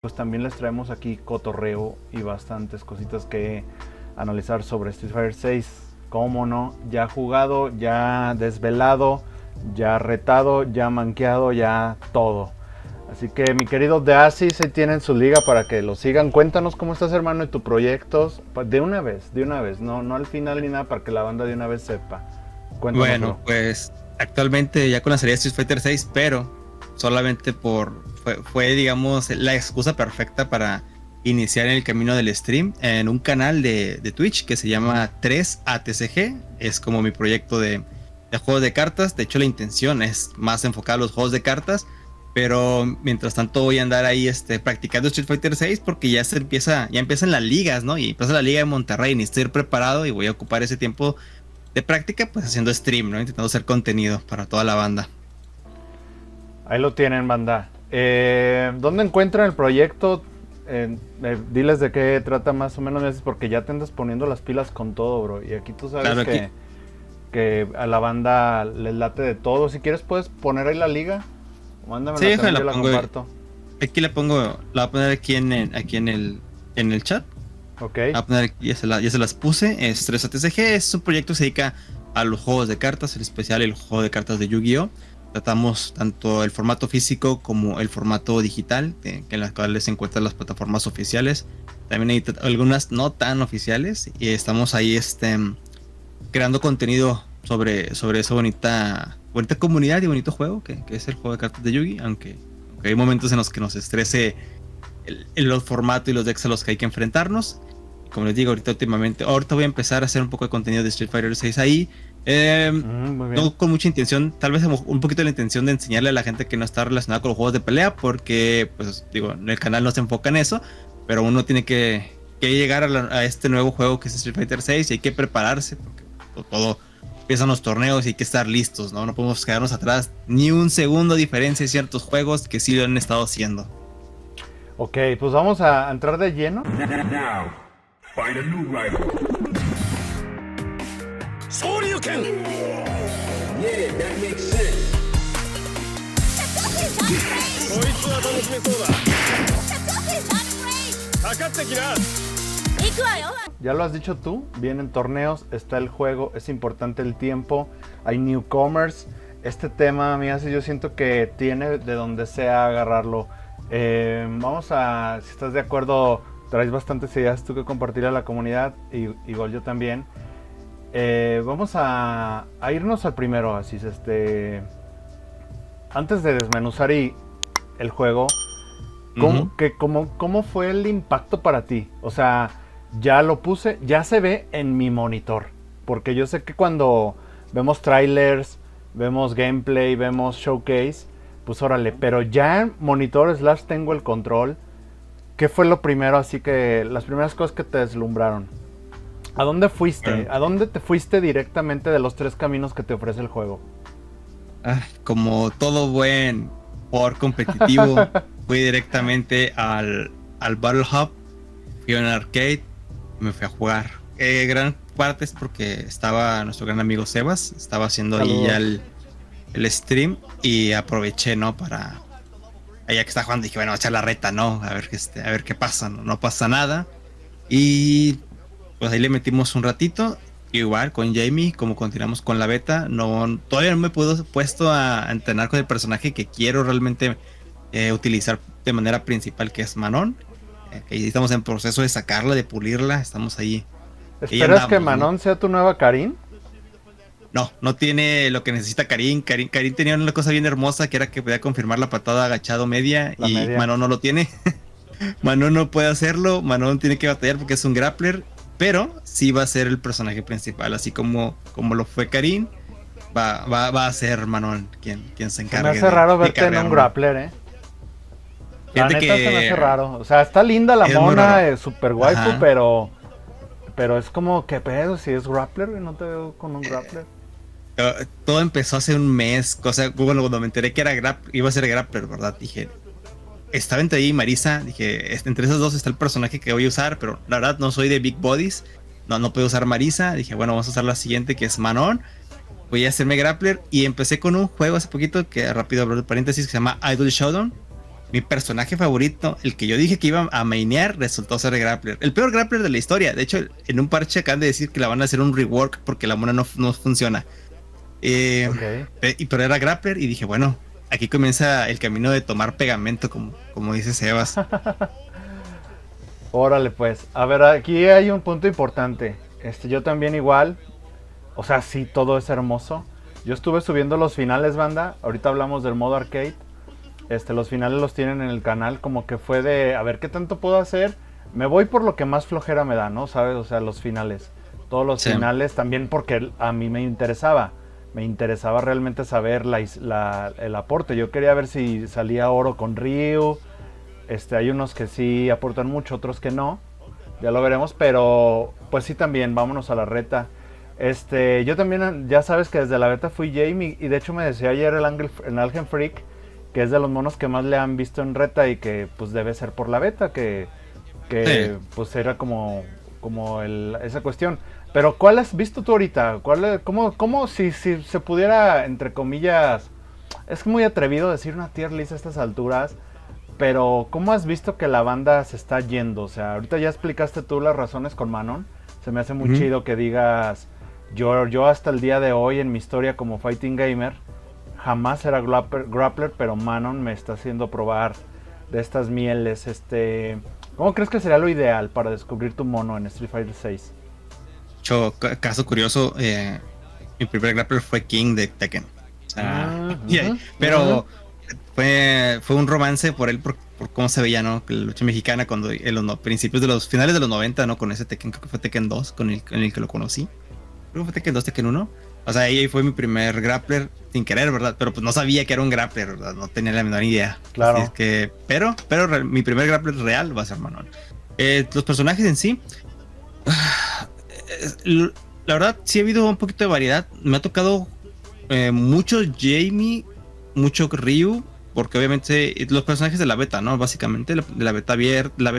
pues también les traemos aquí cotorreo y bastantes cositas que analizar sobre Street Fighter 6. Cómo no, ya jugado, ya desvelado, ya retado, ya manqueado, ya todo. Así que mi querido Deasis, ahí tienen su liga para que lo sigan. Cuéntanos cómo estás, hermano, y tus proyectos. De una vez, no al final ni nada, para que la banda de una vez sepa. Cuéntanos. Bueno, pues actualmente ya con la serie de Street Fighter 6, pero solamente fue, digamos, la excusa perfecta para iniciar el camino del stream en un canal de Twitch que se llama 3ATCG. Es como mi proyecto de juegos de cartas. De hecho, la intención es más enfocada a los juegos de cartas, pero mientras tanto voy a andar ahí practicando Street Fighter 6 porque ya empiezan las ligas, ¿no? Y empieza la liga de Monterrey, necesito ir preparado y voy a ocupar ese tiempo de práctica pues haciendo stream, ¿no? Intentando hacer contenido para toda la banda. Ahí lo tienen, banda. ¿Dónde encuentran el proyecto? Diles de qué trata más o menos, porque ya te andas poniendo las pilas con todo, bro. Y aquí tú sabes Claro, que a la banda les late de todo. Si quieres puedes poner ahí la liga. Mándame sí, la, la yo la pongo, comparto. aquí la voy a poner aquí en el chat. Ok. Voy a poner aquí, ya se las puse. Es 3ATCG, es un proyecto que se dedica a los juegos de cartas, en especial el juego de cartas de Yu-Gi-Oh! Tratamos tanto el formato físico como el formato digital, en las cuales se encuentran las plataformas oficiales. También hay algunas no tan oficiales y estamos ahí creando contenido sobre esa bonita comunidad y bonito juego que es el juego de cartas de Yu-Gi, aunque hay momentos en los que nos estrese los formatos y los decks a los que hay que enfrentarnos. Como les digo, ahorita voy a empezar a hacer un poco de contenido de Street Fighter 6 ahí. No con mucha intención, tal vez un poquito la intención de enseñarle a la gente que no está relacionada con los juegos de pelea, porque, pues, digo, el canal no se enfoca en eso, pero uno tiene que llegar a este nuevo juego que es Street Fighter 6 y hay que prepararse, porque todo empiezan los torneos y hay que estar listos, ¿no? No podemos quedarnos atrás ni un segundo de diferencia de ciertos juegos que sí lo han estado haciendo. Ok, pues vamos a entrar de lleno. Now, find a new rival. Shoryuken! Yeah, that makes sense. Ya lo has dicho tú, vienen torneos, está el juego, es importante el tiempo, hay newcomers. Este tema, amigas, yo siento que tiene de donde sea agarrarlo. Vamos a, si estás de acuerdo, traes bastantes ideas tú que compartir a la comunidad, y igual yo también. Vamos a irnos al primero, así antes de desmenuzar el juego, ¿cómo fue el impacto para ti? O sea, ya lo puse, ya se ve en mi monitor, porque yo sé que cuando vemos trailers, vemos gameplay, vemos showcase, pues órale, pero ya en monitor / tengo el control. ¿Qué fue lo primero, así que las primeras cosas que te deslumbraron? ¿A dónde fuiste? ¿A dónde te fuiste directamente de los 3 caminos que te ofrece el juego? Como todo buen jugador competitivo, fui directamente al Battle Hub, fui a un arcade y me fui a jugar. Gran parte es porque estaba nuestro gran amigo Sebas, estaba haciendo ahí ya el stream y aproveché, ¿no? Para, ya que está jugando, dije, bueno, voy a echar la reta, ¿no? A ver qué pasa, no pasa nada. Y pues ahí le metimos un ratito, igual con Jamie, como continuamos con la beta, todavía no me he puesto a entrenar con el personaje que quiero realmente utilizar de manera principal, que es Manon. Y estamos en proceso de sacarla, de pulirla, estamos ahí. ¿Esperas que Manon sea tu nueva Karin? No tiene lo que necesita Karin. Karin tenía una cosa bien hermosa, que era que podía confirmar la patada agachado media, media. Manon no lo tiene. Manon no puede hacerlo, Manon tiene que batallar porque es un grappler, pero sí va a ser el personaje principal, así como lo fue Karin, va a ser Manon quien se encargue. Me hace raro verte en un grappler, La neta se me hace raro. O sea, está linda la mona, es super waifu, pero es como, ¿qué pedo? Si es grappler, no te veo con un grappler. Todo empezó hace un mes, o sea, cuando me enteré que iba a ser grappler, ¿verdad? Dije, estaba entre ahí Marisa, dije, entre esos dos está el personaje que voy a usar, pero la verdad no soy de big bodies, no puedo usar Marisa. Dije, bueno, vamos a usar la siguiente, que es Manon. Voy a hacerme grappler y empecé con un juego hace poquito, que rápido abro el paréntesis, que se llama Idol Showdown. mi personaje favorito, el que yo dije que iba a mainear, resultó ser el grappler. El peor grappler de la historia. De hecho, en un parche acaban de decir que la van a hacer un rework porque la mona no funciona. Pero era grappler y dije, bueno, aquí comienza el camino de tomar pegamento, como dice Sebas. Órale, pues. A ver, aquí hay un punto importante. Yo también igual. O sea, sí, todo es hermoso. Yo estuve subiendo los finales, banda. Ahorita hablamos del modo arcade. Los finales los tienen en el canal. Como que fue de, a ver, ¿qué tanto puedo hacer? Me voy por lo que más flojera me da, ¿no? ¿Sabes? O sea, los finales. Todos los finales también porque a mí me interesaba. Me interesaba realmente saber el aporte. Yo quería ver si salía oro con Ryu. Hay unos que sí aportan mucho, otros que no. Ya lo veremos, pero pues sí también, vámonos a la reta. Yo también, ya sabes que desde la beta fui Jamie y de hecho me decía ayer el Algen Freak que es de los monos que más le han visto en reta y que pues debe ser por la beta, que Sí. pues era como esa cuestión. Pero ¿cuál has visto tú ahorita? ¿Cómo si se pudiera, entre comillas, es muy atrevido decir una tier list a estas alturas, pero ¿cómo has visto que la banda se está yendo? O sea, ahorita ya explicaste tú las razones con Manon. Se me hace muy chido que digas, yo hasta el día de hoy en mi historia como Fighting Gamer, jamás era grappler, pero Manon me está haciendo probar de estas mieles. ¿Cómo crees que sería lo ideal para descubrir tu mono en Street Fighter 6? Caso curioso, mi primer grappler fue King de Tekken. O sea, pero fue un romance por él, por cómo se veía, ¿no? La lucha mexicana cuando en los principios de los finales de los 90, ¿no? Con ese Tekken, creo que fue Tekken 2 con el que lo conocí. Creo que fue Tekken 2, Tekken 1. O sea, ahí fue mi primer grappler sin querer, ¿verdad? Pero pues no sabía que era un grappler, ¿verdad? No tenía la menor idea. Claro. Así es que, pero mi primer grappler real va a ser Manon. Los personajes en sí, la verdad, sí ha habido un poquito de variedad. Me ha tocado mucho Jamie, mucho Ryu, porque obviamente los personajes de la beta, ¿no? Básicamente, de la beta abierta y la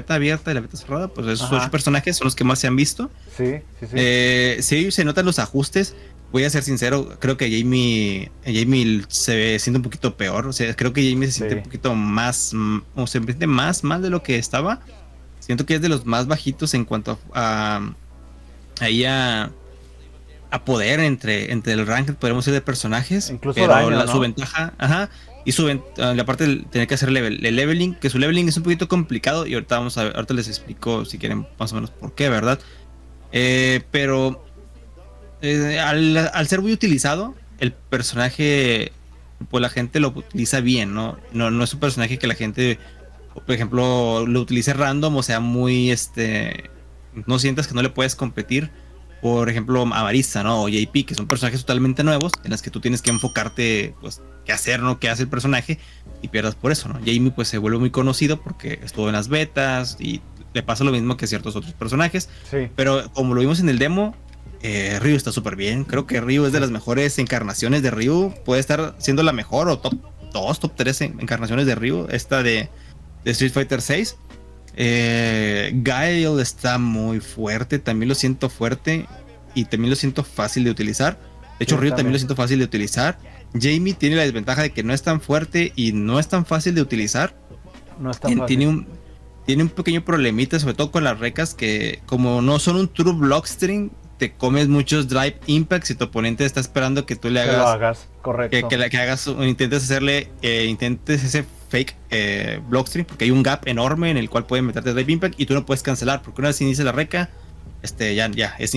beta cerrada, pues esos 8 personajes son los que más se han visto. Sí. Sí, se notan los ajustes. Voy a ser sincero, creo que Jamie se siente un poquito peor. O sea, creo que Jamie se siente un poquito más, o se siente más mal de lo que estaba. Siento que es de los más bajitos en cuanto a poder entre el rank, podemos decir, de personajes. Incluso pero daño, ¿no? su ventaja, y la parte de tener que hacer el leveling, que su leveling es un poquito complicado y ahorita les explico si quieren más o menos por qué, ¿verdad? Pero al ser muy utilizado, el personaje, pues la gente lo utiliza bien, ¿no? No es un personaje que la gente, por ejemplo, lo utilice random, o sea, muy no sientas que no le puedes competir. Por ejemplo, a Marisa, ¿no? O JP, que son personajes totalmente nuevos en las que tú tienes que enfocarte, pues, qué hacer, ¿no? Qué hace el personaje y pierdas por eso, ¿no? Jamie, pues, se vuelve muy conocido porque estuvo en las betas y le pasa lo mismo que a ciertos otros personajes. Sí. Pero como lo vimos en el demo, Ryu está súper bien. Creo que Ryu es de las mejores encarnaciones de Ryu. Puede estar siendo la mejor o top 2, top 3 encarnaciones de Ryu. Esta de Street Fighter 6. Guile está muy fuerte, también lo siento fuerte y también lo siento fácil de utilizar. De hecho, Sí, Ryu también lo siento fácil de utilizar. Jamie tiene la desventaja de que no es tan fuerte y no es tan fácil de utilizar. No es tan fácil. Tiene un pequeño problemita, sobre todo con las recas, que como no son un true blockstream, te comes muchos drive impacts y tu oponente está esperando que tú le hagas. Que lo hagas, correcto. Que hagas, intentes ese fake blockstream, porque hay un gap enorme en el cual puede meterte drive impact y tú no puedes cancelar, porque una vez inicia la reca, ya es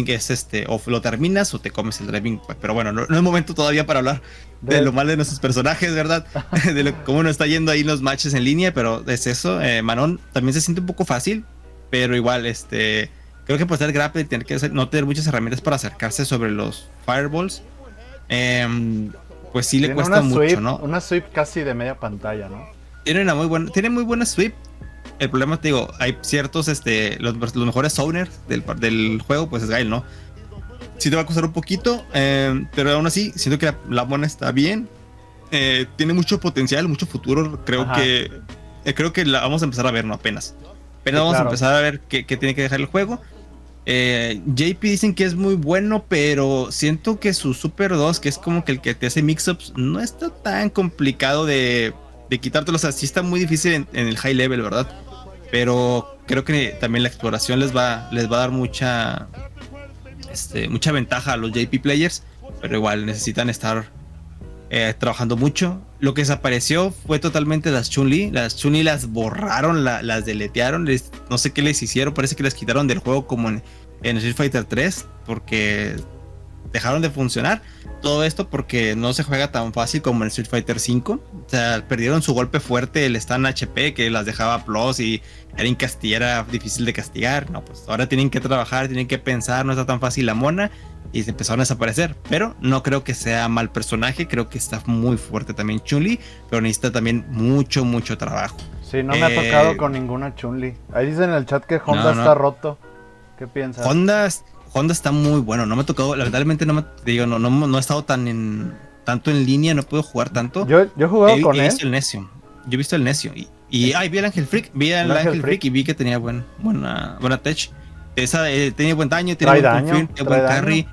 o lo terminas o te comes el drive impact. Pero bueno, no es momento todavía para hablar de lo mal de nuestros personajes, ¿verdad? De cómo nos está yendo ahí los matches en línea, pero es eso. Manon también se siente un poco fácil, pero igual, creo que por ser grapple y no tener muchas herramientas para acercarse sobre los fireballs, pues sí le cuesta mucho, ¿no? Una sweep casi de media pantalla, ¿no? Tiene muy buena sweep. El problema, te digo, hay ciertos, los mejores zoners del juego, pues es Guile, ¿no? Sí te va a costar un poquito, pero aún así, siento que la mona está bien. Tiene mucho potencial, mucho futuro. Creo que la vamos a empezar a ver, ¿no? Apenas vamos a empezar a ver qué tiene que dejar el juego. JP dicen que es muy bueno, pero siento que su Super 2, que es como que el que te hace mix-ups, no está tan complicado de de quitártelo. O sea, sí está muy difícil en el high level, ¿verdad? Pero creo que también la exploración les va a dar mucha ventaja a los JP players, pero igual necesitan estar trabajando mucho. Lo que desapareció fue totalmente las Chun-Li. Las Chun-Li las borraron, las deletearon. No sé qué les hicieron. Parece que las quitaron del juego como en Street Fighter 3 porque dejaron de funcionar. Todo esto porque no se juega tan fácil como en Street Fighter 5. O sea, perdieron su golpe fuerte, el stun HP que las dejaba plus y era difícil de castigar. No, pues ahora tienen que trabajar, tienen que pensar, no está tan fácil la mona. Y se empezaron a desaparecer. Pero no creo que sea mal personaje. Creo que está muy fuerte también Chun-Li. Pero necesita también mucho trabajo. Sí, no me ha tocado con ninguna Chun-Li. Ahí dicen en el chat que Honda está roto. ¿Qué piensas? Honda está muy bueno. No me ha tocado. Lamentablemente no he estado tanto en línea. No puedo jugar tanto. Yo he jugado con él. Yo he visto el necio. Vi el Ángel Freak. Vi el Ángel Freak y vi que tenía buena tech. Tenía buen daño. Tiene buen carry.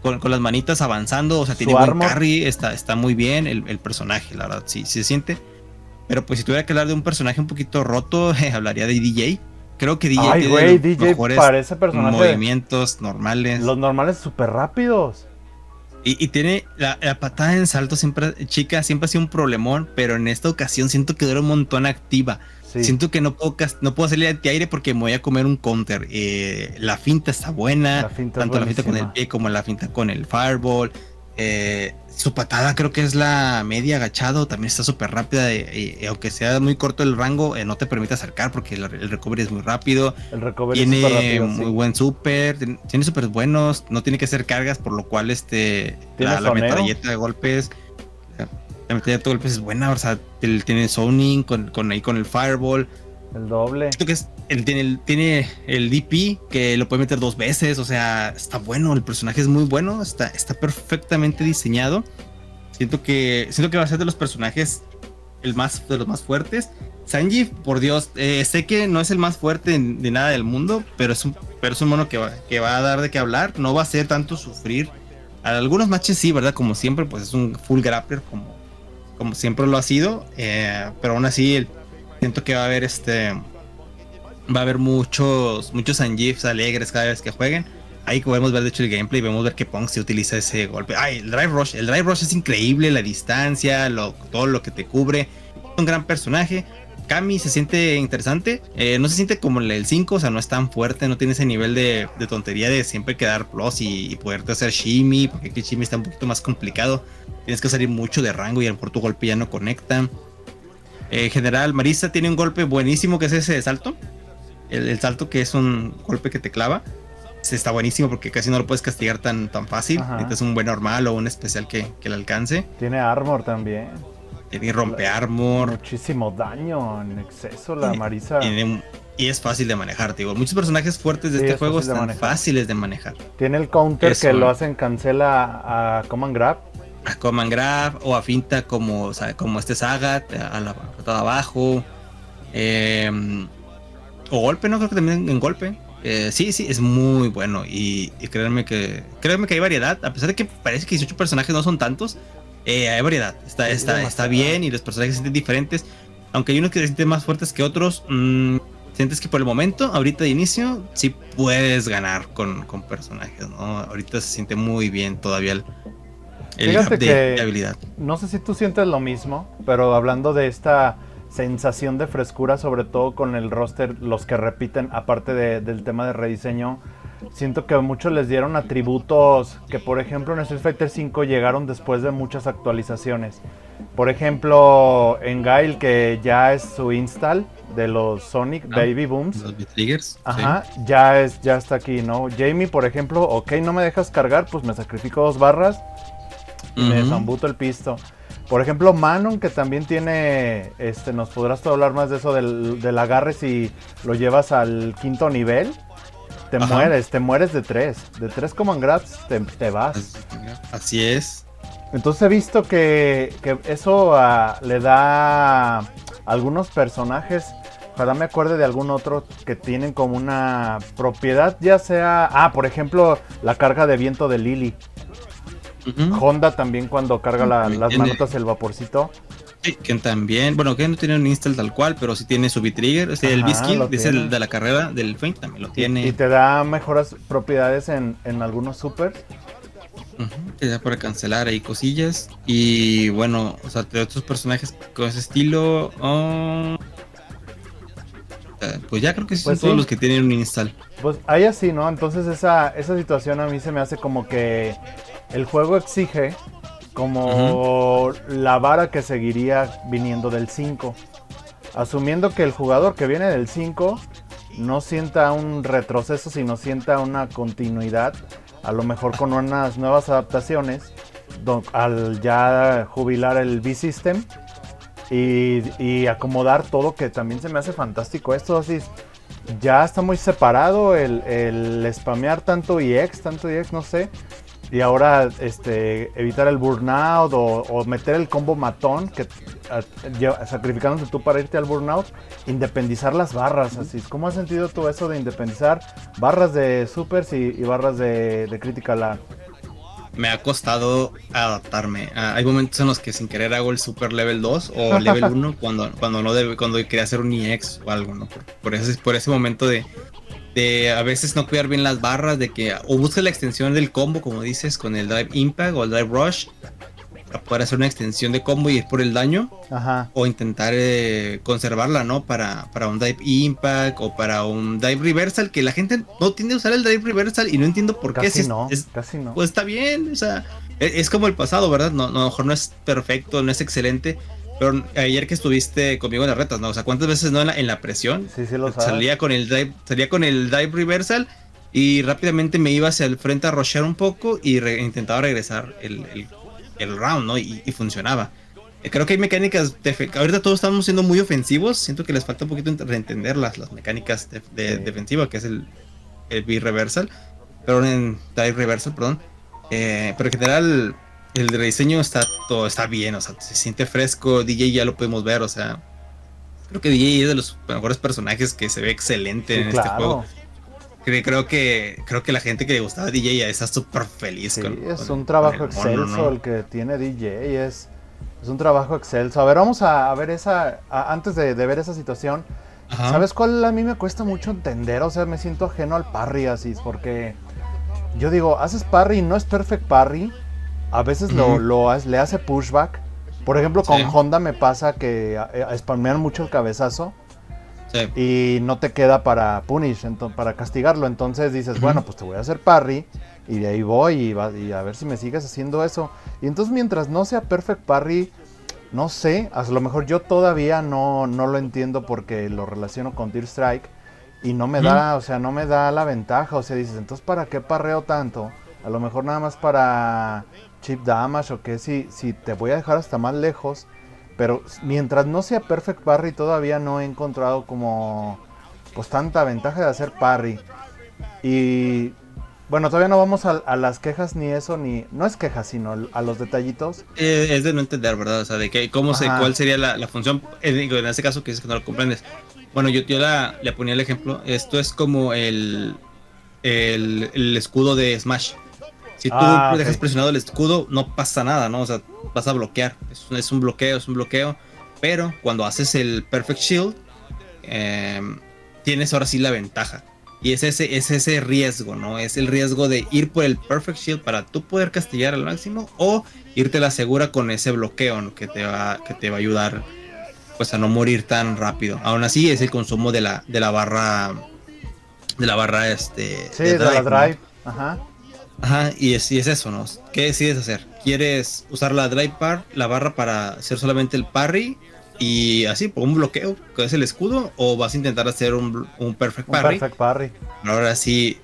Con las manitas avanzando, o sea, tiene buen carry, está muy bien el personaje, la verdad, sí se siente. Pero pues si tuviera que hablar de un personaje un poquito roto, hablaría de DJ. Creo que DJ tiene los mejores movimientos normales. Los normales súper rápidos. Y tiene la patada en salto siempre ha sido un problemón, pero en esta ocasión siento que dura un montón activa. Sí. Siento que no puedo hacerle antiaire porque me voy a comer un counter. La finta está buena, tanto la finta con el pie como la finta con el fireball. Su patada creo que es la media agachado, también está súper rápida. Aunque sea muy corto el rango, no te permite acercar porque el recovery es muy rápido. El recovery tiene es súper rápido, muy buen super, tiene súper buenos, no tiene que hacer cargas, por lo cual la metralleta de golpes. La metralla de golpes es buena, o sea, tiene zoning con el fireball. El doble. Siento que tiene el DP que lo puede meter 2 veces, o sea, está bueno, el personaje es muy bueno, está perfectamente diseñado. Siento que va a ser de los personajes de los más fuertes. Sanji, por Dios, sé que no es el más fuerte de nada del mundo, pero es un mono que va a dar de qué hablar, no va a hacer tanto sufrir. A algunos matches sí, ¿verdad? Como siempre, pues es un full grappler como siempre lo ha sido, pero aún así siento que va a haber muchos Zangiefs alegres cada vez que jueguen. Ahí podemos ver de hecho el gameplay, vemos ver que Pong se utiliza ese golpe. El Drive Rush es increíble, la distancia, todo lo que te cubre. Es un gran personaje. Kami se siente interesante, no se siente como el 5, o sea, no es tan fuerte, no tiene ese nivel de tontería de siempre quedar plus y poderte hacer shimmy, porque aquí shimmy está un poquito más complicado, tienes que salir mucho de rango y a lo mejor tu golpe ya no conecta. En general, Marisa tiene un golpe buenísimo que es ese salto, el salto que es un golpe que te clava, está buenísimo porque casi no lo puedes castigar tan fácil. Necesitas un buen normal o un especial que le alcance. Tiene armor también. Tiene rompe armor. Muchísimo daño en exceso la Marisa. Y es fácil de manejar, te digo. Muchos personajes fuertes de este juego están fáciles de manejar. Tiene el counter que lo hacen cancela a Command Grab. A Command Grab o a finta como Sagat, a la patada abajo. O golpe, ¿no? Creo que también en golpe. Sí, es muy bueno. Y créanme que hay variedad. A pesar de que parece que 18 personajes no son tantos. Hay variedad, está bien y los personajes se sienten diferentes, aunque hay unos que se sienten más fuertes que otros. Sientes que por el momento, ahorita de inicio, sí puedes ganar con personajes, ¿no? Ahorita se siente muy bien todavía el up de habilidad. No sé si tú sientes lo mismo, pero hablando de esta sensación de frescura, sobre todo con el roster, los que repiten, aparte del tema de rediseño, siento que muchos les dieron atributos que, por ejemplo, en Street Fighter 5 llegaron después de muchas actualizaciones. Por ejemplo, en Guile, que ya es su install de los Sonic Baby Booms. Los Triggers. Ajá, sí. Ya está aquí, ¿no? Jamie, por ejemplo, ok, no me dejas cargar, pues me sacrifico 2 barras y me desambuto el pisto. Por ejemplo, Manon, que también tiene, nos podrás tú hablar más de eso, del agarre si lo llevas al 5º nivel. Te mueres de 3 Command Grabs, te vas. Así es. Entonces he visto que eso le da a algunos personajes, ojalá me acuerde de algún otro que tienen como una propiedad, ya sea, por ejemplo, la carga de viento de Lily. Honda también cuando carga las manotas el vaporcito. Sí, Ken también. Bueno, Ken no tiene un install tal cual, pero sí tiene su V-Trigger. O sea, el Ajá, V-Skill, lo dice tiene. el de la carrera del Feint, también lo Y tiene. te da mejoras propiedades en algunos supers. Te da para cancelar ahí cosillas. Y bueno, o sea, de otros personajes con ese estilo. Pues ya creo que sí son Pues todos sí, los que tienen un install. pues hay así, ¿no? Entonces esa situación a mí se me hace como que el juego exige como la vara que seguiría viniendo del 5. Asumiendo que el jugador que viene del 5 no sienta un retroceso, sino sienta una continuidad, a lo mejor con unas nuevas adaptaciones, al ya jubilar el V-System y acomodar todo, que también se me hace fantástico esto, así ya está muy separado el spamear tanto EX, no sé. Y ahora evitar el burnout o meter el combo matón, que sacrificándote tú para irte al burnout, independizar las barras. Así, ¿cómo has sentido tú eso de independizar barras de supers y barras de critical art? Me ha costado adaptarme. Hay momentos en los que sin querer hago el super level 2 o level 1 cuando no debe, cuando quería hacer un EX o algo, ¿no? Por ese momento de a veces no cuidar bien las barras, de que o buscas la extensión del combo, como dices, con el Drive Impact o el Drive Rush, para poder hacer una extensión de combo y ir por el daño, Ajá. o intentar conservarla, ¿no? Para un Dive Impact o para un Dive Reversal, que la gente no tiende a usar el Dive Reversal y no entiendo por qué. Casi no, casi no. Pues está bien, o sea, es como el pasado, ¿verdad? No, a lo mejor no es perfecto, no es excelente, pero ayer que estuviste conmigo en las retas, ¿no? O sea, ¿cuántas veces no en la presión? Sí, sí lo sabes. Salía con el Dive Reversal y rápidamente me iba hacia el frente a rushear un poco y intentaba regresar el round, ¿no? Y funcionaba. Creo que hay mecánicas ahorita todos estamos siendo muy ofensivos. Siento que les falta un poquito reentender las mecánicas de Sí. defensiva, que es el B-Reversal. Pero en Dive Reversal, perdón. Pero en general, el rediseño todo está bien, o sea, se siente fresco. DJ ya lo podemos ver, o sea. Creo que DJ es de los mejores personajes que se ve excelente Sí, en claro. este juego. Creo que la gente que le gustaba DJ ya está súper feliz. Sí, con es con un trabajo el mono, excelso ¿no? el que tiene DJ, es un trabajo excelso. A ver, vamos a ver antes de ver esa situación, Ajá. ¿sabes cuál a mí me cuesta mucho entender? O sea, me siento ajeno al parry así, porque yo digo, haces parry y no es perfect parry, a veces le hace pushback. Por ejemplo, con Sí. Honda me pasa que spamean mucho el cabezazo Sí. y no te queda para punish, para castigarlo. Entonces dices, bueno, pues te voy a hacer parry y de ahí voy y a ver si me sigues haciendo eso. Y entonces mientras no sea perfect parry, no sé, a lo mejor yo todavía no lo entiendo porque lo relaciono con Tear Strike y no me da, o sea, no me da la ventaja. O sea, dices, entonces ¿para qué parreo tanto? A lo mejor nada más para chip damage o qué, si te voy a dejar hasta más lejos. Pero mientras no sea perfect parry todavía no he encontrado como pues tanta ventaja de hacer parry. Y bueno, todavía no vamos a las quejas ni eso, ni no es quejas, sino a los detallitos. Es de no entender, ¿verdad? O sea, de que Ajá. cuál sería la función. Digo, en este caso que dices que no lo comprendes. Bueno, yo le ponía el ejemplo. Esto es como el escudo de Smash. Si tú dejas Ok. presionado el escudo, no pasa nada, ¿no? O sea, vas a bloquear. Es un bloqueo. Pero cuando haces el Perfect Shield, tienes ahora sí la ventaja. Y es ese riesgo, ¿no? Es el riesgo de ir por el Perfect Shield para tú poder castigar al máximo o irte a la segura con ese bloqueo, ¿no? que te va a ayudar pues a no morir tan rápido. Aún así es el consumo de la barra Sí, de de la drive, ¿no? drive. Ajá. Ajá, y es eso, ¿no? ¿Qué decides hacer? ¿Quieres usar la barra para hacer solamente el parry y así, por un bloqueo, que es el escudo? ¿O vas a intentar hacer un perfect Un parry? perfect parry. Ahora sí,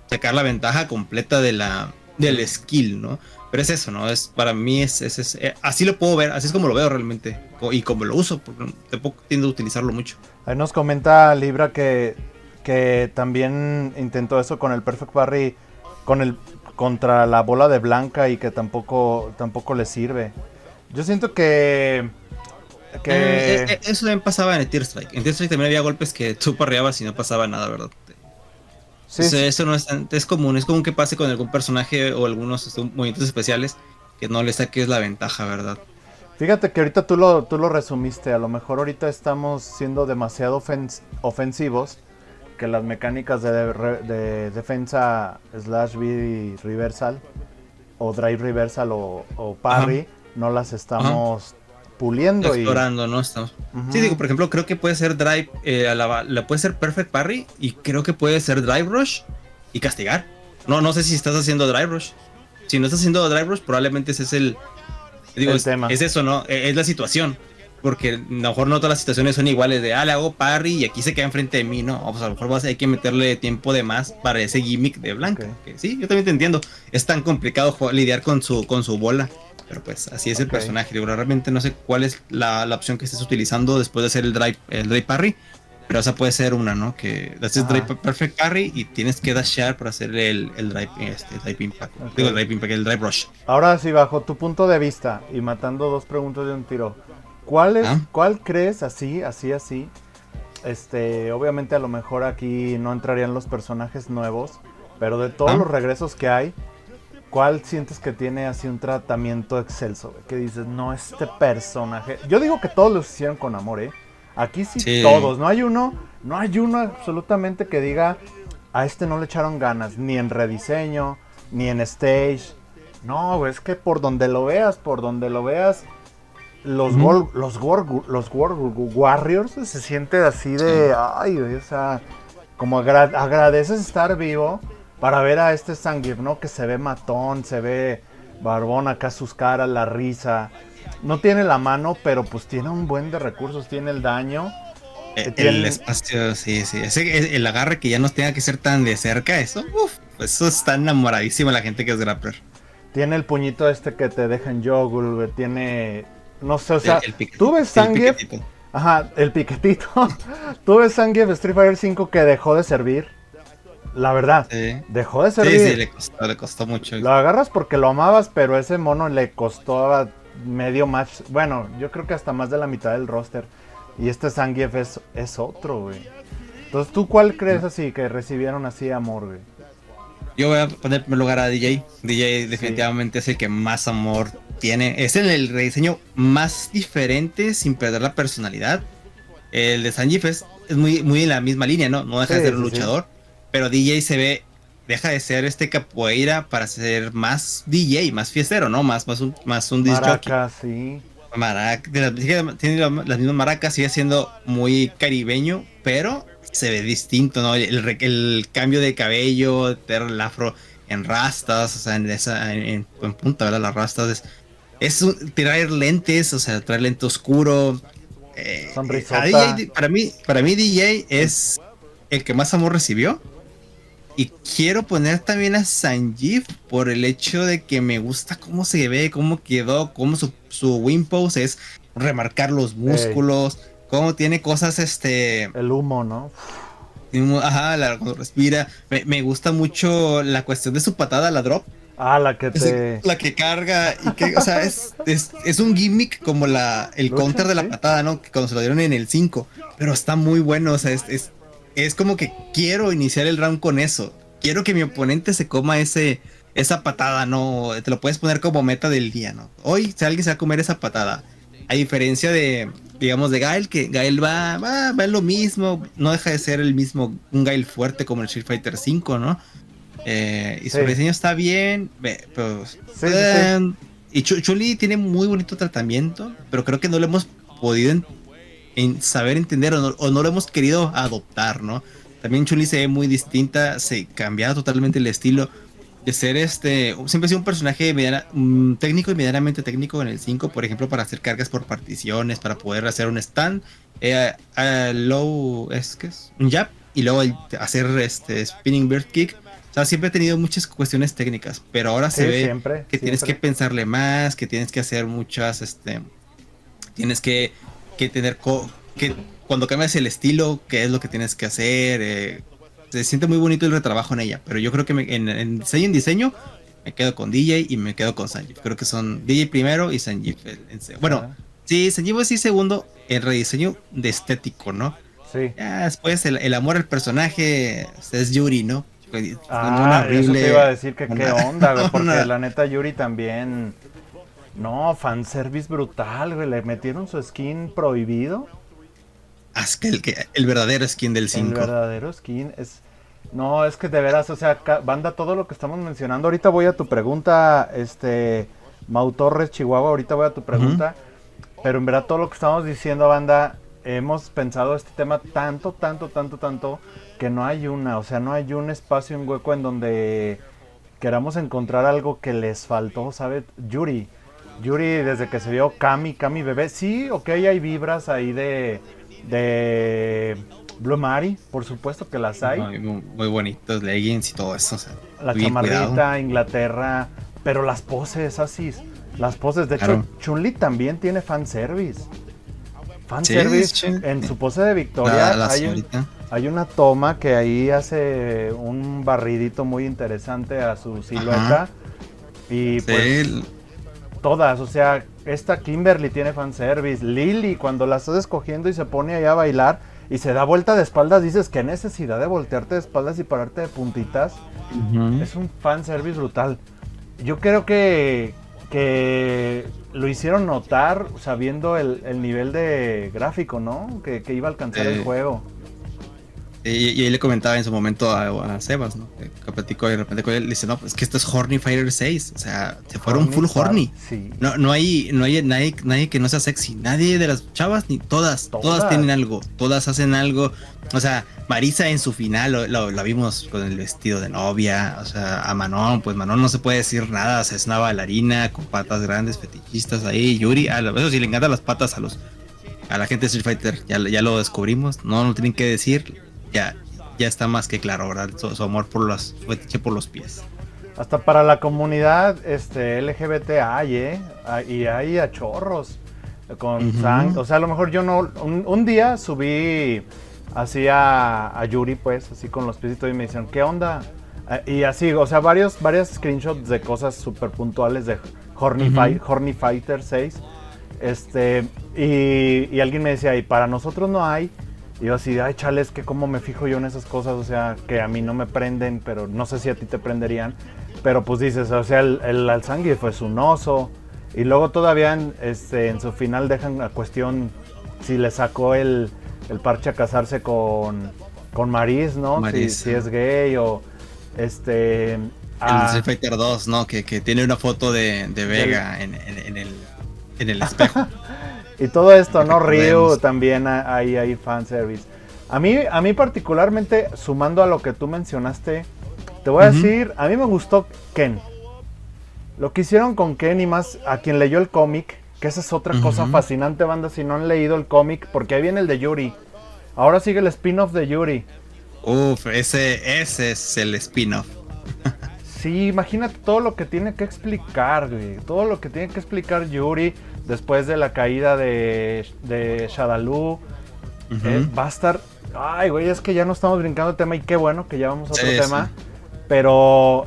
sacar la ventaja completa del skill, ¿no? Pero es eso, ¿no? Para mí así lo puedo ver, así es como lo veo realmente. Y como lo uso, porque tampoco tiendo a utilizarlo mucho. Ahí nos comenta Libra que también intentó eso con el perfect parry contra la bola de Blanca y que tampoco le sirve. Yo siento que Eso también pasaba en el Tear Strike. En Tear Strike también había golpes que tú parreabas y no pasaba nada, ¿verdad? sí, sí, Eso no es común que pase con algún personaje o algunos movimientos especiales que no le saques la ventaja, ¿verdad? Fíjate que ahorita tú lo resumiste. A lo mejor ahorita estamos siendo demasiado ofensivos. Que las mecánicas de defensa slash B reversal o drive reversal o parry Ajá. no las estamos puliendo. Explorando, ¿no? Estamos. Ujú. Sí, digo, por ejemplo, creo que puede ser drive, puede ser perfect parry y creo que puede ser drive rush y castigar. No sé si estás haciendo drive rush. Si no estás haciendo drive rush, probablemente ese es digo, El tema. es eso, ¿no? Es la situación. Porque a lo mejor no todas las situaciones son iguales de, le hago parry y aquí se queda enfrente de mí, ¿no? O pues a lo mejor hay que meterle tiempo de más para ese gimmick de Blanca. Ok. Que sí, yo también te entiendo. Es tan complicado lidiar con su bola. Pero pues así es el Ok. personaje. Digo, realmente no sé cuál es la opción que estés utilizando después de hacer el drive parry. Pero esa puede ser una, ¿no? Que haces Ajá. drive perfect parry y tienes que dashear para hacer el drive, drive impact. Ok. Digo, el drive impact, el drive rush. Ahora sí, bajo tu punto de vista y matando dos preguntas de un tiro, ¿Ah? ¿cuál crees así? Obviamente a lo mejor aquí no entrarían los personajes nuevos, pero de todos ¿Ah? los regresos que hay, ¿cuál sientes que tiene así un tratamiento excelso? Güey? Que dices, no, este personaje. Yo digo que todos los hicieron con amor, ¿eh? Aquí sí, Sí. todos. No hay uno absolutamente que diga, a este no le echaron ganas, ni en rediseño, ni en stage. No, güey, es que por donde lo veas, los Ujú. los Warriors se siente así de, Sí. ay, güey, o sea, como agradeces estar vivo para ver a este Zangief, ¿no? Que se ve matón, se ve barbón acá sus caras, la risa. No tiene la mano, pero pues tiene un buen de recursos, tiene el daño. El Tiene, espacio, sí, sí. El agarre que ya no tenga que ser tan de cerca, eso está enamoradísimo la gente que es grappler. tiene el puñito este que te deja en joggle, güey, tiene, no sé, o sea, El tú ves el Zangief, piquetito. ajá, el piquetito, tú ves Zangief Street Fighter 5 que dejó de servir, la verdad, Sí, dejó de sí, sí, servir. le costó mucho. Lo agarras porque lo amabas, pero ese mono le costó a medio match, bueno, yo creo que hasta más de la mitad del roster. Y este Zangief es otro, güey. Entonces, ¿tú cuál crees así que recibieron así amor, güey? Yo voy a poner en primer lugar a DJ. DJ Sí. definitivamente es el que más amor tiene. Es el rediseño más diferente sin perder la personalidad. El de Sanjif es muy en la misma línea, ¿no? No deja de Sí, ser un sí, sí. luchador. Pero DJ deja de ser este capoeira para ser más DJ, más fiestero, ¿no? Más un disc jockey. Maracas, sí. Tiene las mismas maracas, sigue siendo muy caribeño, pero se ve distinto, ¿no? El cambio de cabello, tener el afro en rastas, o sea, en punta, ¿verdad? Las rastas traer lentes, o sea, traer lente oscuro. A Sonrisota. DJ, para mí DJ es el que más amor recibió. Y quiero poner también a Sanjeev por el hecho de que me gusta cómo se ve, cómo quedó, cómo su wing pose es remarcar los Ey, músculos, cómo tiene cosas, el humo, ¿no? ajá, cuando respira. Me gusta mucho la cuestión de su patada, la drop. Ah, la que te La que carga y que, o sea, es un gimmick como el lucha, counter de la sí. patada, ¿no? Que cuando se lo dieron en el 5, pero está muy bueno, o sea, es como que quiero iniciar el round con eso. Quiero que mi oponente se coma esa patada, ¿no? Te lo puedes poner como meta del día, ¿no? Hoy si alguien se va a comer esa patada. A diferencia digamos, de Gael, que Gael va en lo mismo, no deja de ser un Gael fuerte como el Street Fighter 5, ¿no? Y su Sí, diseño está bien, pues, sí, sí, sí. y Chuli tiene muy bonito tratamiento, pero creo que no lo hemos podido saber entender o no lo hemos querido adoptar, ¿no? También Chuli se ve muy distinta, se cambia totalmente el estilo de ser siempre ha sido un personaje técnico y medianamente técnico en el 5, por ejemplo, para hacer cargas por particiones, para poder hacer un stand, low, ¿qué es? Un jab, y luego hacer spinning bird kick. O sea, siempre he tenido muchas cuestiones técnicas, pero ahora se Sí, ve siempre, que tienes que siempre. pensarle más, que tienes que hacer tienes que tener, que cuando cambias el estilo, qué es lo que tienes que hacer. Se siente muy bonito el retrabajo en ella, pero yo creo que en diseño, me quedo con DJ y me quedo con Sanjeev. Creo que son DJ primero y Sanjeev. Bueno, Ah, sí, Sanjeev sí segundo en rediseño de estético, ¿no? sí. Ya después el amor al personaje es Yuri, ¿no? Una Ah, eso te iba a horrible. decir que qué onda, güey, porque Una, la neta Yuri también No, fanservice brutal, güey. Le metieron su skin prohibido. Es que el verdadero skin del El 5. verdadero skin es... No, es que de veras, o sea, banda, todo lo que estamos mencionando. Ahorita voy a tu pregunta, Mau Torres, Chihuahua, ahorita voy a tu pregunta. Pero en verdad todo lo que estamos diciendo, banda, hemos pensado este tema tanto, que no hay o sea, no hay un espacio, un hueco en donde queramos encontrar algo que les faltó, ¿sabes? Yuri, desde que se vio Kami bebé, sí, ok, hay vibras ahí de Blue Mari, por supuesto que las hay. Muy bonitos, leggings y todo eso. O sea, La bien chamarrita, cuidado. Inglaterra, pero las poses así, las poses, de Claro. hecho, Chun-Li también tiene fanservice. Sí, Fanservice, en su pose de Victoria la señorita. hay una toma que ahí hace un barridito muy interesante a su silueta. Ajá. Y Sí, pues todas, o sea, esta Kimberly tiene fanservice, Lily cuando la estás escogiendo y se pone ahí a bailar y se da vuelta de espaldas, dices, qué necesidad de voltearte de espaldas y pararte de puntitas. Es un fanservice brutal. Yo creo que lo hicieron notar sabiendo el nivel de gráfico, ¿no? Que iba a alcanzar el juego. y ahí le comentaba en su momento a Sebas, ¿no? Que platicó de repente con él, le dice, no, pues que esto es Horny Fighter 6, o sea, se fueron full horny. Sí. No hay nadie que no sea sexy, nadie de las chavas, ni todas tienen algo, todas hacen algo. O sea, Marisa en su final la vimos con el vestido de novia. O sea, a Manon, pues Manon no se puede decir nada, o sea, es una bailarina con patas grandes, fetichistas ahí. Yuri, eso sí le encantan las patas a la gente de Street Fighter, ya lo descubrimos, no tienen que decir, ya está más que claro, ¿verdad? Su amor por los fetiche por los pies. Hasta para la comunidad LGBT hay, y hay a chorros con sang. O sea, a lo mejor yo no. Un día subí así a Yuri, pues, así con los piecitos y me dicen, ¿qué onda? Y así, o sea, varios screenshots de cosas súper puntuales de Horny Fighter 6. Y alguien me decía, y para nosotros no hay. Y yo así, ay, chale, es que cómo me fijo yo en esas cosas, o sea, que a mí no me prenden, pero no sé si a ti te prenderían. Pero pues dices, o sea, el Alzangui fue un oso. Y luego todavía en su final dejan la cuestión si le sacó el parche a casarse con Maris, ¿no? Si es gay o el Street Fighter 2, ¿no? Que tiene una foto de Vega en el espejo. Y todo esto, ¿no? Ryu también hay fanservice. A mí particularmente, sumando a lo que tú mencionaste, te voy a decir, a mí me gustó Ken. Lo que hicieron con Ken y más a quien leyó el cómic, que esa es otra cosa fascinante, banda, si no han leído el cómic, porque ahí viene el de Yuri. Ahora sigue el spin-off de Yuri. Uf, ese es el spin-off. Sí, imagínate todo lo que tiene que explicar, güey. Todo lo que tiene que explicar Yuri después de la caída de Shadaloo. Va a estar... Ay, güey, es que ya no estamos brincando el tema y qué bueno que ya vamos a otro tema. Sí. Pero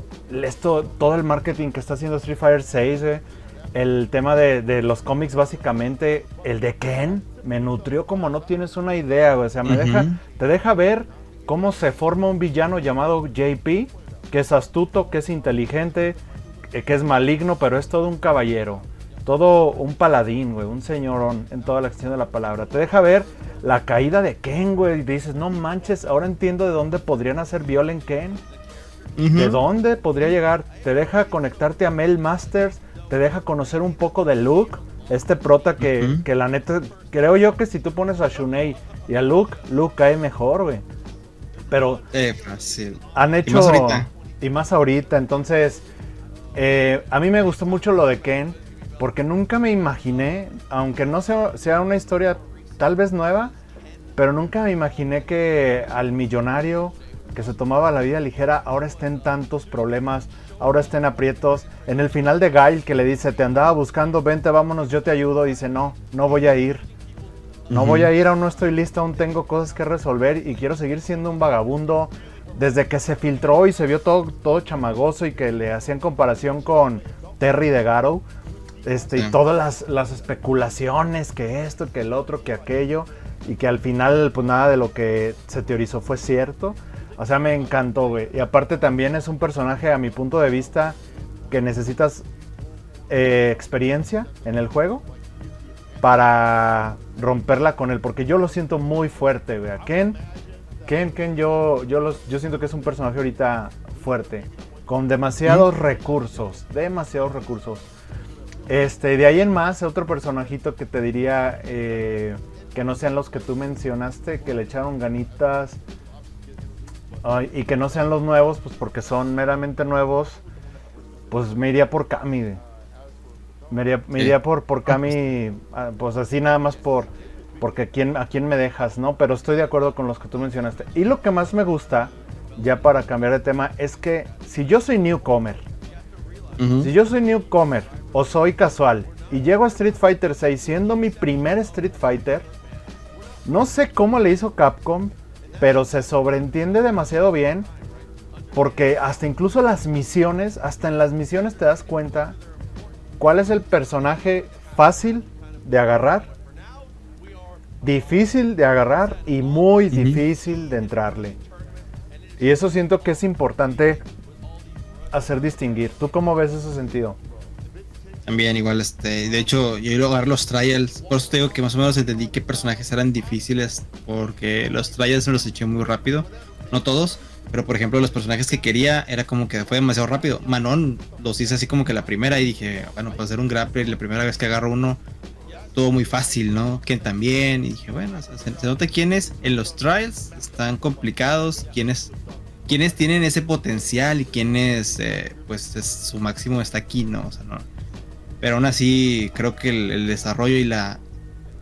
todo el marketing que está haciendo Street Fighter 6, el tema de los cómics básicamente, el de Ken, me nutrió como no tienes una idea, güey. O sea, te deja ver cómo se forma un villano llamado JP, que es astuto, que es inteligente, que es maligno, pero es todo un caballero. Todo un paladín, güey, un señorón en toda la extensión de la palabra. Te deja ver la caída de Ken, güey, y dices, no manches, ahora entiendo de dónde podrían hacer Violent Ken. ¿De dónde podría llegar? Te deja conectarte a Mel Masters, te deja conocer un poco de Luke, este prota que la neta, creo yo que si tú pones a Shunei y a Luke cae mejor, güey. Pero fácil. Han hecho... Y más ahorita, entonces, a mí me gustó mucho lo de Ken, porque nunca me imaginé, aunque no sea una historia tal vez nueva, pero nunca me imaginé que al millonario que se tomaba la vida ligera ahora esté en tantos problemas, ahora esté en aprietos. En el final de Guile que le dice, te andaba buscando, vente, vámonos, yo te ayudo, dice, no voy a ir. No voy a ir, aún no estoy listo, aún tengo cosas que resolver y quiero seguir siendo un vagabundo. Desde que se filtró y se vio todo chamagoso y que le hacían comparación con Terry de Garou, y todas las especulaciones, que esto, que el otro, que aquello, y que al final pues nada de lo que se teorizó fue cierto. O sea, me encantó, güey. Y aparte también es un personaje, a mi punto de vista, que necesitas experiencia en el juego para romperla con él, porque yo lo siento muy fuerte, güey. Ken, yo siento que es un personaje ahorita fuerte, con demasiados recursos. De ahí en más, otro personajito que te diría que no sean los que tú mencionaste, que le echaron ganitas, y que no sean los nuevos, pues porque son meramente nuevos, pues me iría por Kami, güey. Me iría por Kami, pues así nada más porque a quién me dejas, ¿no? Pero estoy de acuerdo con los que tú mencionaste. Y lo que más me gusta, ya para cambiar de tema, es que si yo soy newcomer, o soy casual y llego a Street Fighter 6 siendo mi primer Street Fighter, no sé cómo le hizo Capcom, pero se sobreentiende demasiado bien, porque hasta incluso en las misiones te das cuenta cuál es el personaje fácil de agarrar, difícil de agarrar y muy difícil de entrarle. Y eso siento que es importante hacer distinguir. ¿Tú cómo ves ese sentido? También igual, de hecho, yo iba a ver los trials, por eso te digo que más o menos entendí qué personajes eran difíciles, porque los trials me los eché muy rápido, no todos, pero por ejemplo los personajes que quería era como que fue demasiado rápido. Manon los hice así como que la primera y dije, bueno, para hacer un grappler la primera vez que agarro uno, todo muy fácil, ¿no? Ken también, y dije, bueno, se nota quiénes en los trials están complicados, quiénes tienen ese potencial y quiénes, pues su máximo está aquí, ¿no? O sea, no. Pero aún así, creo que el desarrollo y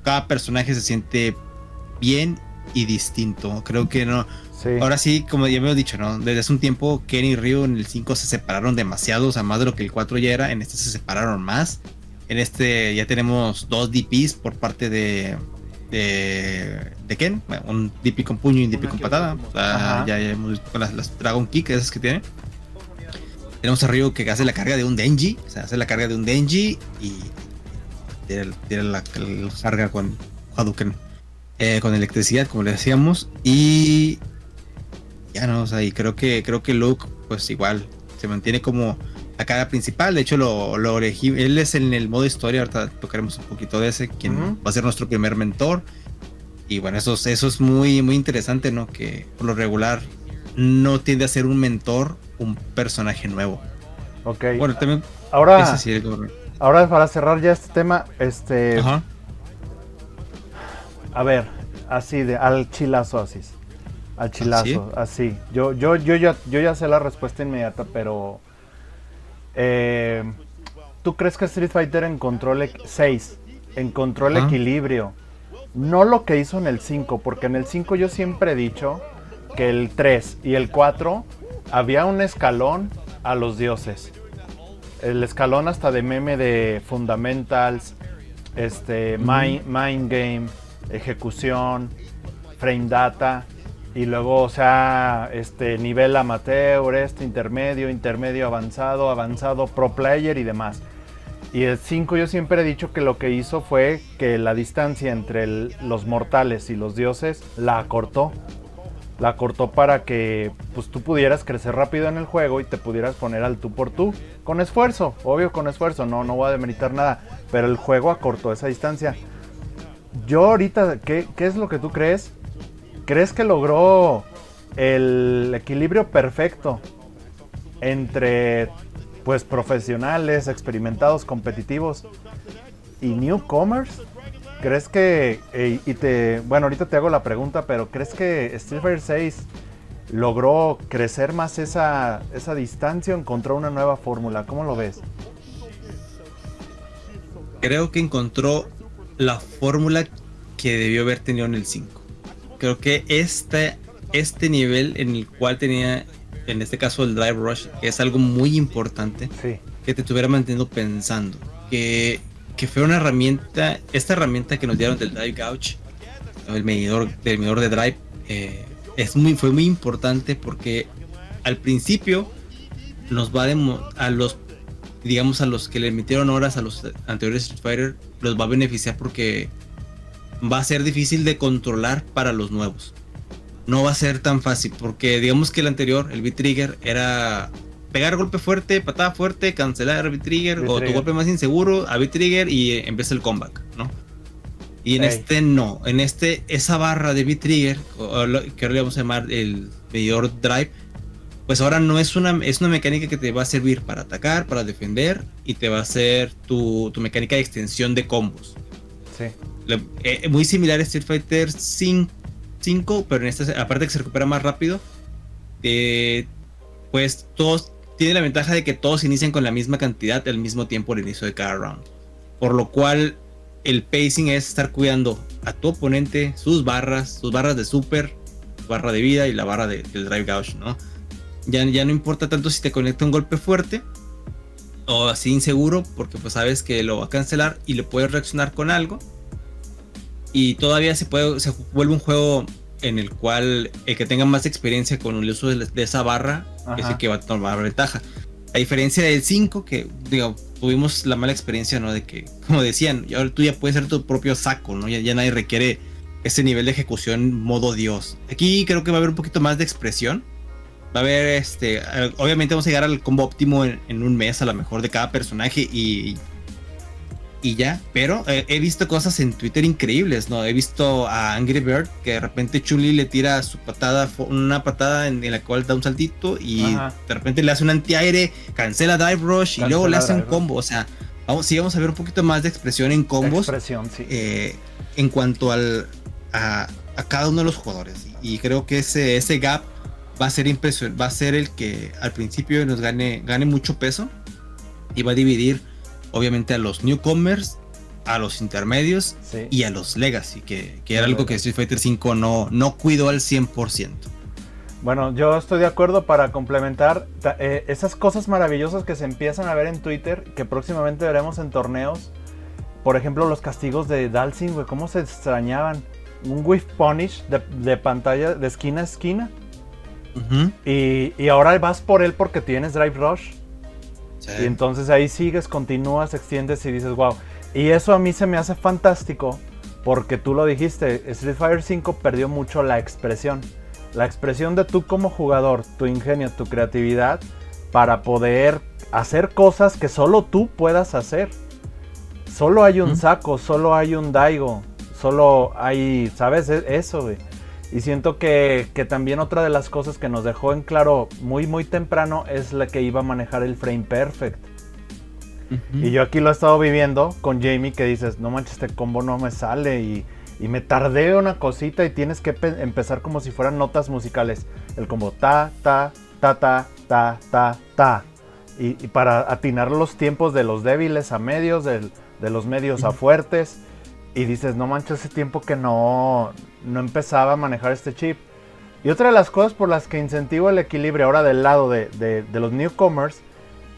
cada personaje se siente bien y distinto. Creo que no. Sí. Ahora sí, como ya me he dicho, ¿no? Desde hace un tiempo, Ken y Ryu en el 5 se separaron demasiado, o sea, más de lo que el 4 ya era. En este se separaron más. En este ya tenemos 2 DPs por parte de Ken. Bueno, un DP con puño y un DP con patada. O sea, ya hemos visto con las Dragon Kick, esas que tiene. Tenemos a Ryu que hace la carga de un Denji. O sea, hace la carga de un Denji y tira la carga con Hadouken. Con electricidad, como le decíamos. Y ya no, o sea, y creo que Luke, pues igual, se mantiene como la cara principal. De hecho, lo elegí. Él es en el modo historia. Ahorita tocaremos un poquito de ese. Quien va a ser nuestro primer mentor. Y bueno, eso es muy, muy interesante, ¿no? Que por lo regular no tiende a ser un mentor un personaje nuevo. Ok. Bueno, también. Ahora, sí, ahora para cerrar ya este tema, Ajá. A ver, así al chilazo, así. Al chilazo, así. Yo ya sé la respuesta inmediata, pero ¿tú crees que Street Fighter encontró el equilibrio? No lo que hizo en el 5, porque en el 5 yo siempre he dicho que el 3 y el 4 había un escalón a los dioses. El escalón hasta de meme de fundamentals, mind game, ejecución, frame data, y luego, o sea, nivel amateur, intermedio, avanzado, pro player y demás. Y el 5 yo siempre he dicho que lo que hizo fue que la distancia entre los mortales y los dioses la acortó. La acortó para que pues, tú pudieras crecer rápido en el juego y te pudieras poner al tú por tú. Con esfuerzo, obvio con esfuerzo, no voy a demeritar nada. Pero el juego acortó esa distancia. Yo ahorita, ¿qué es lo que tú crees? ¿Crees que logró el equilibrio perfecto entre pues profesionales, experimentados, competitivos y newcomers? ¿Crees que, bueno, ahorita te hago la pregunta, pero ¿crees que Street Fighter 6 logró crecer más esa distancia o encontró una nueva fórmula? ¿Cómo lo ves? Creo que encontró la fórmula que debió haber tenido en el 5. Creo que este nivel en el cual tenía, en este caso el Drive Rush, que es algo muy importante, sí, que te tuviera manteniendo pensando, que fue una herramienta, esta herramienta que nos dieron del Drive Gauge, del medidor de Drive, fue muy importante porque al principio nos va a los que le metieron horas a los anteriores Street Fighter, los va a beneficiar porque va a ser difícil de controlar para los nuevos. No va a ser tan fácil porque digamos que el anterior, el V-Trigger, era pegar golpe fuerte, patada fuerte, cancelar V-Trigger, o tu V-Trigger. golpe más inseguro a V-Trigger y empieza el comeback, ¿no? Y en Ey. este no, en este esa barra de V-Trigger, que ahora le vamos a llamar el medidor drive, pues ahora no es una mecánica que te va a servir para atacar, para defender, y te va a ser tu mecánica de extensión de combos. Sí. Muy similar a Street Fighter 5, pero en esta, aparte que se recupera más rápido, pues todos tienen la ventaja de que todos inician con la misma cantidad al mismo tiempo al inicio de cada round. Por lo cual el pacing es estar cuidando a tu oponente, sus barras de super, barra de vida y la barra del drive gauge, ¿no? Ya no importa tanto si te conecta un golpe fuerte o así inseguro, porque pues sabes que lo va a cancelar y le puedes reaccionar con algo. Y todavía se vuelve un juego en el cual el que tenga más experiencia con el uso de esa barra es el que va a tomar ventaja. A diferencia del 5, que digo, tuvimos la mala experiencia, ¿no? De que, como decían, ahora tú ya puedes ser tu propio saco, ¿no? Ya nadie requiere ese nivel de ejecución modo Dios. Aquí creo que va a haber un poquito más de expresión. Va a haber, obviamente vamos a llegar al combo óptimo en un mes a lo mejor de cada personaje y ya, pero he visto cosas en Twitter increíbles, ¿no? He visto a Angry Bird que de repente Chun-Li le tira su patada, una patada en la cual da un saltito y de repente le hace un antiaire, cancela Dive Rush y luego le hace un combo. O sea, vamos a ver un poquito más de expresión en combos. Expresión, sí. En cuanto a cada uno de los jugadores. Y creo que ese gap va a ser impresionante, va a ser el que al principio nos gane mucho peso y va a dividir obviamente a los newcomers, a los intermedios, sí, y a los legacy, que era algo que Street Fighter V no cuidó al 100%. Bueno, yo estoy de acuerdo para complementar esas cosas maravillosas que se empiezan a ver en Twitter, que próximamente veremos en torneos. Por ejemplo, los castigos de Dalsim, güey, cómo se extrañaban. Un whiff punish de pantalla de esquina a esquina. Y ahora vas por él porque tienes Drive Rush. Sí. Y entonces ahí sigues, continúas, extiendes y dices, wow. Y eso a mí se me hace fantástico porque tú lo dijiste, Street Fighter V perdió mucho la expresión. La expresión de tú como jugador, tu ingenio, tu creatividad para poder hacer cosas que solo tú puedas hacer. Solo hay un Saco, solo hay un Daigo, solo hay, ¿sabes? Eso, güey. Y siento que también otra de las cosas que nos dejó en claro muy muy temprano es la que iba a manejar el frame perfect. Y yo aquí lo he estado viviendo con Jamie, que dices, no manches, este combo no me sale y me tardé una cosita y tienes que empezar como si fueran notas musicales. El combo ta, ta, ta, ta, ta, ta, ta. Y para atinar los tiempos de los débiles a medios, de los medios a fuertes. Y dices, no manches, ese tiempo que no empezaba a manejar este chip. Y otra de las cosas por las que incentivo el equilibrio ahora del lado de los newcomers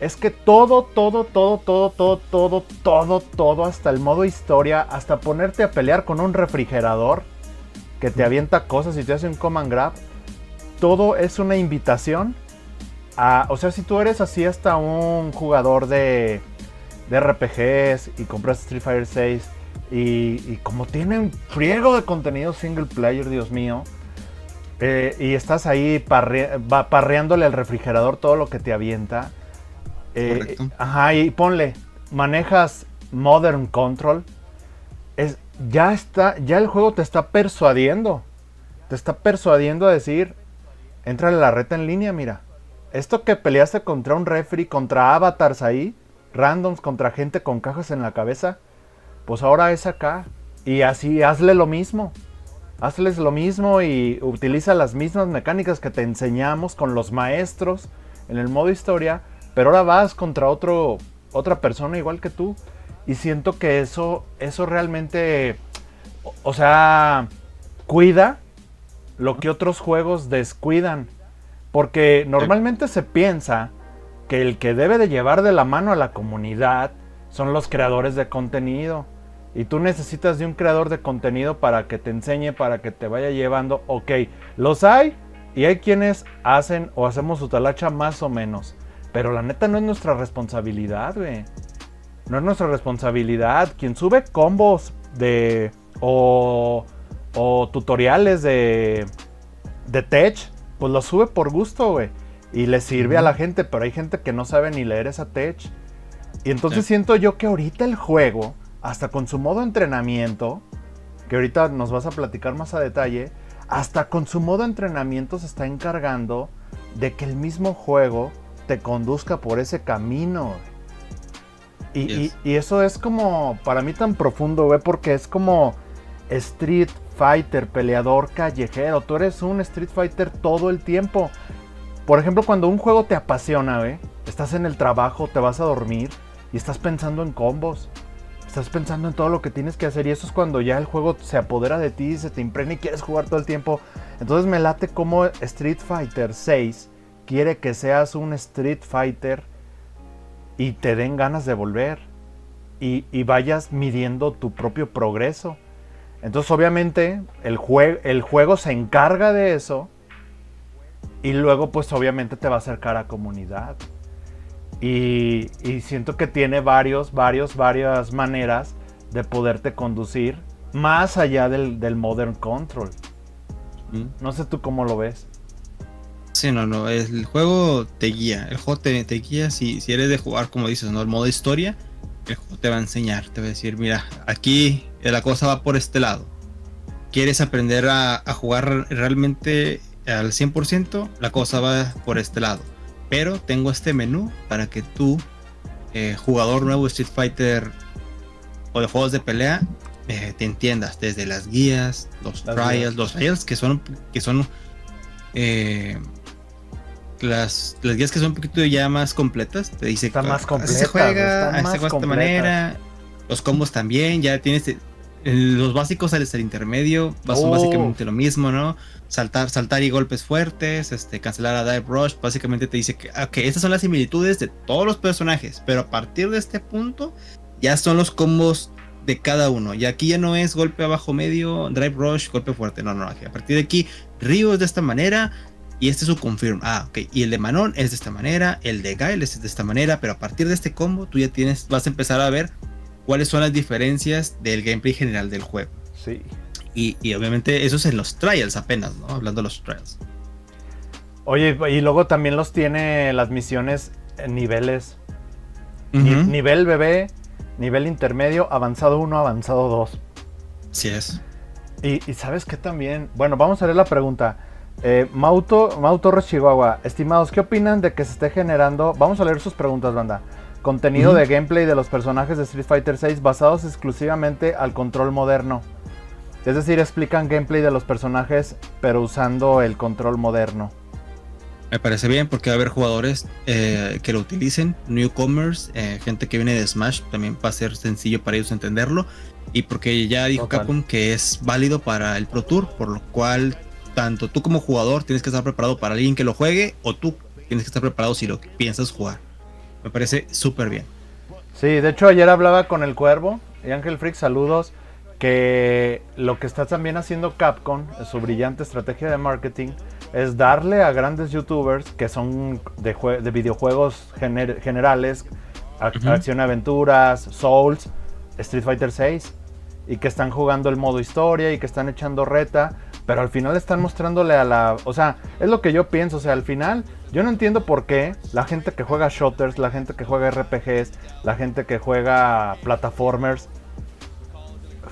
es que todo, hasta el modo historia, hasta ponerte a pelear con un refrigerador que te avienta cosas y te hace un command grab, todo es una invitación a, o sea, si tú eres así hasta un jugador de RPGs y compras Street Fighter 6 y como tienen friego de contenido single player, Dios mío, y estás ahí parreándole al refrigerador todo lo que te avienta. Y ponle, manejas Modern Control, ya el juego te está persuadiendo a decir, entrale a la reta en línea, mira, esto que peleaste contra un refri, contra avatars ahí, randoms, contra gente con cajas en la cabeza, pues ahora es acá, y así hazles lo mismo y utiliza las mismas mecánicas que te enseñamos con los maestros en el modo historia, pero ahora vas contra otra persona igual que tú. Y siento que eso realmente, o sea, cuida lo que otros juegos descuidan. Porque normalmente se piensa que el que debe de llevar de la mano a la comunidad son los creadores de contenido. Y tú necesitas de un creador de contenido para que te enseñe, para que te vaya llevando. Ok, los hay y hay quienes hacen o hacemos su talacha más o menos. Pero la neta no es nuestra responsabilidad, güey. No es nuestra responsabilidad. Quien sube combos o tutoriales de tech, pues lo sube por gusto, güey. y le sirve a la gente, pero hay gente que no sabe ni leer esa tech. Y entonces siento yo que ahorita el juego, hasta con su modo entrenamiento, que ahorita nos vas a platicar más a detalle, hasta con su modo entrenamiento se está encargando de que el mismo juego te conduzca por ese camino. Y eso es como, para mí tan profundo, güey, porque es como Street Fighter, peleador callejero. Tú eres un Street Fighter todo el tiempo. Por ejemplo, cuando un juego te apasiona, güey, estás en el trabajo, te vas a dormir y estás pensando en combos. Estás pensando en todo lo que tienes que hacer y eso es cuando ya el juego se apodera de ti, se te impregna y quieres jugar todo el tiempo. Entonces me late como Street Fighter 6 quiere que seas un Street Fighter y te den ganas de volver y vayas midiendo tu propio progreso. Entonces obviamente el juego se encarga de eso y luego pues obviamente te va a acercar a comunidad. Y siento que tiene varias maneras de poderte conducir más allá del Modern Control. No sé tú cómo lo ves. Sí, no, el juego te guía. El juego te guía si eres de jugar, como dices, ¿no? El modo historia, el juego te va a enseñar, te va a decir, mira, aquí la cosa va por este lado. ¿Quieres aprender a jugar realmente al 100%? La cosa va por este lado. Pero tengo este menú para que tú, jugador nuevo de Street Fighter o de juegos de pelea, te entiendas desde las guías, los trials que son las guías que son un poquito ya más completas. Te dice está más completa, se juega de esta manera, los combos también, ya tienes los básicos al intermedio, son básicamente lo mismo, ¿no? Saltar y golpes fuertes, cancelar a Dive Rush, básicamente te dice que estas son las similitudes de todos los personajes, pero a partir de este punto ya son los combos de cada uno, y aquí ya no es golpe abajo medio, Drive Rush, golpe fuerte, no, a partir de aquí Ryu es de esta manera, y este es su confirm, y el de Manon es de esta manera, el de Guile es de esta manera, pero a partir de este combo tú ya vas a empezar a ver cuáles son las diferencias del gameplay general del juego. Sí. Y obviamente eso es en los trials apenas, ¿no? Hablando de los trials. Oye, y luego también los tiene las misiones en niveles. Nivel bebé, nivel intermedio, avanzado 1, avanzado 2. Sí es. Y ¿sabes qué también? Bueno, vamos a leer la pregunta. Mau Torres Chihuahua. Estimados, ¿qué opinan de que se esté generando? Vamos a leer sus preguntas, banda. Contenido de gameplay de los personajes de Street Fighter 6 basados exclusivamente al control moderno. Es decir, explican gameplay de los personajes pero usando el control moderno. Me parece bien porque va a haber jugadores que lo utilicen, newcomers, gente que viene de Smash, también va a ser sencillo para ellos entenderlo. Y porque ya dijo Capcom que es válido para el Pro Tour, por lo cual tanto tú como jugador tienes que estar preparado para alguien que lo juegue o tú tienes que estar preparado si lo piensas jugar. Me parece súper bien. Sí, de hecho ayer hablaba con el Cuervo y Ángel Freak, saludos, que lo que está también haciendo Capcom, su brillante estrategia de marketing, es darle a grandes youtubers que son de videojuegos generales, acción aventuras, Souls, Street Fighter 6, y que están jugando el modo historia y que están echando reta, pero al final están mostrándole o sea, es lo que yo pienso, o sea, al final yo no entiendo por qué la gente que juega shooters, la gente que juega RPGs, la gente que juega plataformers,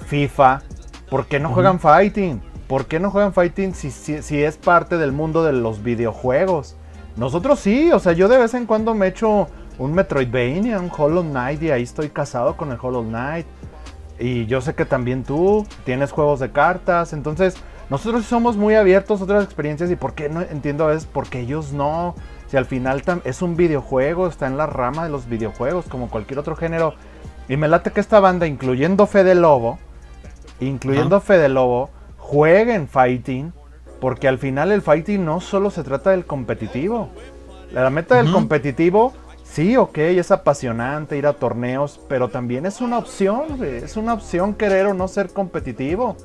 FIFA, ¿por qué no juegan fighting? ¿Por qué no juegan fighting si es parte del mundo de los videojuegos? Nosotros sí, o sea, yo de vez en cuando me echo un Metroidvania, un Hollow Knight, y ahí estoy casado con el Hollow Knight. Y yo sé que también tú tienes juegos de cartas, entonces nosotros somos muy abiertos a otras experiencias. Y por qué no entiendo a veces por qué ellos no, si al final es un videojuego, está en la rama de los videojuegos como cualquier otro género. Y me late que esta banda, incluyendo Fede Lobo, jueguen fighting, porque al final el fighting no solo se trata del competitivo. La meta del competitivo, sí, ok, es apasionante ir a torneos, pero también es una opción, es una opción querer o no ser competitivo.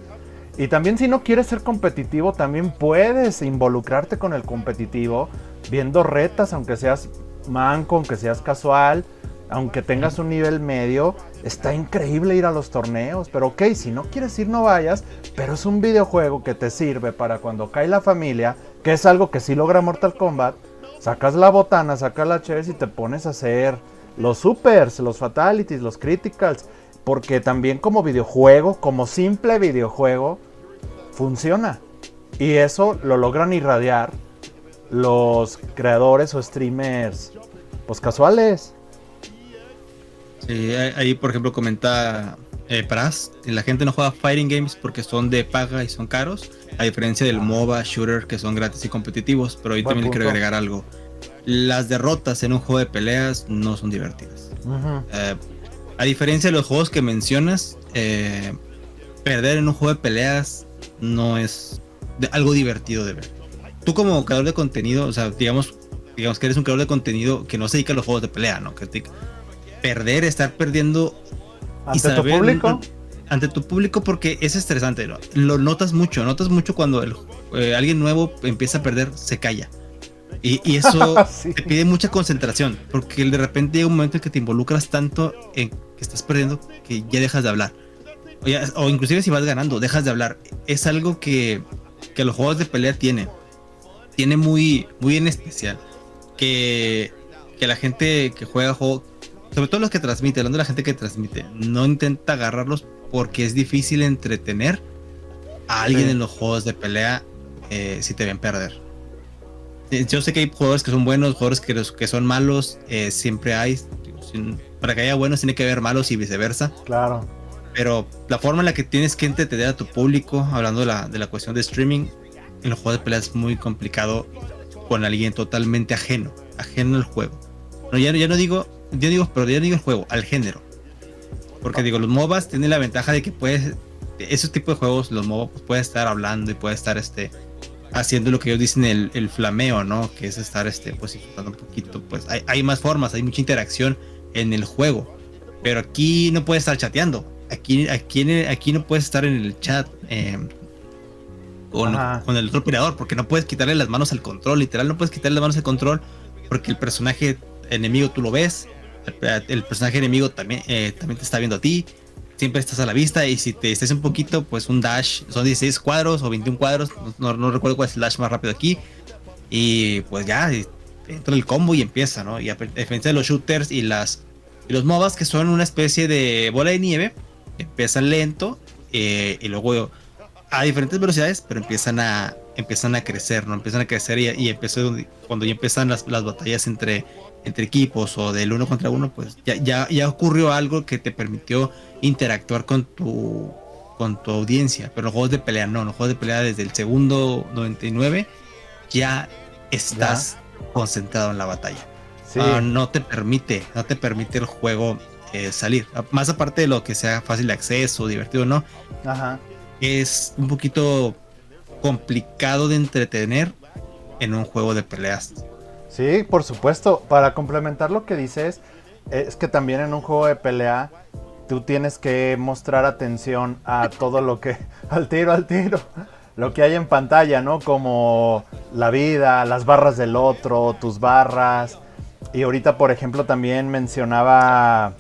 Y también si no quieres ser competitivo, también puedes involucrarte con el competitivo, viendo retas, aunque seas manco, aunque seas casual, aunque tengas un nivel medio. Está increíble ir a los torneos, pero ok, si no quieres ir no vayas, pero es un videojuego que te sirve para cuando cae la familia, que es algo que sí logra Mortal Kombat, Sacas la botana, sacas la Chess y te pones a hacer los supers, los fatalities, los criticals. Porque también como videojuego, como simple videojuego, funciona. Y eso lo logran irradiar los creadores o streamers, pues casuales. Sí, ahí por ejemplo comenta Praz, que la gente no juega fighting games porque son de paga y son caros, a diferencia del MOBA, shooter, que son gratis y competitivos. Pero ahí Buen también le quiero punto. agregar algo. Las derrotas en un juego de peleas no son divertidas. Uh-huh. A diferencia de los juegos que mencionas, perder en un juego de peleas no es algo divertido de ver. Tú como creador de contenido, o sea, digamos que eres un creador de contenido que no se dedica a los juegos de pelea, ¿no? Perder, estar perdiendo ¿Ante tu público? Ante tu público, porque es estresante, ¿no? Lo notas mucho cuando alguien nuevo empieza a perder, se calla. Y eso Sí. te pide mucha concentración, porque de repente llega un momento en que te involucras tanto en que estás perdiendo que ya dejas de hablar. O inclusive si vas ganando, dejas de hablar. Es algo que los juegos de pelea tiene muy, muy en especial. Que la gente que juega juegos, sobre todo los que transmiten, hablando de la gente que transmite, no intenta agarrarlos porque es difícil entretener a alguien Sí. en los juegos de pelea si te ven perder. Yo sé que hay jugadores que son buenos, jugadores que son malos, siempre hay. Para que haya buenos tiene que haber malos y viceversa. Claro. Pero la forma en la que tienes que entretener a tu público, hablando de la cuestión de streaming, en los juegos de pelea es muy complicado con alguien totalmente ajeno al juego. No, ya no digo el juego, al género. Porque digo, los MOBAs tienen la ventaja de que esos tipos de juegos, los MOBA, pues puedes estar hablando y puedes estar haciendo lo que ellos dicen el flameo, ¿no? Que es estar pues disfrutando un poquito. Pues hay más formas, hay mucha interacción en el juego. Pero aquí no puedes estar chateando. Aquí no puedes estar en el chat con el otro operador, porque no puedes quitarle las manos al control. Literal, no puedes quitarle las manos al control porque el personaje enemigo tú lo ves. El personaje enemigo también te está viendo a ti. Siempre estás a la vista, y si te distraes un poquito, pues un dash, son 16 cuadros o 21 cuadros, no recuerdo cuál es el dash más rápido aquí, y pues ya entra el combo y empieza, ¿no? Y a diferencia de los shooters y los MOBAs, que son una especie de bola de nieve, empiezan lento y luego a diferentes velocidades, pero empiezan a crecer, ¿no? Empiezan a crecer y cuando ya empiezan las batallas entre equipos o del uno contra uno, pues ya ocurrió algo que te permitió interactuar con tu audiencia. Pero los juegos de pelea no, los juegos de pelea desde el segundo 99 ya estás concentrado en la batalla. Sí. No te permite el juego salir, más aparte de lo que sea fácil de acceso, divertido, ¿no? Ajá. Es un poquito complicado de entretener en un juego de peleas. Sí, por supuesto. Para complementar lo que dices, es que también en un juego de pelea tú tienes que mostrar atención a todo lo que... al tiro, lo que hay en pantalla, ¿no? Como la vida, las barras del otro, tus barras. Y ahorita, por ejemplo, también mencionaba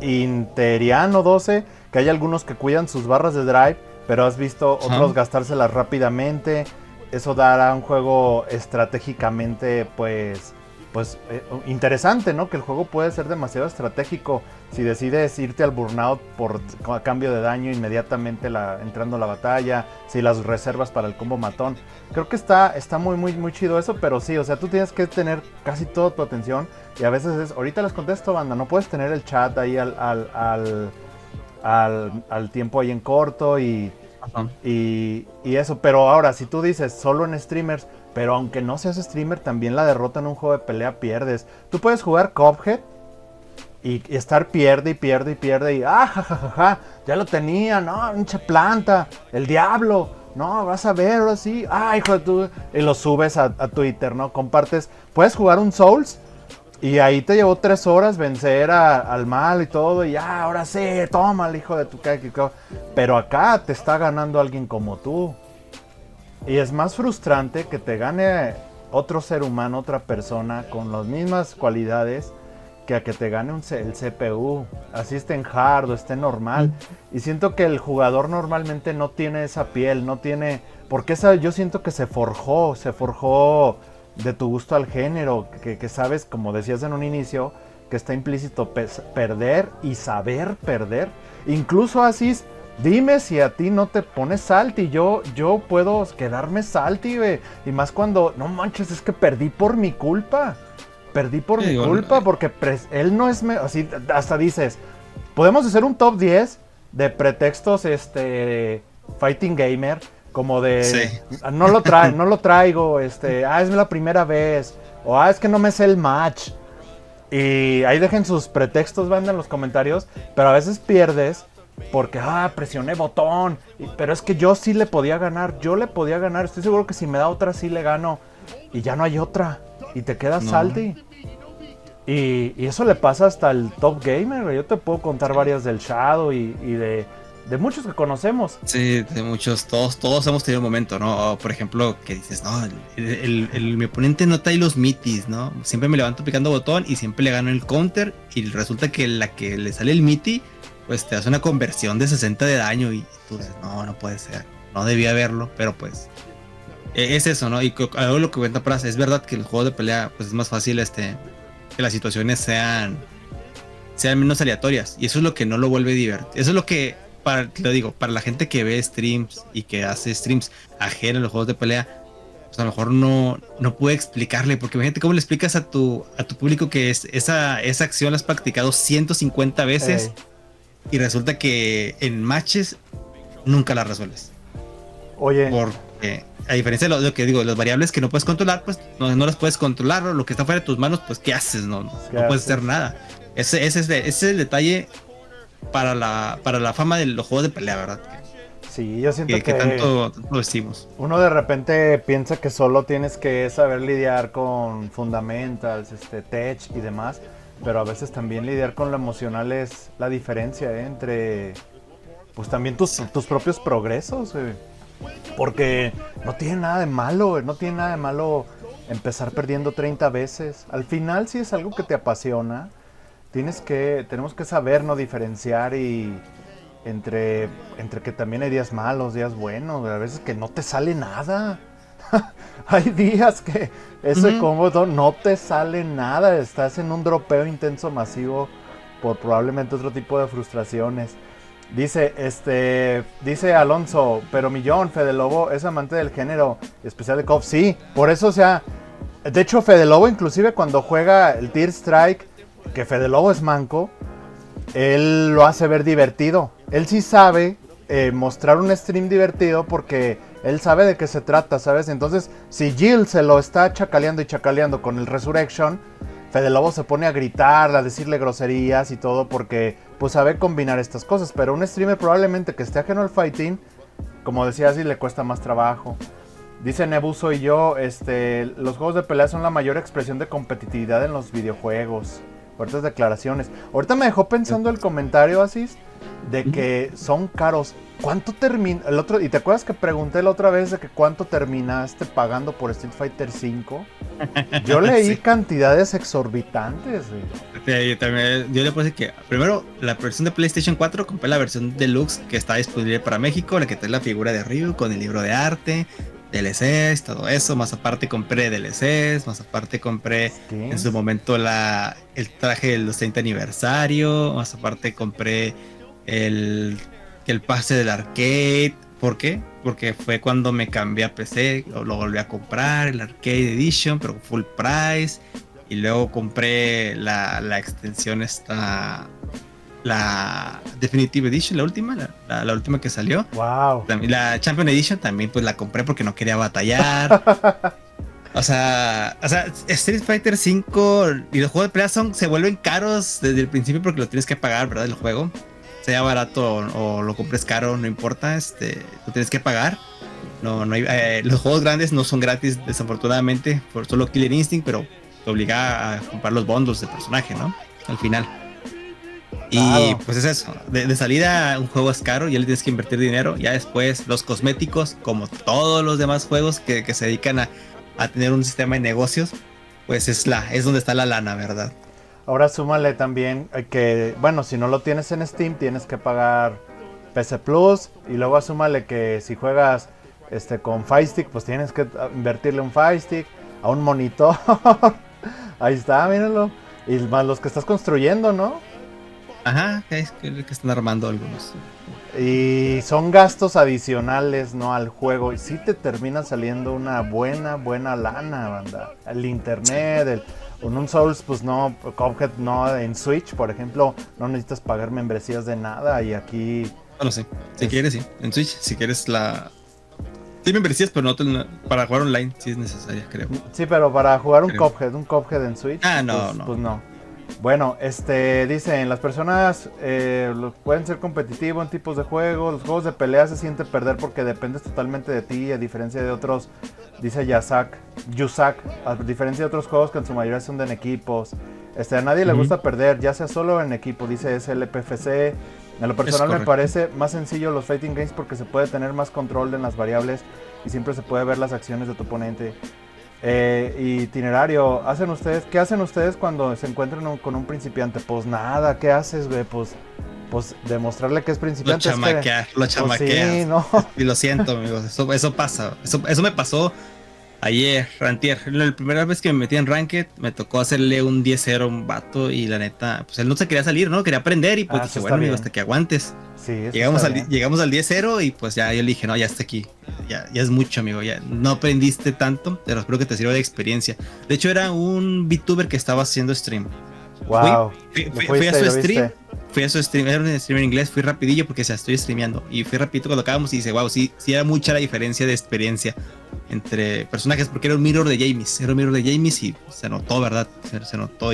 Interiano 12, que hay algunos que cuidan sus barras de drive, pero has visto otros gastárselas rápidamente. Eso dará un juego estratégicamente, pues interesante, ¿no? Que el juego puede ser demasiado estratégico si decides irte al burnout a cambio de daño inmediatamente entrando a la batalla, si las reservas para el combo matón. Creo que está muy, muy, muy chido eso, pero sí, o sea, tú tienes que tener casi toda tu atención y a veces ahorita les contesto, banda, no puedes tener el chat ahí al tiempo ahí en corto y eso. Pero ahora, si tú dices solo en streamers, pero aunque no seas streamer, también la derrota en un juego de pelea pierdes. Tú puedes jugar Cuphead y estar pierde y jajaja, ya lo tenía, no, pinche planta, el diablo, no, vas a ver, ahora sí, hijo de tu... Y lo subes a Twitter, ¿no? Compartes, puedes jugar un Souls y ahí te llevó 3 horas vencer al mal y todo, y ahora sí, toma el hijo de tu... Pero acá te está ganando alguien como tú. Y es más frustrante que te gane otro ser humano, otra persona con las mismas cualidades que a que te gane el CPU, así esté en hard o esté normal. Y siento que el jugador normalmente no tiene esa piel, no tiene... Porque yo siento que se forjó de tu gusto al género, que sabes, como decías en un inicio, que está implícito perder y saber perder. Incluso así, dime si a ti no te pones salty, yo puedo quedarme salty, güey. Y más cuando, no manches, es que perdí por mi culpa. Perdí por mi culpa, porque él no es... Así, hasta dices, podemos hacer un top 10 de pretextos fighting gamer, como de... Sí. No lo traigo, es la primera vez, o es que no me sé el match. Y ahí dejen sus pretextos, banda, en los comentarios, pero a veces pierdes porque, presioné botón, pero es que yo sí le podía ganar, estoy seguro que si me da otra sí le gano, y ya no hay otra. Y te quedas salty. Y eso le pasa hasta el top gamer, güey. Yo te puedo contar varias del Shadow y de muchos que conocemos. Sí, de muchos, todos hemos tenido un momento, ¿no? O, por ejemplo, que dices, no, mi oponente no trae los mitis, ¿no? Siempre me levanto picando botón y siempre le gano el counter. Y resulta que la que le sale el miti, pues te hace una conversión de 60 de daño. Y tú dices, no puede ser. No debía haberlo, pero pues... Es eso, ¿no? Y algo lo que cuenta Pras, es verdad que el juego de pelea pues es más fácil que las situaciones sean menos aleatorias, y eso es lo que no lo vuelve divertido. Eso es lo que, para la gente que ve streams y que hace streams ajenos a los juegos de pelea, pues a lo mejor no puede explicarle, porque imagínate cómo le explicas a tu público que esa acción la has practicado 150 veces y resulta que en matches nunca la resuelves. Oye, porque a diferencia de lo que digo, las variables que no puedes controlar, pues no las puedes controlar, ¿no? Lo que está fuera de tus manos, pues ¿qué haces? No puedes hacer nada. Ese es el detalle para la fama de los juegos de pelea, ¿verdad? Sí, yo siento que tanto lo decimos. Uno de repente piensa que solo tienes que saber lidiar con fundamentals, tech y demás, pero a veces también lidiar con lo emocional es la diferencia, entre pues también tus propios progresos, porque no tiene nada de malo, empezar perdiendo 30 veces. Al final, si es algo que te apasiona, tenemos que saber no diferenciar y entre que también hay días malos, días buenos, a veces que no te sale nada. Hay días que ese combo no te sale nada, estás en un dropeo intenso masivo por probablemente otro tipo de frustraciones. Dice Alonso, pero Millón, Fede Lobo es amante del género especial de KOF. Sí, por eso, de hecho Fede Lobo inclusive cuando juega el Tier Strike, que Fede Lobo es manco, él lo hace ver divertido. Él sí sabe mostrar un stream divertido porque él sabe de qué se trata, ¿sabes? Entonces, si Jill se lo está chacaleando con el Resurrection, Fede Lobo se pone a gritar, a decirle groserías y todo porque pues sabe combinar estas cosas. Pero un streamer probablemente que esté ajeno al fighting, como decía, así le cuesta más trabajo. Dice Nebuso y yo, los juegos de pelea son la mayor expresión de competitividad en los videojuegos. Fuertes declaraciones. Ahorita me dejó pensando el comentario, Asís, de que son caros. ¿Cuánto termina? Y te acuerdas que pregunté la otra vez de que cuánto terminaste pagando por Street Fighter V. Yo leí cantidades exorbitantes. Yo le puse que primero la versión de PlayStation 4 compré la versión deluxe que está disponible para México, la que trae la figura de Ryu con el libro de arte, DLCs, todo eso. Más aparte compré DLCs, más aparte compré en su momento el traje del 30 aniversario, más aparte compré el pase del arcade. ¿Por qué? Porque fue cuando me cambié a PC, lo volví a comprar, el Arcade Edition, pero full price. Y luego compré la extensión la Definitive Edition, la última que salió. Wow. La Champion Edition también pues la compré porque no quería batallar. O sea, Street Fighter V y los juegos de pelea se vuelven caros desde el principio porque lo tienes que pagar, ¿verdad? El juego. Sea barato o lo compres caro, no importa, lo tienes que pagar. No hay, los juegos grandes no son gratis, desafortunadamente, por solo Killer Instinct, pero te obliga a comprar los bundles de personaje, ¿no? Al final. Claro. Y pues es eso, de salida un juego es caro, ya le tienes que invertir dinero, ya después los cosméticos, como todos los demás juegos que se dedican a tener un sistema de negocios, pues es donde está la lana, ¿verdad? Ahora súmale también que, bueno, si no lo tienes en Steam, tienes que pagar PC Plus. Y luego súmale que si juegas con Fire Stick, pues tienes que invertirle un Fire Stick, a un monitor. Ahí está, míralo. Y más los que estás construyendo, ¿no? Ajá, es que están armando algunos. Y son gastos adicionales, ¿no? Al juego. Y sí te termina saliendo una buena lana, banda. El internet, en un Souls, pues no, Cuphead no, en Switch, por ejemplo, no necesitas pagar membresías de nada. Y aquí... Bueno, sí. Si quieres, sí. En Switch, si quieres la... Sí, membresías, pero para jugar online sí es necesaria, creo. Sí, pero para jugar un Creo. Cuphead en Switch, No, no. pues no. Bueno, dicen, las personas pueden ser competitivos en tipos de juegos. Los juegos de pelea se siente perder porque dependes totalmente de ti, a diferencia de otros, dice Yusak, a diferencia de otros juegos que en su mayoría son de en equipos. A nadie le gusta perder, ya sea solo en equipo, dice SLPFC. En lo personal me parece más sencillo los fighting games porque se puede tener más control en las variables y siempre se puede ver las acciones de tu oponente. Itinerario, ¿qué hacen ustedes cuando se encuentran con un principiante? Pues nada, ¿qué haces, güey? Pues demostrarle que es principiante. Lo chamaqueas. Sí, ¿no? Y lo siento, amigos, eso pasa. Eso me pasó ayer, antier. La primera vez que me metí en Ranked, me tocó hacerle un 10-0 a un vato y la neta, pues él no se quería salir, ¿no? Quería aprender y pues dije, bueno, amigo, hasta que aguantes. Sí, llegamos al 10-0 y pues ya yo le dije, no, ya está aquí. Ya es mucho, amigo. Ya no aprendiste tanto, pero espero que te sirva de experiencia. De hecho, era un VTuber que estaba haciendo stream. Wow. Fui a su stream. Fui a su stream, era un stream en inglés, fui rapidillo porque estoy streameando. Y fui rapidito cuando acabamos y dice, wow, sí era mucha la diferencia de experiencia entre personajes, porque era un mirror de James y se notó, ¿verdad? Se notó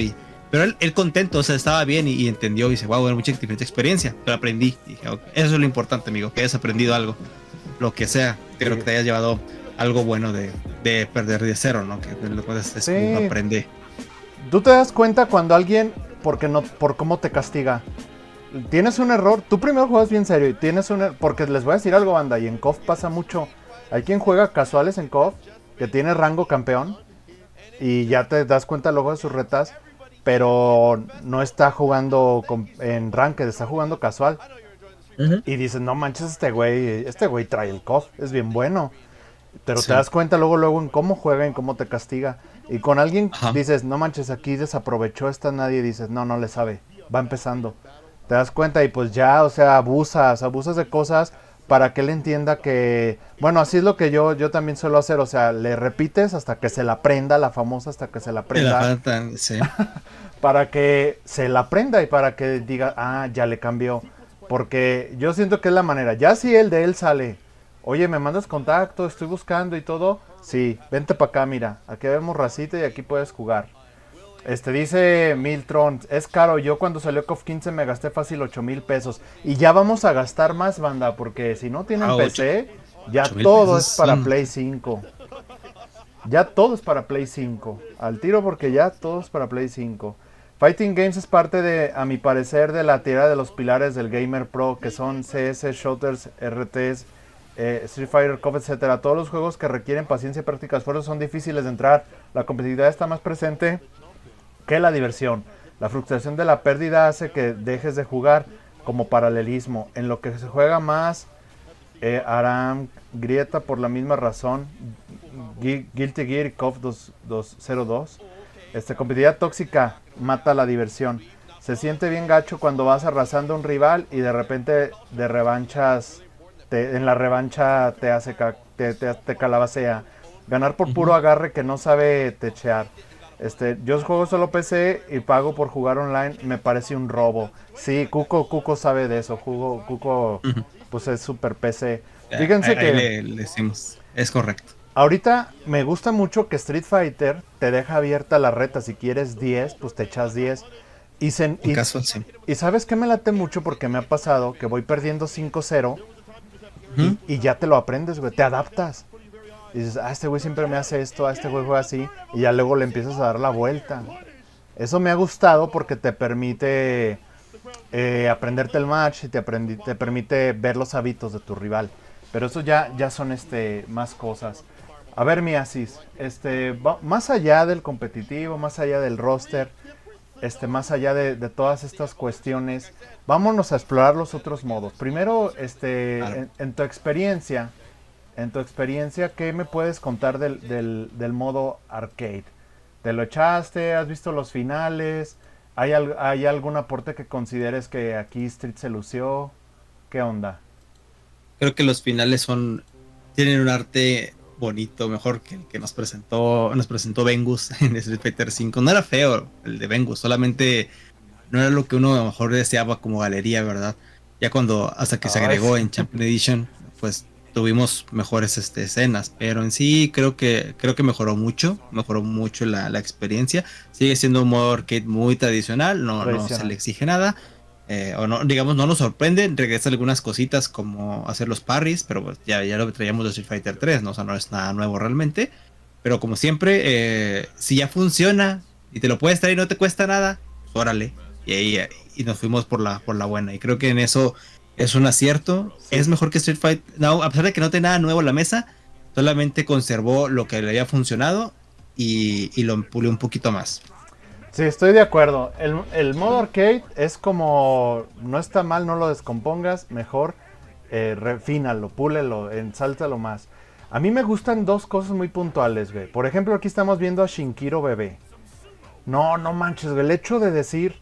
pero él contento, o sea, estaba bien y entendió y dice, wow, era mucha diferente experiencia, pero aprendí. Y dije, okay, eso es lo importante, amigo, que hayas aprendido algo, lo que sea, pero que te hayas llevado algo bueno de perder de cero, ¿no? Que lo puedes aprender. Tú te das cuenta cuando alguien, por cómo te castiga. Tienes un error, tú primero juegas bien serio y tienes un error, porque les voy a decir algo, banda, y en KOF pasa mucho. Hay quien juega casuales en KOF, que tiene rango campeón, y ya te das cuenta luego de sus retas, pero no está jugando en ranked, está jugando casual. Y dices, no manches, este güey trae el KOF, es bien bueno. Pero te das cuenta luego en cómo juega, en cómo te castiga. Y con alguien dices, no manches, aquí desaprovechó nadie, dices, no le sabe, va empezando. Te das cuenta y pues ya, o sea, abusas de cosas para que él entienda que, bueno, así es lo que yo también suelo hacer, o sea, le repites hasta que se la aprenda, la famosa hasta que se la aprenda. Sí. Para que se la aprenda y para que diga, ya le cambió. Porque yo siento que es la manera, ya si el de él sale, oye, me mandas contacto, estoy buscando y todo, sí, vente para acá, mira, aquí vemos racita y aquí puedes jugar. Dice Miltron, es caro, yo cuando salió KOF 15 me gasté fácil 8,000 pesos. Y ya vamos a gastar más, banda, porque si no tienen PC, ya todo es para Play 5. Ya todo es para Play 5. Al tiro porque ya todo es para Play 5. Fighting Games es parte a mi parecer, de la tierra de los pilares del Gamer Pro, que son CS, Shooters, RTS, Street Fighter, KOF, etc. Todos los juegos que requieren paciencia y práctica esfuerzo son difíciles de entrar. La competitividad está más presente que la diversión. La frustración de la pérdida hace que dejes de jugar como paralelismo. En lo que se juega más, Aram grieta por la misma razón. Guilty Gear y KOF 202. Competitividad tóxica mata la diversión. Se siente bien gacho cuando vas arrasando a un rival y de repente de revanchas, en la revancha te calabacea. Ganar por puro agarre que no sabe techear. Yo juego solo PC y pago por jugar online, me parece un robo. Sí, Cuco sabe de eso. Cuco pues es super PC. Fíjense que le decimos, es correcto. Ahorita me gusta mucho que Street Fighter te deja abierta la reta. Si quieres 10, pues te echas 10. Y ¿sabes qué me late mucho? Porque me ha pasado que voy perdiendo 5-0 y ya te lo aprendes, güey. Te adaptas. Y dices, este güey siempre me hace esto, este güey juega así. Y ya luego le empiezas a dar la vuelta. Eso me ha gustado porque te permite aprenderte el match y te permite ver los hábitos de tu rival. Pero eso ya son más cosas. A ver, mi Asis, más allá del competitivo, más allá del roster, más allá de todas estas cuestiones, vámonos a explorar los otros modos. Primero, Claro. en tu experiencia, ¿qué me puedes contar del modo arcade? ¿Te lo echaste? ¿Has visto los finales? ¿Hay algún aporte que consideres que aquí Street se lució? ¿Qué onda? Creo que los finales tienen un arte bonito, mejor que el que nos presentó Vengus en Street Fighter V. No era feo el de Vengus, solamente no era lo que uno a lo mejor deseaba como galería, ¿verdad? Ya hasta que se Ay, agregó sí. en Champion Edition, pues tuvimos mejores escenas, pero en sí creo que mejoró mucho la experiencia. Sigue siendo un modo arcade muy tradicional, no se le Tradicional. exige nada. O no, digamos, no nos sorprende, regresa algunas cositas como hacer los parries, pero pues ya lo traíamos de Street Fighter 3, ¿no? O sea, no es nada nuevo realmente. Pero como siempre, si ya funciona y te lo puedes traer y no te cuesta nada, pues órale. Y ahí y nos fuimos por la buena. Y creo que en eso es un acierto. Sí. Es mejor que Street Fighter. No, a pesar de que no tiene nada nuevo en la mesa, solamente conservó lo que le había funcionado y lo pulió un poquito más. Sí, estoy de acuerdo. El modo arcade es como, no está mal, no lo descompongas, mejor refínalo, púlelo, ensálzalo más. A mí me gustan dos cosas muy puntuales, güey. Por ejemplo, aquí estamos viendo a Shinkiro bebé. No, no manches, güey. El hecho de decir,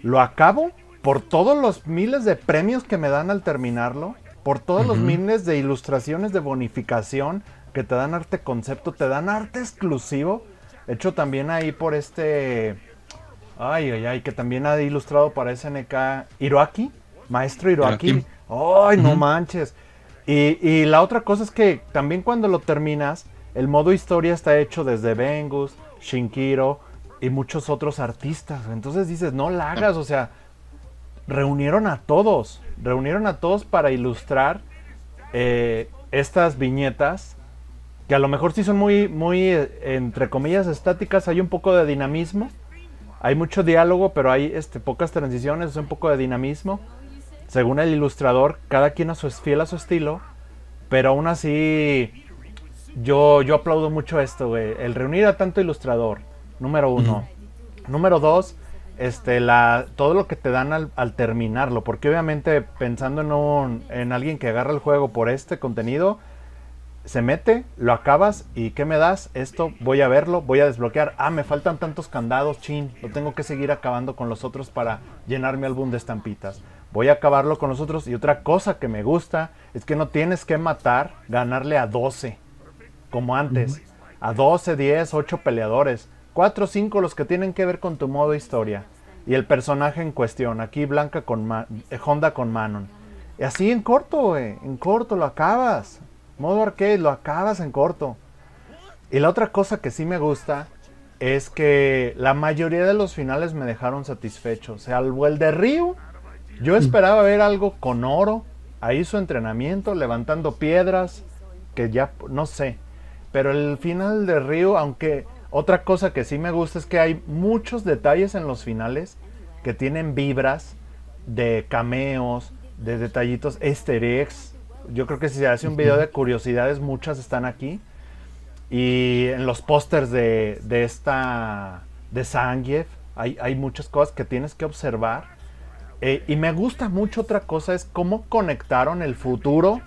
lo acabo por todos los miles de premios que me dan al terminarlo, por todos los Ujú. miles de ilustraciones de bonificación que te dan arte concepto, te dan arte exclusivo. Hecho también ahí por Ay, ay, ay, que también ha ilustrado para SNK Hiroaki, maestro Pero Hiroaki. aquí. Ay, no Ujú. manches. Y la otra cosa es que también cuando lo terminas, el modo historia está hecho desde Vengus, Shinkiro y muchos otros artistas. Entonces dices, no la Ah, hagas, o sea, reunieron a todos para ilustrar estas viñetas que a lo mejor sí son entre comillas, estáticas, hay un poco de dinamismo, hay mucho diálogo, pero hay pocas transiciones, es un poco de dinamismo. Según el ilustrador, cada quien fiel a su estilo, pero aún así yo aplaudo mucho esto, güey. El reunir a tanto ilustrador, número ujú. uno. Número dos, todo lo que te dan al terminarlo, porque obviamente pensando en alguien que agarra el juego por este contenido, se mete, lo acabas y ¿qué me das? Esto, voy a verlo, voy a desbloquear. Ah, me faltan tantos candados, chin, lo tengo que seguir acabando con los otros para llenar mi álbum de estampitas. Voy a acabarlo con los otros y otra cosa que me gusta es que no tienes que ganarle a 12 como Ujú. antes. A 12, 10, 8 peleadores. 4 o 5 los que tienen que ver con tu modo historia. Y el personaje en cuestión. Aquí Honda con Manon. Y así en corto, güey. En corto lo acabas. Modo arcade lo acabas en corto. Y la otra cosa que sí me gusta es que la mayoría de los finales me dejaron satisfecho. Salvo el de Ryu, yo esperaba ver algo con oro. Ahí su entrenamiento, levantando piedras, que ya no sé. Pero el final de Ryu, aunque otra cosa que sí me gusta es que hay muchos detalles en los finales que tienen vibras de cameos, de detallitos, easter eggs. Yo creo que si se hace un video Ujú. de curiosidades, muchas están aquí. Y en los pósters de Zangief hay muchas cosas que tienes que observar. Y me gusta mucho otra cosa, es cómo conectaron el futuro.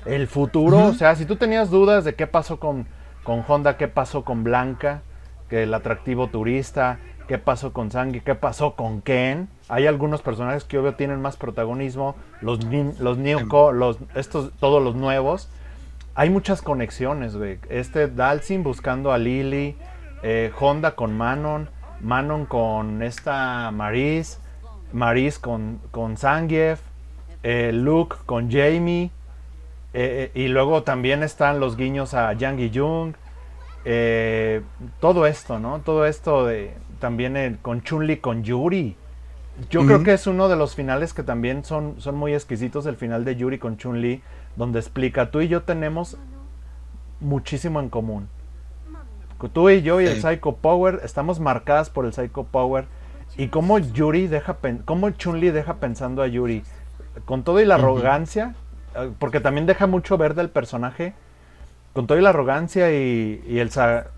El futuro, o Ujú. sea, si tú tenías dudas de qué pasó con Honda, qué pasó con Blanca, que el atractivo turista, qué pasó con Zangief, qué pasó con Ken. Hay algunos personajes que obvio tienen más protagonismo, los Em, Newco, todos los nuevos. Hay muchas conexiones, güey. Dalsin buscando a Lily, Honda con Manon, Manon con esta Maris con Zangief, Luke con Jamie, y luego también están los guiños a Yang y Jung, eh, todo esto, ¿no? Todo esto también con Chun-Li con Yuri. Yo creo ujú. que es uno de los finales que también son muy exquisitos, el final de Yuri con Chun-Li, donde explica, tú y yo tenemos muchísimo en común. Tú y yo y el Sí. Psycho Power estamos marcadas por el Psycho Power. Y cómo cómo Chun-Li deja pensando a Yuri con todo y la Ujú. arrogancia, porque también deja mucho ver del personaje, con todo y la arrogancia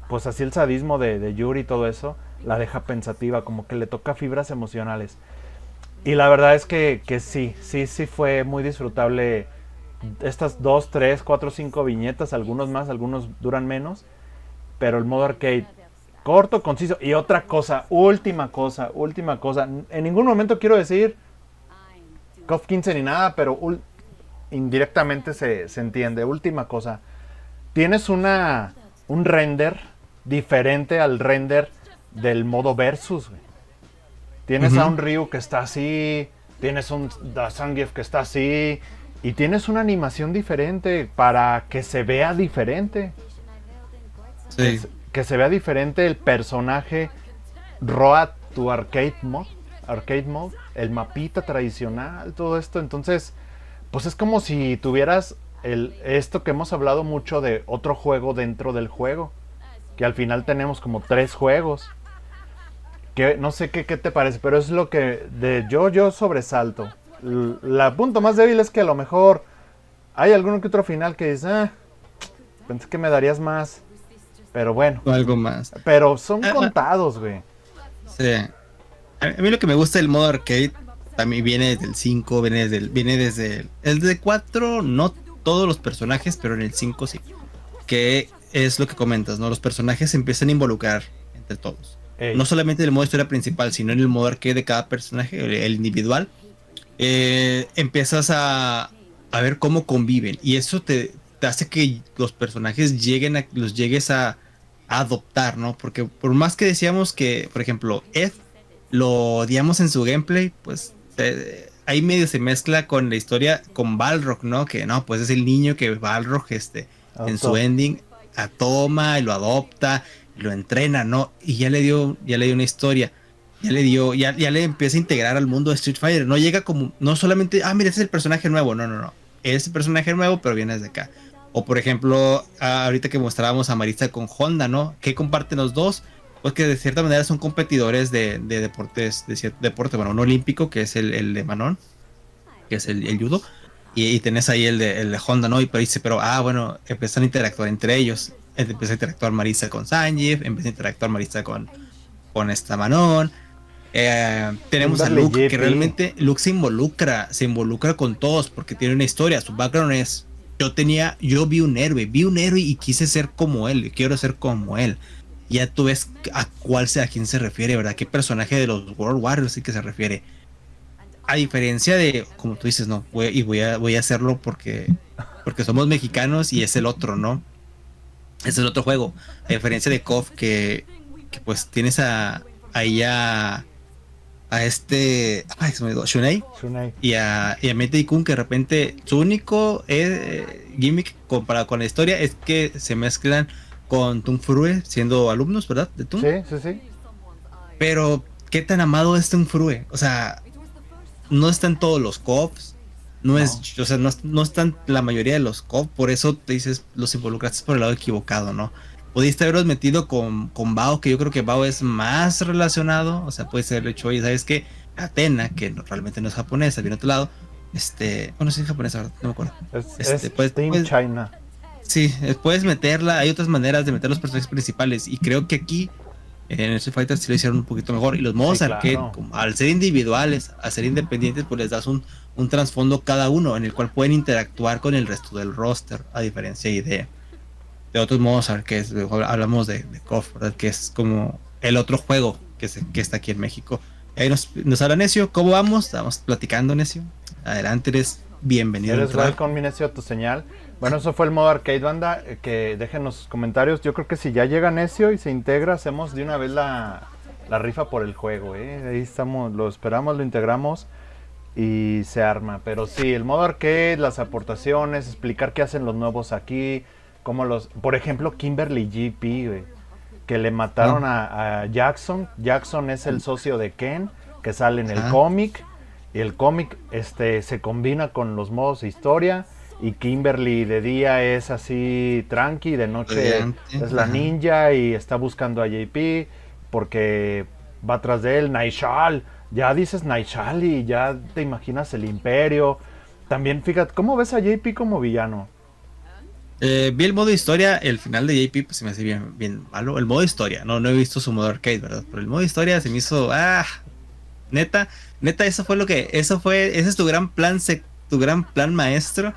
pues así el sadismo de Yuri y todo eso, la deja pensativa, como que le toca fibras emocionales. Y la verdad es que sí fue muy disfrutable estas 2, 3, 4, 5 viñetas, algunos más, algunos duran menos, pero el modo arcade, corto, conciso. Y otra cosa, última cosa, en ningún momento quiero decir KOF 15 ni nada, pero indirectamente se entiende. Última cosa, tienes un render diferente al render del modo versus, güey. Tienes a un Ryu que está así, tienes un Zangief que está así, y tienes una animación diferente para que se vea diferente. Sí. Que se vea diferente el personaje Road to Arcade Mode, el mapita tradicional, todo esto. Entonces, pues es como si tuvieras esto que hemos hablado mucho de otro juego dentro del juego, que al final tenemos como 3 juegos. Que no sé qué te parece, pero es lo que yo sobresalto. La punto más débil es que a lo mejor hay alguno que otro final que dices, pensé que me darías más, pero bueno. O algo más. Pero son contados, güey. Sí. A mí lo que me gusta del modo arcade también viene desde el 5, viene desde el de 4, no todos los personajes, pero en el 5 sí. Que es lo que comentas, ¿no? Los personajes se empiezan a involucrar entre todos. Ey. No solamente en el modo historia principal, sino en el modo arcade de cada personaje, el individual. Empiezas a ver cómo conviven. Y eso te hace que los personajes los llegues a adoptar, ¿no? Porque por más que decíamos que, por ejemplo, Ed lo odiamos en su gameplay, pues ahí medio se mezcla con la historia con Balrog, ¿no? Que no, pues es el niño que Balrog en su ending toma y lo adopta, y lo entrena, ¿no? Y ya le dio una historia. Ya le empieza a integrar al mundo de Street Fighter. No llega como, no solamente, mira, este es el personaje nuevo. No. Es el personaje nuevo, pero viene desde acá. O por ejemplo, ahorita que mostrábamos a Marisa con Honda, ¿no? ¿Qué comparten los dos? Pues que de cierta manera son competidores de deportes, de cierto deporte, bueno, un olímpico, que es el de Manon, que es el judo. Y tenés ahí el de Honda, ¿no? Pero bueno, empiezan a interactuar entre ellos. Empieza a interactuar Marisa con Zangief, empieza a interactuar Marisa con esta Manon. Tenemos a Luke, que realmente Luke se involucra con todos porque tiene una historia. Su background es: yo vi un héroe y quise ser como él, quiero ser como él. Ya tú ves a quién se refiere, ¿verdad? ¿Qué personaje de los World Warriors sí que se refiere? A diferencia de, como tú dices, no, voy a hacerlo porque somos mexicanos y es el otro, ¿no? Es el otro juego. A diferencia de KOF, que pues tienes ahí a se me olvidó, Shunei. Y a Mete Kun, que de repente su único gimmick comparado con la historia es que se mezclan con Tung Frue siendo alumnos, ¿verdad? De Tung. Sí. Pero ¿qué tan amado es Tung Frue? O sea, no están todos los KOFs, no están la mayoría de los KOF, por eso te dices, los involucraste por el lado equivocado, ¿no? Pudiste haberos metido con Bao, que yo creo que Bao es más relacionado, o sea, puede ser el hecho, oye, ¿sabes qué? Atena, que realmente no es japonesa, viene de otro lado, bueno, sí es japonesa, ¿verdad? No me acuerdo. Es Team China. Sí, puedes meterla, hay otras maneras de meter los personajes principales, y creo que aquí en el Street Fighter sí lo hicieron un poquito mejor, y los modos arcade, al ser individuales, al ser independientes, pues les das un trasfondo cada uno, en el cual pueden interactuar con el resto del roster, a diferencia de otros modos arcade. Hablamos de KOF, ¿verdad? Que es como el otro juego que está aquí en México. Ahí nos habla Necio, ¿cómo vamos? Estamos platicando, Necio. Adelante, eres bienvenido. Eres welcome, mi Necio, a tu señal. Bueno, eso fue el modo arcade, banda. Que dejen los comentarios. Yo creo que si ya llega Necio y se integra, hacemos de una vez la rifa por el juego, Ahí estamos, lo esperamos, lo integramos y se arma. Pero sí, el modo arcade, las aportaciones, explicar qué hacen los nuevos aquí, como por ejemplo, Kimberly GP, güey, que le mataron a Jackson. Jackson es el socio de Ken, que sale en el cómic, y el cómic se combina con los modos de historia, y Kimberly de día es así tranqui, de noche es la ninja y está buscando a JP porque va atrás de él. Naishal, ya dices Naishal y ya te imaginas el imperio. También fíjate, ¿cómo ves a JP como villano? Vi el modo historia, el final de JP pues se me hace bien, bien malo. El modo historia, no he visto su modo arcade, ¿verdad? Pero el modo historia se me hizo, neta, neta, ese es tu gran plan, tu gran plan maestro.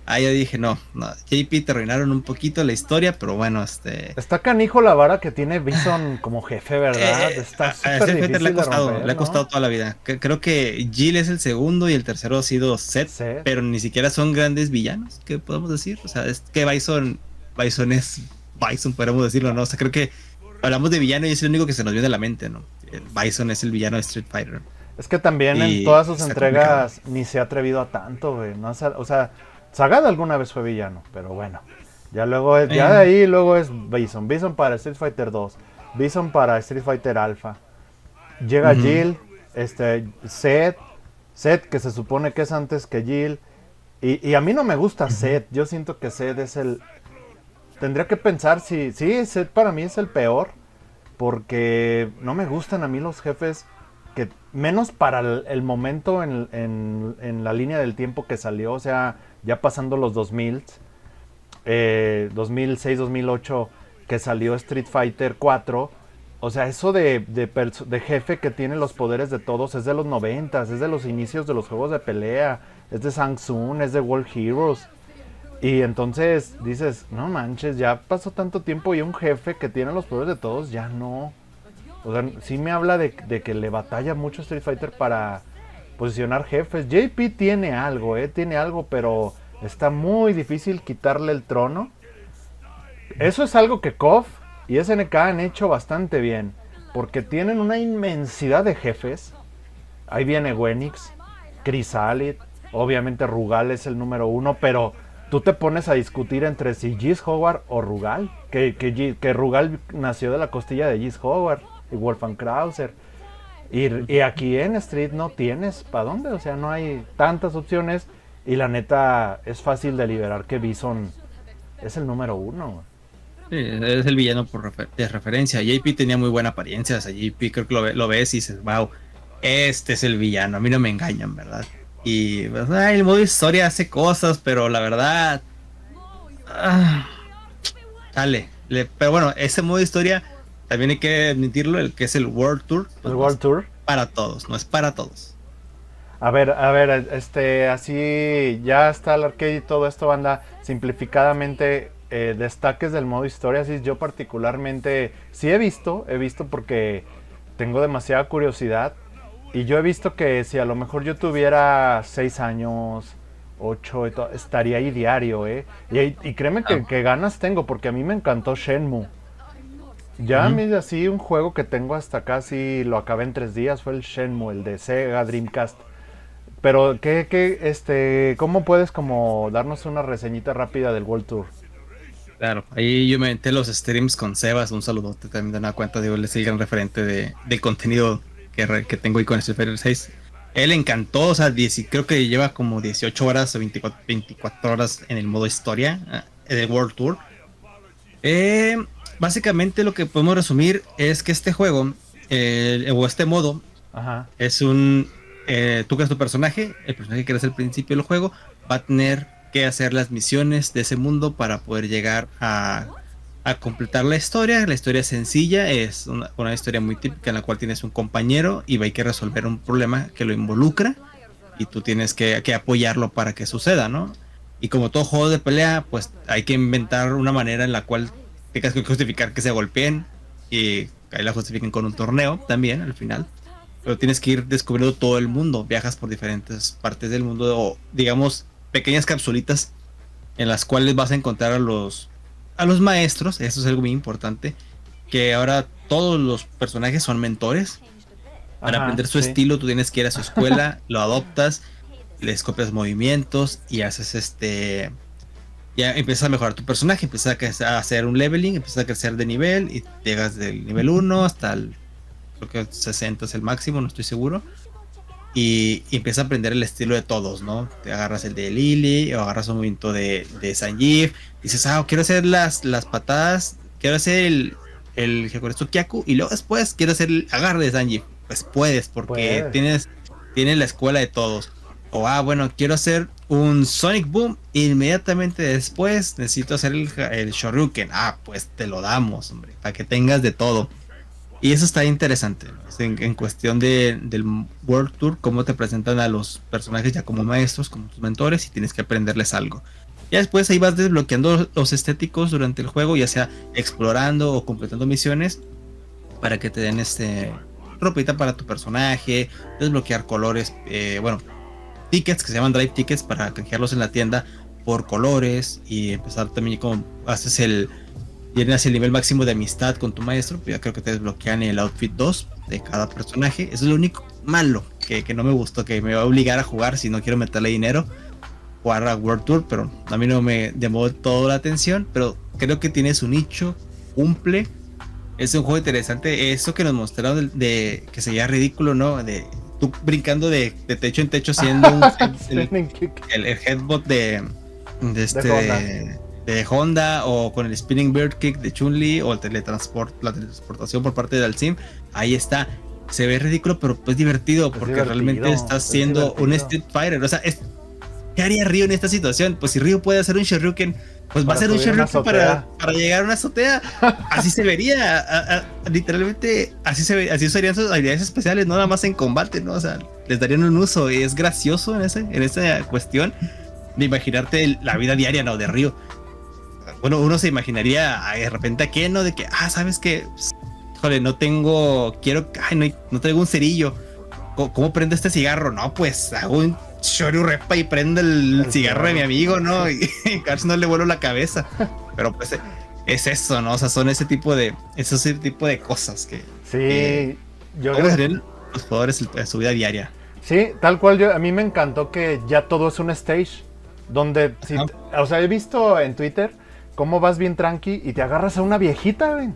Yo dije, no, JP te arruinaron un poquito la historia, pero bueno, Está canijo la vara que tiene Bison como jefe, ¿verdad? Está a súper Street Fighter difícil de romper, le ha ¿no? costado toda la vida. Creo que Jill es el segundo y el tercero ha sido Seth, Seth. pero ni siquiera son grandes villanos, ¿qué podemos decir? O sea, es que Bison es Bison, podemos decirlo, ¿no? O sea, creo que hablamos de villano y es el único que se nos viene a la mente, ¿no? Bison es el villano de Street Fighter. Es que también en Y todas sus está entregas ni se ha atrevido a tanto, güey. No, o sea, Sagat alguna vez fue villano, pero bueno. Ya luego ya de ahí luego es Bison. Bison para Street Fighter 2. Bison para Street Fighter Alpha. Llega Jill, Seth, que se supone que es antes que Jill. Y a mí no me gusta Seth. Yo siento que Seth es el... Tendría que pensar si... Sí, Seth para mí es el peor. Porque no me gustan a mí los jefes que... Menos para el momento en la línea del tiempo que salió. O sea, ya pasando los 2000, 2006, 2008, que salió Street Fighter 4. O sea, eso de jefe que tiene los poderes de todos es de los 90, es de los inicios de los juegos de pelea, es de Shang Tsung, es de World Heroes. Y entonces dices, no manches, ya pasó tanto tiempo y un jefe que tiene los poderes de todos ya no. O sea, sí me habla de que le batalla mucho Street Fighter para posicionar jefes. JP tiene algo, pero está muy difícil quitarle el trono. Eso es algo que KOF y SNK han hecho bastante bien, porque tienen una inmensidad de jefes. Ahí viene Wenix, Chrysalis, obviamente Rugal es el número 1, pero tú te pones a discutir entre si Geese Howard o Rugal, que Rugal nació de la costilla de Geese Howard y Wolfgang Krauser. Y aquí en Street no tienes para dónde, o sea, no hay tantas opciones y la neta es fácil de liberar que Bison es el número 1. Sí, es el villano de referencia. JP tenía muy buena apariencia. O sea, JP creo que lo ves y dices, wow, este es el villano. A mí no me engañan, ¿verdad? Y pues, el modo historia hace cosas, pero la verdad. Dale. Pero bueno, ese modo historia también hay que admitirlo, el que es el World Tour. Pues El World Tour. Para todos, no es para todos. A ver, así ya está el arcade y todo esto, banda, simplificadamente. Destaques del modo historia, así yo particularmente sí he visto porque tengo demasiada curiosidad y yo he visto que si a lo mejor yo tuviera 6 años, 8, estaría ahí diario, y créeme que ganas tengo porque a mí me encantó Shenmue. Ya a mí así un juego que tengo hasta casi lo acabé en 3 días fue el Shenmue, el de Sega Dreamcast. Pero ¿cómo puedes como darnos una reseñita rápida del World Tour? Claro, ahí yo me metí los streams con Sebas, un saludote también de una cuenta, digo, él es el gran referente del contenido que tengo ahí con Street Fighter 6. Él encantó, o sea, creo que lleva como 18 horas o 24 horas en el modo historia del World Tour. Básicamente lo que podemos resumir es que este juego, o este modo, Ajá. es tú creas tu personaje, el personaje que eres al principio del juego, va a tener que hacer las misiones de ese mundo para poder llegar a completar la historia. La historia es sencilla, es una historia muy típica en la cual tienes un compañero y hay que resolver un problema que lo involucra y tú tienes que apoyarlo para que suceda, ¿no? Y como todo juego de pelea, pues hay que inventar una manera en la cual tengas que justificar que se golpeen y ahí la justifiquen con un torneo también al final. Pero tienes que ir descubriendo todo el mundo, viajas por diferentes partes del mundo o digamos pequeñas capsulitas en las cuales vas a encontrar a los maestros. Eso es algo muy importante, que ahora todos los personajes son mentores. Para aprender su estilo tú tienes que ir a su escuela, lo adoptas, les copias movimientos y haces ya empiezas a mejorar tu personaje, empiezas a hacer un leveling, empiezas a crecer de nivel y llegas del nivel 1 hasta creo que 60 es el máximo, no estoy seguro. Y empieza a aprender el estilo de todos, ¿no? Te agarras el de Lily o agarras un movimiento de Zangief. Dices, quiero hacer las patadas, quiero hacer el Hyakuretsu Kyaku y luego después quiero hacer el agarre de Zangief. Pues puedes, porque tienes la escuela de todos. O bueno, quiero hacer un Sonic Boom, inmediatamente después necesito hacer el Shoryuken. Ah, pues te lo damos, hombre, para que tengas de todo. Y eso está interesante, ¿no? En cuestión del World Tour, cómo te presentan a los personajes ya como maestros, como tus mentores, y tienes que aprenderles algo. Ya después ahí vas desbloqueando los estéticos durante el juego, ya sea explorando o completando misiones, para que te den ropita para tu personaje, desbloquear colores, bueno, tickets que se llaman drive tickets para canjearlos en la tienda por colores, y empezar también como haces llenas el nivel máximo de amistad con tu maestro, pues ya creo que te desbloquean el outfit 2 de cada personaje. Eso es lo único malo que no me gustó, que me va a obligar a jugar si no quiero meterle dinero, jugar a World Tour, pero a mí no me llamó toda la atención, pero creo que tiene su nicho, cumple. Es un juego interesante, eso que nos mostraron de que sería ridículo, ¿no? De tú brincando de techo en techo siendo el headbutt de Honda, o con el Spinning Bird Kick de Chun-Li, o la teletransportación por parte de Dalsim. Ahí está, se ve ridículo, pero pues divertido, porque realmente estás siendo un Street Fighter. O sea, ¿qué haría Ryu en esta situación? Pues si Ryu puede hacer un Shoryuken, pues va a hacer un Shoryuken para llegar a una azotea. Así se vería, literalmente así serían sus habilidades especiales, no nada más en combate, ¿no? O sea, les darían un uso, y es gracioso en esa cuestión de imaginarte la vida diaria, ¿no? De Ryu. Bueno, uno se imaginaría de repente a qué, ¿no? De que, ¿sabes qué? Híjole, no traigo un cerillo. ¿Cómo prendo este cigarro? No, pues hago un Shoryurepa y prendo el cigarro de mi amigo, ¿no? Y casi no le vuelo la cabeza. Pero pues es eso, ¿no? O sea, son ese tipo de cosas que... Sí, yo creo que serían los jugadores en su vida diaria. Sí, tal cual. A mí me encantó que ya todo es un stage. Donde, o sea, he visto en Twitter cómo vas bien tranqui y te agarras a una viejita, güey.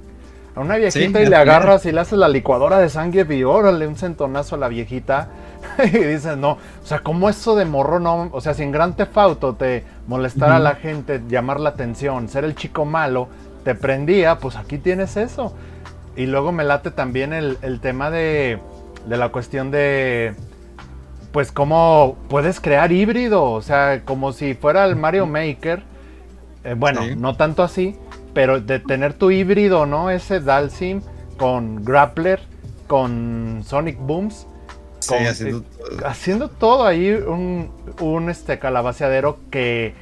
A una viejita, sí, y le agarras y le haces la licuadora de sangre y órale, un centonazo a la viejita. Y dices, no, o sea, ¿cómo eso de morro no? O sea, si en Grand Theft Auto te molestara a la gente, llamar la atención, ser el chico malo, te prendía, pues aquí tienes eso. Y luego me late también el tema de la cuestión de... Pues cómo puedes crear híbrido, o sea, como si fuera el Mario Maker. Bueno, sí, no tanto así, pero de tener tu híbrido, ¿no? Ese Dalsim con Grappler, con Sonic Booms. Sí, haciendo todo ahí un calabaceadero que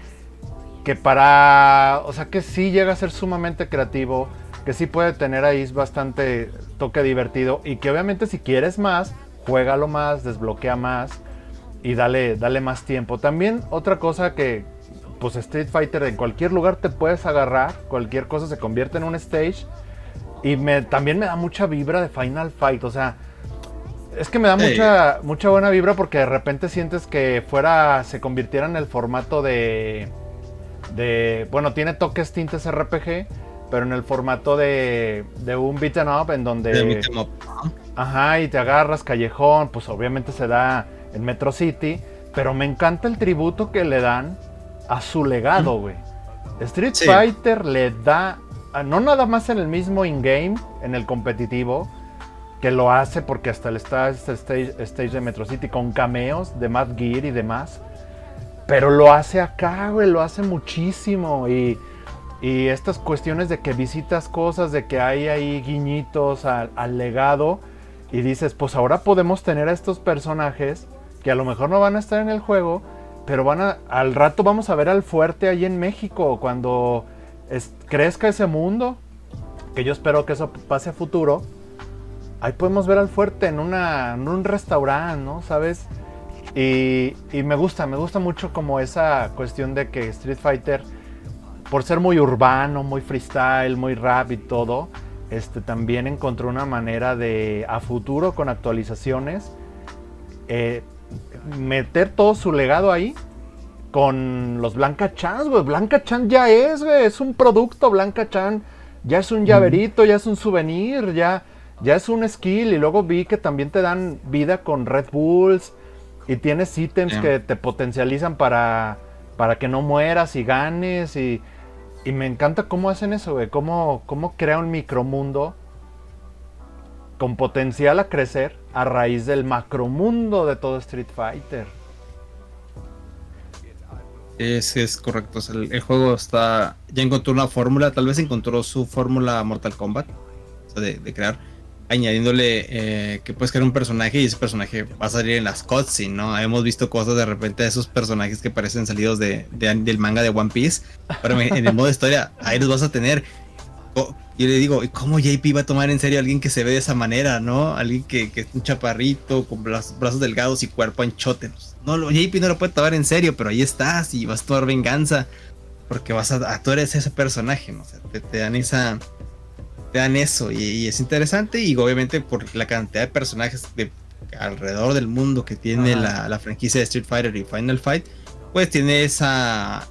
para... O sea, que sí llega a ser sumamente creativo, que sí puede tener ahí bastante toque divertido, y que obviamente si quieres más, juégalo más, desbloquea más y dale más tiempo. También otra cosa que, pues Street Fighter en cualquier lugar te puedes agarrar, cualquier cosa se convierte en un stage, y también me da mucha vibra de Final Fight. O sea, es que me da mucha buena vibra, porque de repente sientes que se convirtiera en el formato de bueno, tiene toques tintes RPG, pero en el formato de un beat'em up, en donde... Ajá, y te agarras callejón, pues obviamente se da en Metro City, pero me encanta el tributo que le dan a su legado, güey. Street Fighter le da, no nada más en el mismo in-game, en el competitivo, que lo hace porque hasta está este stage de Metro City con cameos de Mad Gear y demás, pero lo hace acá, güey, lo hace muchísimo, y estas cuestiones de que visitas cosas, de que hay ahí guiñitos al legado, y dices, pues ahora podemos tener a estos personajes que a lo mejor no van a estar en el juego, pero al rato vamos a ver al fuerte ahí en México, cuando crezca ese mundo, que yo espero que eso pase a futuro. Ahí podemos ver al fuerte en un restaurante, ¿no? ¿Sabes? Y me gusta mucho como esa cuestión de que Street Fighter, por ser muy urbano, muy freestyle, muy rap y todo, también encontró una manera de, a futuro, con actualizaciones, meter todo su legado ahí con los Blanka Chans, güey. Blanka Chan ya es un producto. Blanka Chan ya es un llaverito, ya es un souvenir, ya es un skill. Y luego vi que también te dan vida con Red Bulls, y tienes ítems que te potencializan para que no mueras y ganes, y me encanta cómo hacen eso, güey. Cómo crea un micromundo con potencial a crecer a raíz del macromundo de todo Street Fighter. Es correcto. O sea, el juego ya encontró una fórmula, tal vez encontró su fórmula Mortal Kombat, o sea, de crear, añadiéndole que puedes crear un personaje y ese personaje va a salir en las cutscenes, ¿no? Hemos visto cosas de repente de esos personajes que parecen salidos del manga de One Piece, pero en el modo historia, ahí los vas a tener. Yo le digo, ¿y cómo JP va a tomar en serio a alguien que se ve de esa manera, no? Alguien que es un chaparrito, con brazos delgados y cuerpo anchote. No, JP no lo puede tomar en serio, pero ahí estás y vas a tomar venganza. Porque tú eres ese personaje, ¿no? O sea, te dan eso y es interesante. Y obviamente por la cantidad de personajes alrededor del mundo que tiene la franquicia de Street Fighter y Final Fight, pues tiene esa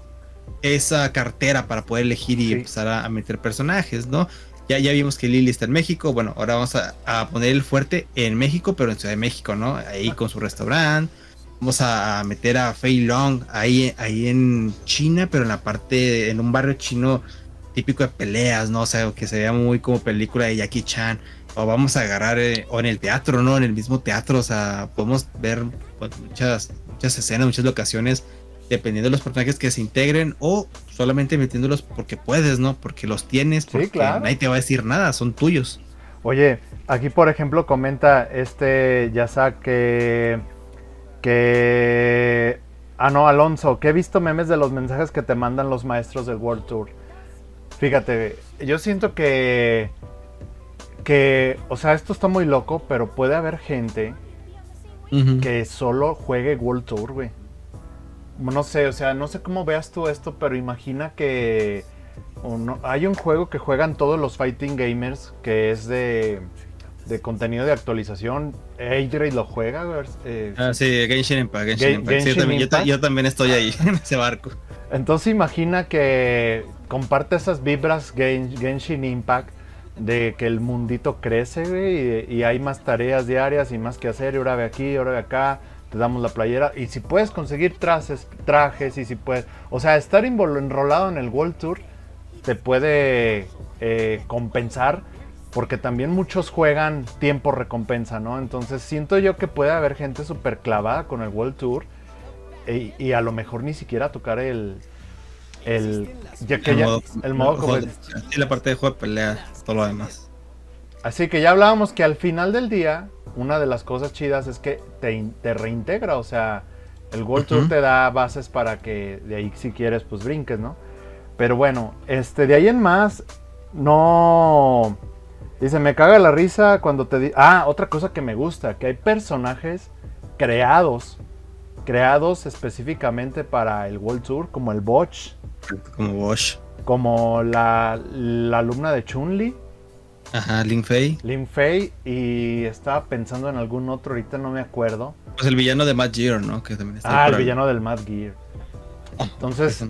cartera para poder elegir y empezar a meter personajes, ¿no? Ya vimos que Lily está en México. Bueno, ahora vamos a poner el fuerte en México, pero en Ciudad de México, ¿no? Ahí con su restaurante. Vamos a meter a Fei Long ahí en China, pero en un barrio chino típico de peleas, ¿no? O sea, que se vea muy como película de Jackie Chan. O vamos a agarrar, o en el teatro, ¿no? En el mismo teatro, o sea, podemos ver pues, muchas escenas, muchas locaciones, dependiendo de los personajes que se integren, o solamente metiéndolos porque puedes, ¿no? Porque los tienes, porque claro. Nadie te va a decir nada, son tuyos. Oye, aquí por ejemplo comenta Yasak Alonso, que he visto memes de los mensajes que te mandan los maestros del World Tour. Fíjate, yo siento que, o sea, esto está muy loco, pero puede haber gente que solo juegue World Tour, güey. No sé, o sea, no sé cómo veas tú esto, pero imagina que hay un juego que juegan todos los fighting gamers, que es de contenido de actualización. Adrian lo juega, güey. Sí, Genshin Impact. Yo también estoy ahí, en ese barco. Entonces imagina que comparte esas vibras Genshin Impact, de que el mundito crece, güey, y hay más tareas diarias y más que hacer, y ahora ve aquí, ahora ve acá, te damos la playera, y si puedes conseguir trajes, y si puedes, o sea, estar enrolado en el World Tour te puede compensar, porque también muchos juegan tiempo recompensa, ¿no? Entonces siento yo que puede haber gente súper clavada con el World Tour, y a lo mejor ni siquiera tocar el modo y la parte de juego de pelea, todo lo demás. Así que ya hablábamos que al final del día, una de las cosas chidas es que te reintegra, o sea, el World Tour te da bases para que de ahí, si quieres, pues brinques, ¿no? Pero bueno, de ahí en más, no... Dice, me caga la risa cuando te... otra cosa que me gusta, que hay personajes creados específicamente para el World Tour, como el Botch. Como Bosch. Como la alumna de Chun-Li. Ajá, Lin Fei. Y estaba pensando en algún otro, ahorita no me acuerdo. Pues el villano de Mad Gear, ¿no? Que también está el villano del Mad Gear. Entonces,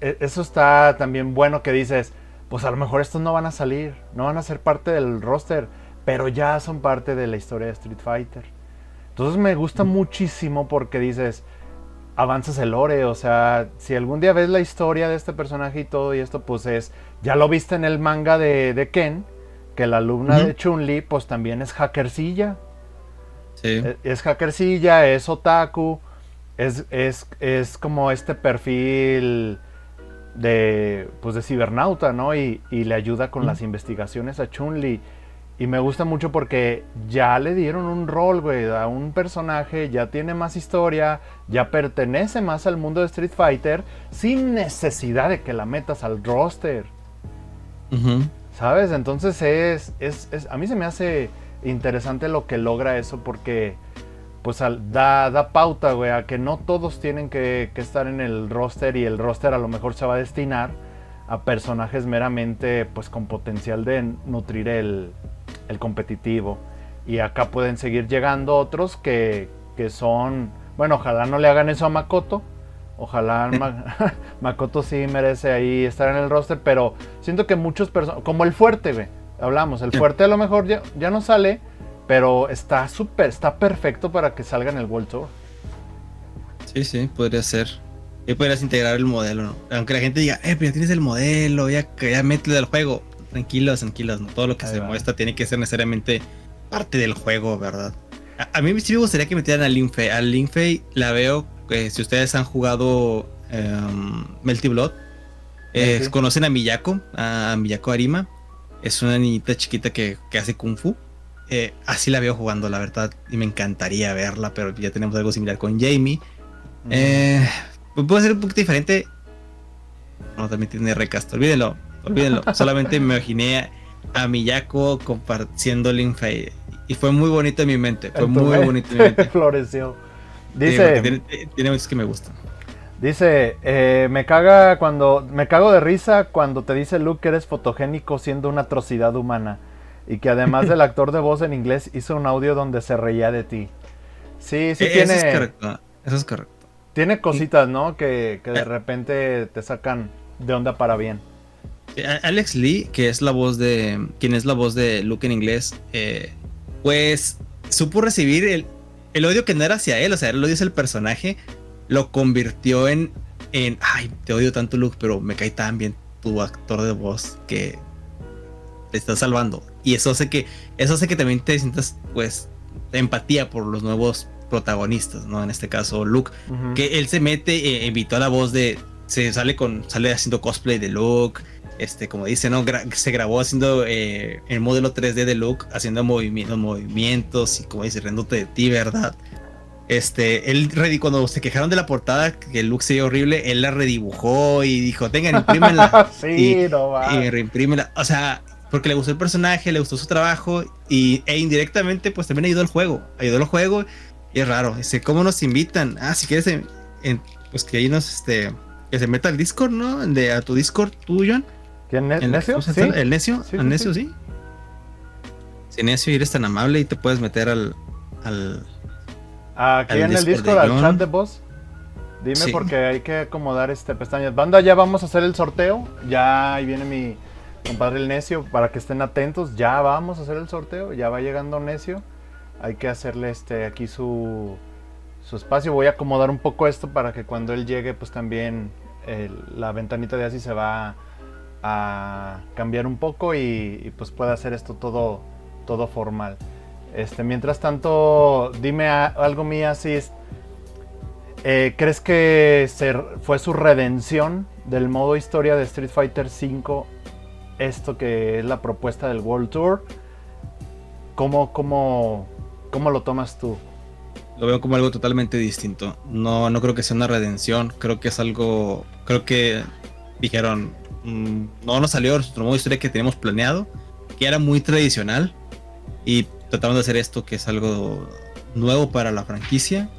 eso está también bueno, que dices, pues a lo mejor estos no van a salir, no van a ser parte del roster, pero ya son parte de la historia de Street Fighter. Entonces me gusta muchísimo porque dices, avanzas el lore, o sea, si algún día ves la historia de este personaje y todo y esto, pues ya lo viste en el manga de Ken, que la alumna de Chun-Li pues también es hackercilla. Sí. Es hackercilla, es otaku, es como este perfil de cibernauta, ¿no? Y le ayuda con las investigaciones a Chun-Li. Y me gusta mucho porque ya le dieron un rol, güey, a un personaje, ya tiene más historia, ya pertenece más al mundo de Street Fighter, sin necesidad de que la metas al roster. ¿Sabes? Entonces a mí se me hace interesante lo que logra eso, porque pues da pauta, güey, a que no todos tienen que estar en el roster, y el roster a lo mejor se va a destinar a personajes meramente pues con potencial de nutrir el competitivo. Y acá pueden seguir llegando otros que son, bueno, ojalá no le hagan eso a Makoto. Ojalá Makoto sí merece ahí estar en el roster, pero siento que muchos personajes, como el fuerte, güey, hablamos, el fuerte a lo mejor ya no sale, pero está perfecto para que salga en el World Tour. Sí, podría ser. Y podrías integrar el modelo, ¿no? Aunque la gente diga, pero ya tienes el modelo, ya mételo del juego. Tranquilos, ¿no? Todo lo que se muestra tiene que ser necesariamente parte del juego, ¿verdad? A mí sí me gustaría que metieran a Lin Fei. A Lin Fei la veo, si ustedes han jugado Melty Blood. Sí. Conocen a Miyako Arima. Es una niñita chiquita que hace Kung Fu. Así la veo jugando, la verdad. Y me encantaría verla, pero ya tenemos algo similar con Jamie. Puede ser un poquito diferente. No, también tiene recast. Olvídenlo. Solamente me imaginé a Miyako compartiendo Linfa y fue muy bonito en mi mente. Fue muy bonito en mi mente. Floreció. Sí, Dice, tiene muchos que me gustan. dice, me cago de risa cuando te dice Luke que eres fotogénico siendo una atrocidad humana y que además del actor de voz en inglés hizo un audio donde se reía de ti. Sí, Eso es correcto. Eso es correcto. tiene cositas, ¿no? Que de repente te sacan de onda para bien. Alex Lee, quien es la voz de Luke en inglés, pues supo recibir el odio que no era hacia él, o sea, el odio es el personaje, lo convirtió en ay, te odio tanto Luke, pero me cae tan bien tu actor de voz que te está salvando. Y eso hace que también te sientas, pues, empatía por los nuevos protagonistas, ¿no? En este caso, Luke, que él se mete, invitó a la voz sale haciendo cosplay de Luke. Como dice, ¿no? Se grabó haciendo el modelo 3D de Luke, haciendo movimientos y como dice, riéndote de ti, ¿verdad? Cuando se quejaron de la portada, que Luke se veía horrible, él la redibujó y dijo, tengan, imprímenla. Sí, no va. Y reimprímenla. O sea, porque le gustó el personaje, le gustó su trabajo e indirectamente, pues también ayudó al juego. Y es raro. ¿Cómo nos invitan? Si quieres, pues que ahí que se meta al Discord, ¿no? A tu Discord, tú, John. ¿Quién es? ¿Necio? ¿Sí? ¿El Necio? Sí, ¿Al Necio, sí. sí? Si Necio eres tan amable y te puedes meter al Aquí en el Discord Discord, de al John. chat de voz. Dime Sí. porque hay que acomodar pestañas. Banda, ya vamos a hacer el sorteo. Ya ahí viene mi compadre el Necio para que estén atentos. Ya vamos a hacer el sorteo. Ya va llegando Necio. Hay que hacerle aquí su espacio. Voy a acomodar un poco esto para que cuando él llegue, pues también la ventanita de así se va a cambiar un poco y pues pueda hacer esto todo formal. Mientras tanto, dime algo, Mía, si ¿crees que fue su redención del modo historia de Street Fighter V, esto que es la propuesta del World Tour? ¿Cómo lo tomas tú? Lo veo como algo totalmente distinto. No creo que sea una redención. Creo que dijeron, no nos salió nuestro modo historia que teníamos planeado, que era muy tradicional, y tratamos de hacer esto que es algo nuevo para la franquicia.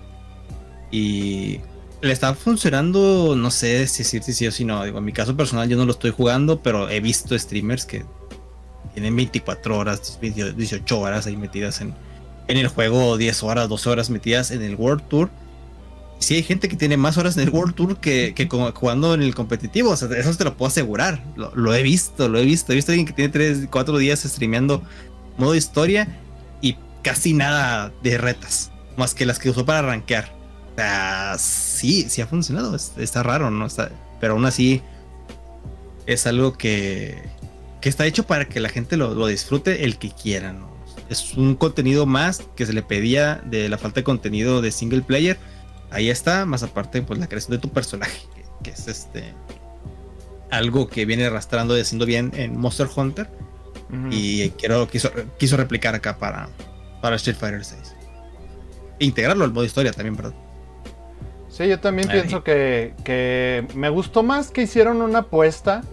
Y le está funcionando, no sé si decir si sí o si no. Digo, en mi caso personal yo no lo estoy jugando, pero he visto streamers que tienen 24 horas, 18 horas ahí metidas en el juego, 10 horas, 12 horas metidas en el World Tour. Sí hay gente que tiene más horas en el World Tour que jugando en el competitivo, o sea, eso te lo puedo asegurar. Lo he visto. He visto a alguien que tiene 3, 4 días streameando modo historia y casi nada de retas, más que las que usó para rankear. O sea, sí ha funcionado. Está raro, ¿no? Pero aún así es algo que está hecho para que la gente lo disfrute el que quiera, ¿no? Es un contenido más que se le pedía de la falta de contenido de single player. Ahí está, más aparte, pues la creación de tu personaje, que es algo que viene arrastrando y haciendo bien en Monster Hunter. Y quiso replicar acá para Street Fighter 6. E integrarlo al modo historia también, ¿verdad? Sí, yo también pienso que me gustó más que hicieron una apuesta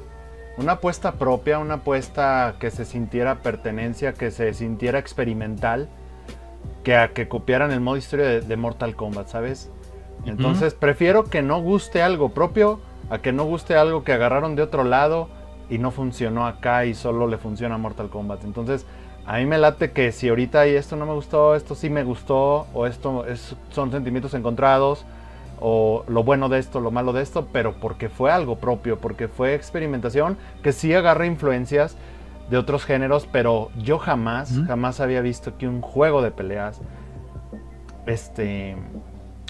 propia, una apuesta que se sintiera pertenencia, que se sintiera experimental, que a que copiaran el modo historia de Mortal Kombat, ¿sabes? Entonces prefiero que no guste algo propio a que no guste algo que agarraron de otro lado y no funcionó acá y solo le funciona a Mortal Kombat. Entonces a mí me late que si ahorita esto no me gustó, esto sí me gustó, o son sentimientos encontrados, o lo bueno de esto, lo malo de esto, pero porque fue algo propio, porque fue experimentación, que sí agarra influencias de otros géneros, pero yo jamás había visto que un juego de peleas,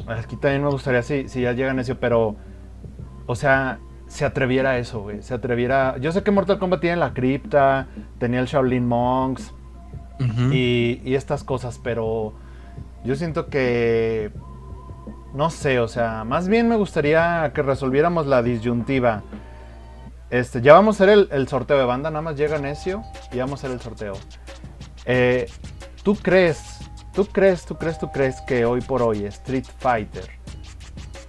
aquí también me gustaría si ya llegan a eso, pero, o sea, se atreviera a eso, güey, yo sé que Mortal Kombat tiene la cripta, tenía el Shaolin Monks, y estas cosas, pero yo siento que no sé, o sea, más bien me gustaría que resolviéramos la disyuntiva. Ya vamos a hacer el sorteo de banda, nada más llega Necio y vamos a hacer el sorteo. ¿Tú crees que hoy por hoy Street Fighter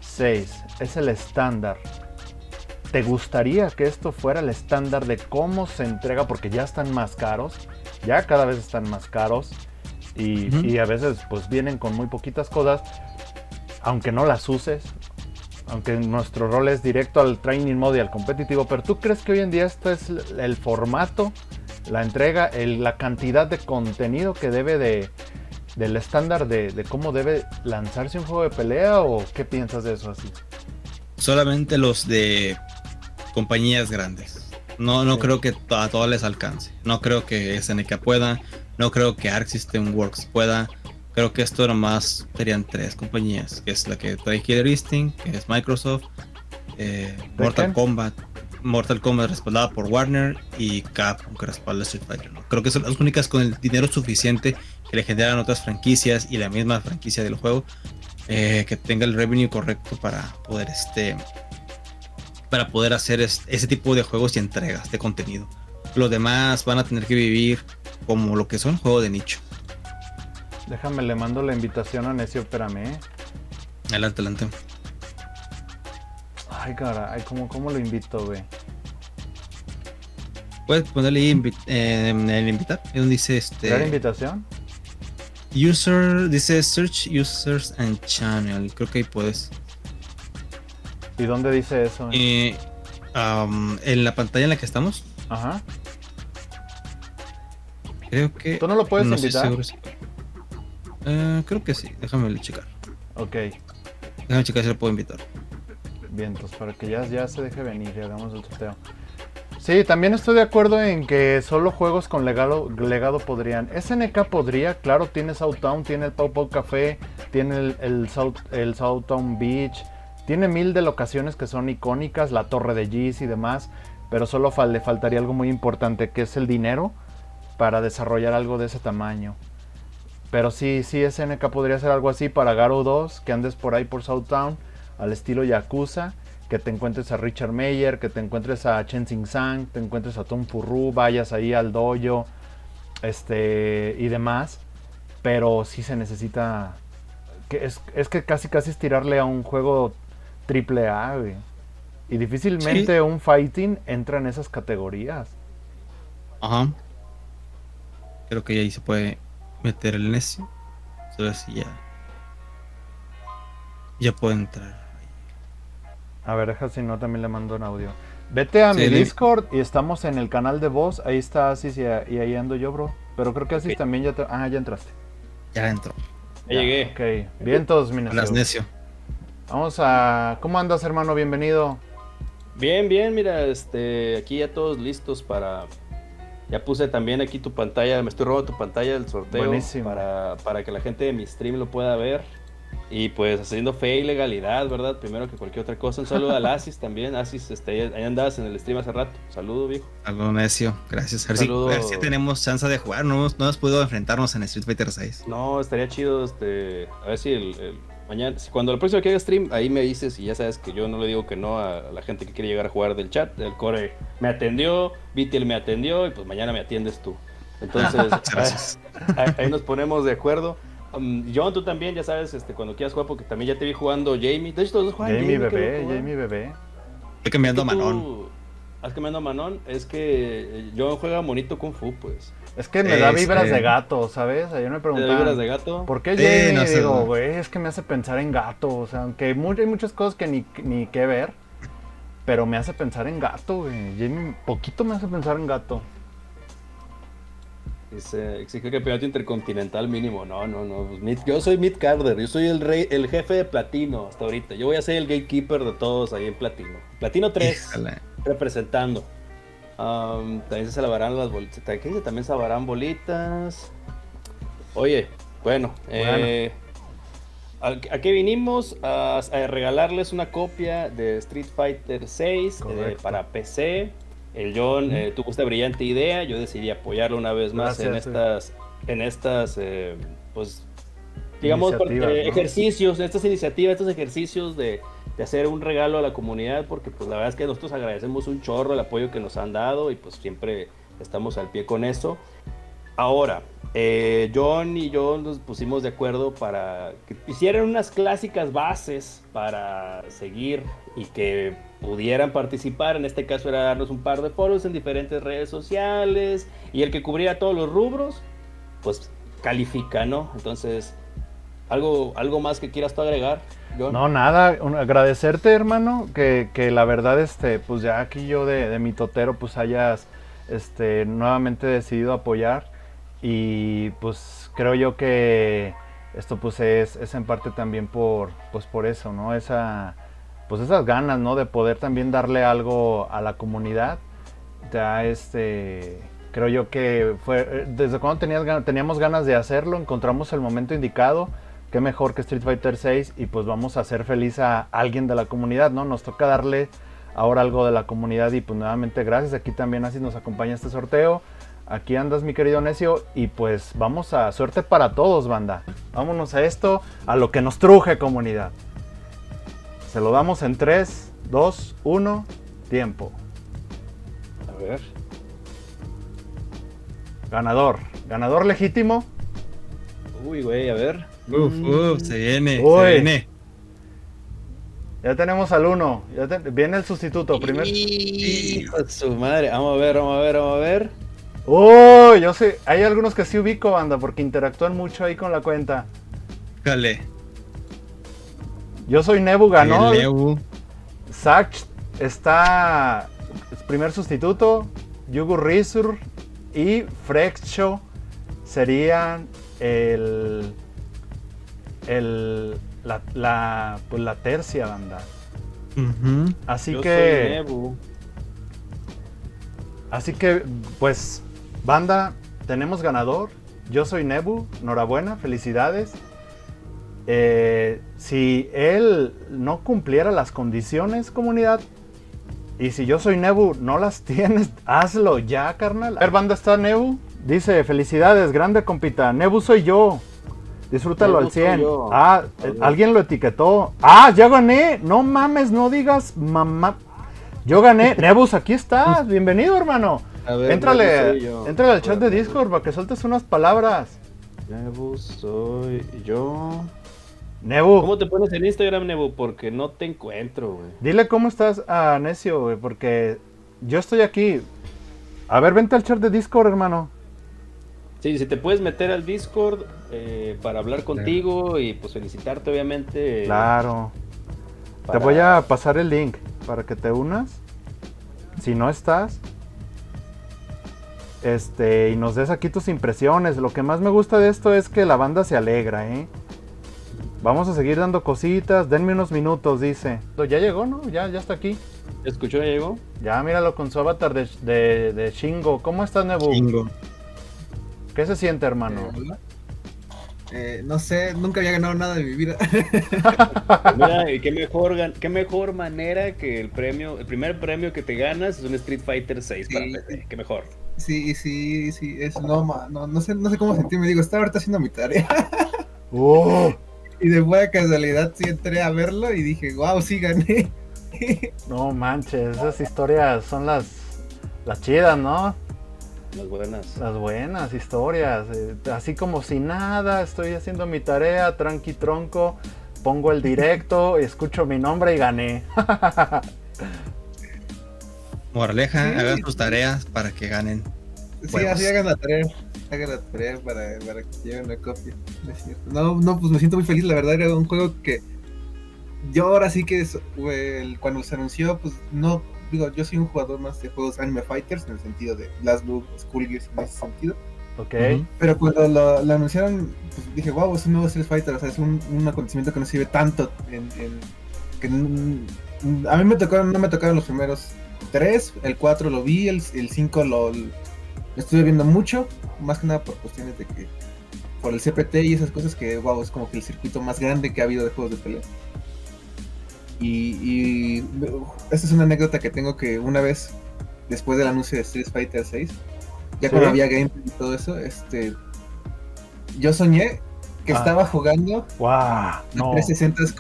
6 es el estándar? ¿Te gustaría que esto fuera el estándar de cómo se entrega? Porque ya están más caros, ya cada vez están más caros y a veces pues vienen con muy poquitas cosas, aunque no las uses, aunque nuestro rol es directo al training mode y al competitivo. Pero ¿tú crees que hoy en día esto es el formato, la entrega, la cantidad de contenido que debe del estándar de cómo debe lanzarse un juego de pelea? ¿O qué piensas de eso así? Solamente los de compañías grandes. No Sí. creo que a todos les alcance. No creo que SNK pueda. No creo que Arc System Works pueda. Creo que esto nomás serían 3 compañías, que es la que trae Killer Instinct, que es Microsoft, Mortal Kombat respaldada por Warner y Capcom que respalda Street Fighter, ¿no? Creo que son las únicas con el dinero suficiente que le generan otras franquicias y la misma franquicia del juego, que tenga el revenue correcto para poder hacer ese tipo de juegos y entregas de contenido. Los demás van a tener que vivir como lo que son juegos de nicho. Déjame, le mando la invitación a Necio, espérame. Adelante. Ay, caray, ¿cómo lo invito, güey? Puedes ponerle ahí en el invitar, es donde dice ¿Crear invitación? User, dice Search Users and Channel. Creo que ahí puedes. ¿Y dónde dice eso? En la pantalla en la que estamos, Ajá. creo que. ¿Tú no lo puedes estoy invitar? seguro si- creo que sí, déjame checar. Ok, Déjame checar si lo puedo invitar. bien, entonces para que ya se deje venir y hagamos el sorteo. Sí, también estoy de acuerdo en que solo juegos con legado podrían. SNK podría, claro, tiene Southtown, tiene el Pau Pau Café, tiene el Southtown Beach, tiene 1000 de locaciones que son icónicas, la Torre de Giz y demás, pero solo le faltaría algo muy importante, que es el dinero para desarrollar algo de ese tamaño. Pero sí, SNK podría hacer algo así para Garou 2, que andes por ahí por Southtown, al estilo Yakuza, que te encuentres a Richard Meyer, que te encuentres a Chen Xing-sang, te encuentres a Tom Furru, vayas ahí al dojo, y demás. Pero sí se necesita, que es que casi es tirarle a un juego triple A, güey. Y difícilmente Sí. un fighting entra en esas categorías. Ajá. Creo que ahí se puede meter el necio. A ver si ya puede entrar. A ver, deja si no, también le mando un audio. Vete a Sí, mi Discord y estamos en el canal de voz. Ahí está Asis y ahí ando yo, bro. Pero creo que Asis Ok. también ya entraste. Ya entró. Ya llegué. Ok, bien todos, mi Las necio. necio. Vamos a... ¿Cómo andas, hermano? Bienvenido. Bien, mira, aquí ya todos listos para... Ya puse también aquí tu pantalla, me estoy robando tu pantalla del sorteo. Buenísimo. Para que la gente de mi stream lo pueda ver. Y pues haciendo fe y legalidad, ¿verdad? Primero que cualquier otra cosa. Un saludo al Asis también. Asis, ahí andabas en el stream hace rato. Saludo, viejo. Algo necio. Gracias. A Saludo. ver si tenemos chance de jugar. No hemos podido enfrentarnos en Street Fighter 6. No, estaría chido, a ver si mañana, cuando la próxima que haga stream, ahí me dices y ya sabes que yo no le digo que no a la gente que quiere llegar a jugar del chat. El Core me atendió, Vitel me atendió y pues mañana me atiendes tú. Entonces, Gracias. ahí nos ponemos de acuerdo. John, tú también, ya sabes, cuando quieras jugar, porque también ya te vi jugando Jamie. De hecho, todos dos juegan Jamie qué bebé, loco, ¿eh? Jamie bebé. Estoy cambiando a Es que tú- Manon. ¿Has cambiando a Manon? Es que John juega bonito Kung Fu, pues. Es que me da vibras Sí. de gato, ¿sabes? Ayer me ¿Te da vibras preguntaban, de gato? ¿por qué Jamie? no sé, Digo, no. güey, es que me hace pensar en gato. O sea, aunque hay muchas cosas que ni que ver, pero me hace pensar en gato, güey. Jamie poquito me hace pensar en gato. Exige campeonato intercontinental mínimo. No. Pues, yo soy Mid Carter. Yo soy el jefe de Platino hasta ahorita. Yo voy a ser el gatekeeper de todos ahí en Platino. Platino 3, Híjole. representando. También se salvarán las bolitas. También salvarán bolitas. Oye, bueno. ¿A qué vinimos? A regalarles una copia de Street Fighter 6 Correcto. para PC. El John tuvo esta brillante idea. Yo decidí apoyarlo una vez más Gracias, en estas pues digamos, iniciativas, ¿no? ejercicios, estas iniciativas, estos ejercicios de hacer un regalo a la comunidad, porque pues la verdad es que nosotros agradecemos un chorro el apoyo que nos han dado y pues siempre estamos al pie con eso. Ahora, John y yo nos pusimos de acuerdo para que hicieran unas clásicas bases para seguir y que pudieran participar. En este caso era darnos un par de foros en diferentes redes sociales y el que cubriera todos los rubros, pues califica, ¿no? Entonces, algo más que quieras tú agregar, John. No, nada, agradecerte, hermano, que la verdad, pues ya aquí yo de mi totero, pues hayas nuevamente decidido apoyar. Y pues creo yo que esto pues es en parte también por eso, ¿no? Pues esas ganas, ¿no? De poder también darle algo a la comunidad. Ya creo yo que fue desde cuando teníamos ganas de hacerlo, encontramos el momento indicado. Qué mejor que Street Fighter 6 y pues vamos a hacer feliz a alguien de la comunidad, ¿no? Nos toca darle ahora algo de la comunidad y pues nuevamente gracias. Aquí también así nos acompaña este sorteo. Aquí andas, mi querido Necio, y pues vamos a suerte para todos, banda. Vámonos a esto, a lo que nos truje, comunidad. Se lo damos en 3, 2, 1, tiempo. A ver. Ganador legítimo. Uy, güey, a ver. Se viene, Uy. se viene. Ya tenemos al 1, viene el sustituto. Hijo de su madre, vamos a ver. Uy, yo sé, hay algunos que sí ubico, banda, porque interactúan mucho ahí con la cuenta. Dale. Yo soy Nebu, ganó. El Nebu. Zach está primer sustituto. Yugu Rizur y Frexcho serían la tercia, banda. Ujú. Así Yo que soy Nebu. pues banda, tenemos ganador. Yo soy Nebu, enhorabuena, felicidades. Si él no cumpliera las condiciones, comunidad, y si yo soy Nebu no las tienes, hazlo ya, carnal. A ver, banda, está Nebu. Dice, felicidades, grande compita. Nebu soy yo. Disfrútalo Nebu al 100. soy yo. Alguien lo etiquetó. Ya gané. No mames, no digas mamá. Yo gané. Nebus, aquí estás. Bienvenido, hermano. A ver, Éntrale Nebu soy yo. al chat de Discord para que sueltes unas palabras. Nebu soy yo. Nebu, ¿Cómo te pones en Instagram, Nebu? Porque no te encuentro, güey. dile cómo estás a Necio, güey, porque yo estoy aquí. A ver, vente al chat de Discord, hermano. Sí, si te puedes meter al Discord para hablar contigo y pues felicitarte, obviamente. Claro. para- Te voy a pasar el link para que te unas. Si no estás. Y nos des aquí tus impresiones. Lo que más me gusta de esto es que la banda se alegra, ¿eh? Vamos a seguir dando cositas. Denme unos minutos, dice. Ya llegó, ¿no? Ya está aquí. ¿Te escuchó, ya llegó? Ya, míralo con su avatar de Shingo. ¿Cómo estás, Nebu? Chingo. ¿Qué se siente, hermano? Hola. No sé, nunca había ganado nada de mi vida. Pues mira, y qué mejor manera que el primer premio que te ganas es un Street Fighter 6 para Sí. PC. Qué mejor. Sí, no sé cómo sentirme. Digo, estaba ahorita haciendo mi tarea y de buena casualidad sí entré a verlo y dije, wow, sí gané. No manches, esas historias son las chidas, ¿no? Las buenas. Las buenas historias. Así como si nada, estoy haciendo mi tarea, tranqui tronco, pongo el directo, escucho mi nombre y gané. Moraleja, Sí. hagan sus tareas para que ganen. Sí, Huevos. así hagan la tarea. Hagan la tarea para que lleven la copia. No es cierto. No, pues me siento muy feliz. La verdad era un juego que yo ahora sí que cuando se anunció, pues no, digo, yo soy un jugador más de juegos Anime Fighters en el sentido de BlazBlue, Skullgirls en ese sentido. Ok. Ujú. Pero cuando lo anunciaron, pues dije, wow, es un nuevo Street Fighter, o sea, es un acontecimiento que no se ve tanto a mí no me tocaron los primeros 3, el 4 lo vi, el 5 lo estuve viendo mucho, más que nada por cuestiones de que, por el CPT y esas cosas que, wow, es como que el circuito más grande que ha habido de juegos de pelea. Y esta es una anécdota que tengo, que una vez, después del anuncio de Street Fighter 6, ya ¿Sí? cuando había gameplay y todo eso, yo soñé que Ah. estaba jugando ¡Wow! No. 360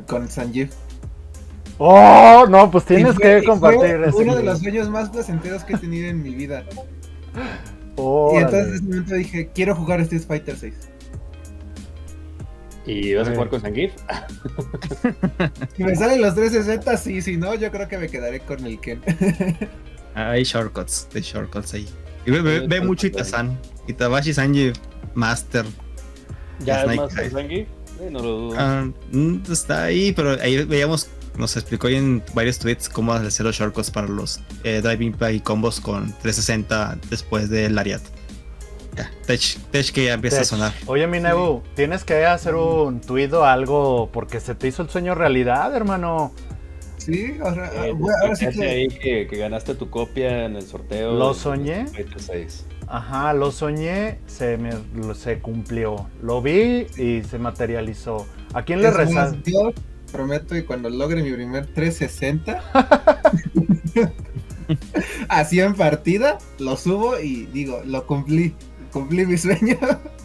con Sanjeev. ¡Oh! No, pues tienes Y fue- que y fue compartir ese uno de clip. los sueños más placenteros que he tenido en mi vida. Y Órale. entonces en ese momento dije, quiero jugar Street Fighter 6. ¿Y vas a Sí. jugar con Zangief? Si me salen los 360, sí, si no, yo creo que me quedaré con el Ken. Hay shortcuts ahí. Y ve mucho Itazan. Itabashi Sanji Master. ¿Ya es Snake más Eyes. Zangief? No lo dudo. Está ahí, pero ahí veíamos, nos explicó ahí en varios tweets cómo hacer los shortcuts para los driving y combos con 360 después del Lariat. Ya, Tech que ya empieza a Tech. sonar. Oye, mi Nebu, tienes que hacer un tuit o algo porque se te hizo el sueño realidad, hermano. Sí, ahora sí Fíjate que... ahí que ganaste tu copia en el sorteo. ¿Lo de soñé? Street Fighter 6. Ajá, lo soñé, se cumplió. Lo vi y se materializó. ¿A quién le Es más, rezas? yo prometo que cuando logre mi primer 360, así en partida, lo subo y digo, lo cumplí mi sueño.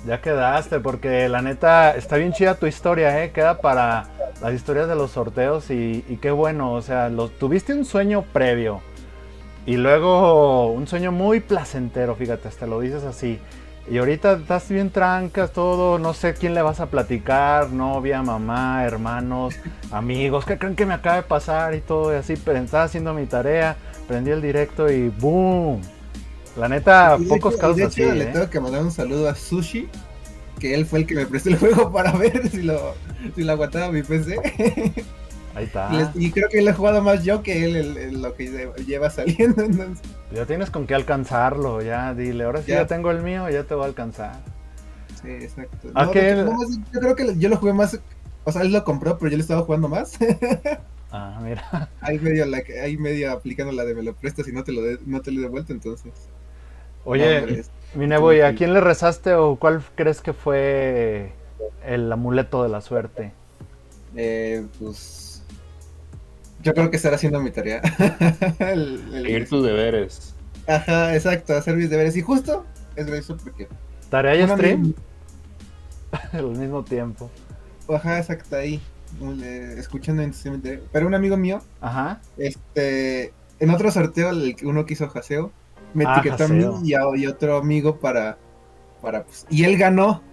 Ya quedaste, porque la neta está bien chida tu historia, queda para las historias de los sorteos y qué bueno, o sea, tuviste un sueño previo y luego un sueño muy placentero, fíjate, hasta lo dices así. Y ahorita estás bien trancas, todo, no sé quién le vas a platicar, novia, mamá, hermanos, amigos, ¿qué creen que me acaba de pasar? Y todo, y así, pero estaba haciendo mi tarea, prendí el directo y ¡boom! La neta, Y de pocos hecho- casos y de así, hecho, le tengo que mandar un saludo a Sushi, que él fue el que me prestó el juego para ver si lo aguantaba mi PC. Ahí está. Y creo que lo he jugado más yo que él en lo que lleva saliendo. Entonces, Ya tienes con qué alcanzarlo, ya dile, ahora sí ya, Ya. tengo el mío, ya te voy a alcanzar. sí, exacto. ¿A No, qué? de hecho, yo creo que yo lo jugué más. O sea, él lo compró, pero yo le estaba jugando más. Ah, mira. ahí medio aplicando la de me lo prestas y no te lo he devuelto, entonces. Oye, No, hombre, mi Nebo, ¿y a quién le rezaste o cuál crees que fue el amuleto de la suerte? pues. Yo creo que estar haciendo mi tarea. Seguir tus deberes. Ajá, exacto, hacer mis deberes. Y justo es eso porque. ¿Tarea y un stream? amigo- Al mismo tiempo. Ajá, exacto, ahí. Escuchando intensamente. Pero un amigo mío, Ajá. en otro sorteo, uno que hizo Haseo, me Ah, etiquetó a Haseo. mí y otro amigo para pues, y él ganó.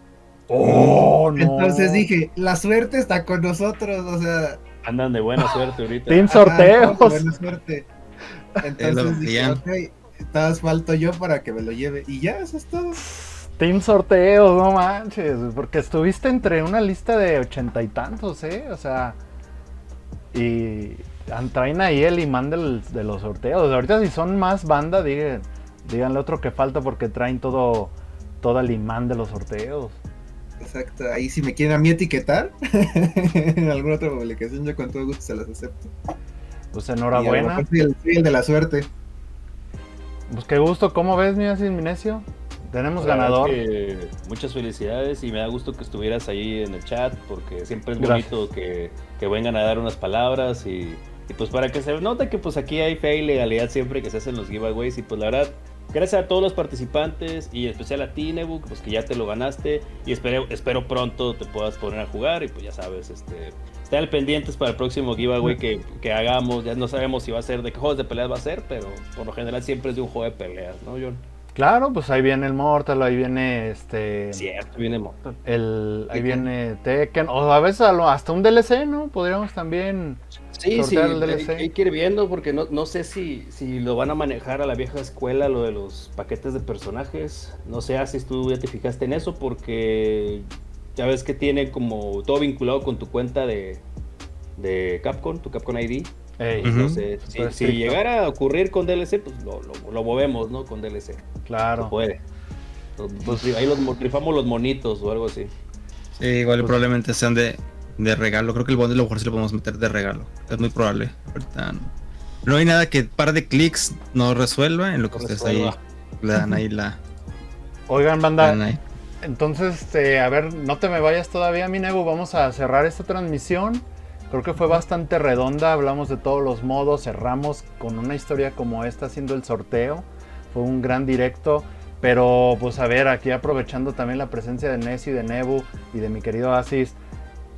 ¡Oh, no! Entonces dije, la suerte está con nosotros, o sea, Andan de buena suerte ahorita. Team ajá, sorteos. buena suerte. lo Entonces dije, veían. ok, estás falto yo para que me lo lleve. Y ya, eso es todo. Team sorteos, no manches, porque estuviste entre una lista de 80 y tantos, o sea, y traen ahí el imán de los sorteos. Ahorita si son más banda, díganle otro que falta porque traen todo el imán de los sorteos. Exacto, ahí si me quieren a mí etiquetar en alguna otra publicación, yo con todo gusto se las acepto. Pues Y a lo enhorabuena. mejor soy el de la suerte. Pues qué gusto, ¿cómo ves, mi Necio? Tenemos La verdad ganador. es que muchas felicidades y me da gusto que estuvieras ahí en el chat porque siempre es Gracias. bonito que vengan a dar unas palabras y pues para que se note que pues aquí hay fe y legalidad siempre que se hacen los giveaways y pues la verdad gracias a todos los participantes y en especial a ti, Nebu, pues que ya te lo ganaste y espero pronto te puedas poner a jugar y pues ya sabes, estén al pendientes para el próximo giveaway que hagamos. Ya no sabemos si va a ser de qué juegos de peleas va a ser, pero por lo general siempre es de un juego de peleas, ¿no, John? Claro, pues ahí viene el Mortal, ahí viene Cierto, viene Mortal. ahí viene Tekken, o a veces hasta un DLC, ¿no? Podríamos también Sí, sortear el DLC. hay que ir viendo porque no sé si lo van a manejar a la vieja escuela, lo de los paquetes de personajes. No sé si tú ya te fijaste en eso porque ya ves que tiene como todo vinculado con tu cuenta de Capcom, tu Capcom ID. Ey, Ujú. No sé, Súper si estricto. llegara a ocurrir con DLC, pues lo movemos, ¿no? Con DLC. Claro. Se puede. Ahí rifamos los monitos o algo así. Sí, igual Pues- probablemente sean de regalo. Creo que el bundle a lo mejor sí lo podemos meter de regalo. Es muy probable. Ahorita no hay nada que par de clics no resuelva en lo que No ustedes resuelva. ahí le dan ahí la. Oigan, le banda, dan ahí. entonces, a ver, no te me vayas todavía, mi Nebu, vamos a cerrar esta transmisión. Creo que fue bastante redonda, hablamos de todos los modos, cerramos con una historia como esta haciendo el sorteo. Fue un gran directo. Pero pues a ver, aquí aprovechando también la presencia de Necio y de Nebu y de mi querido Asis,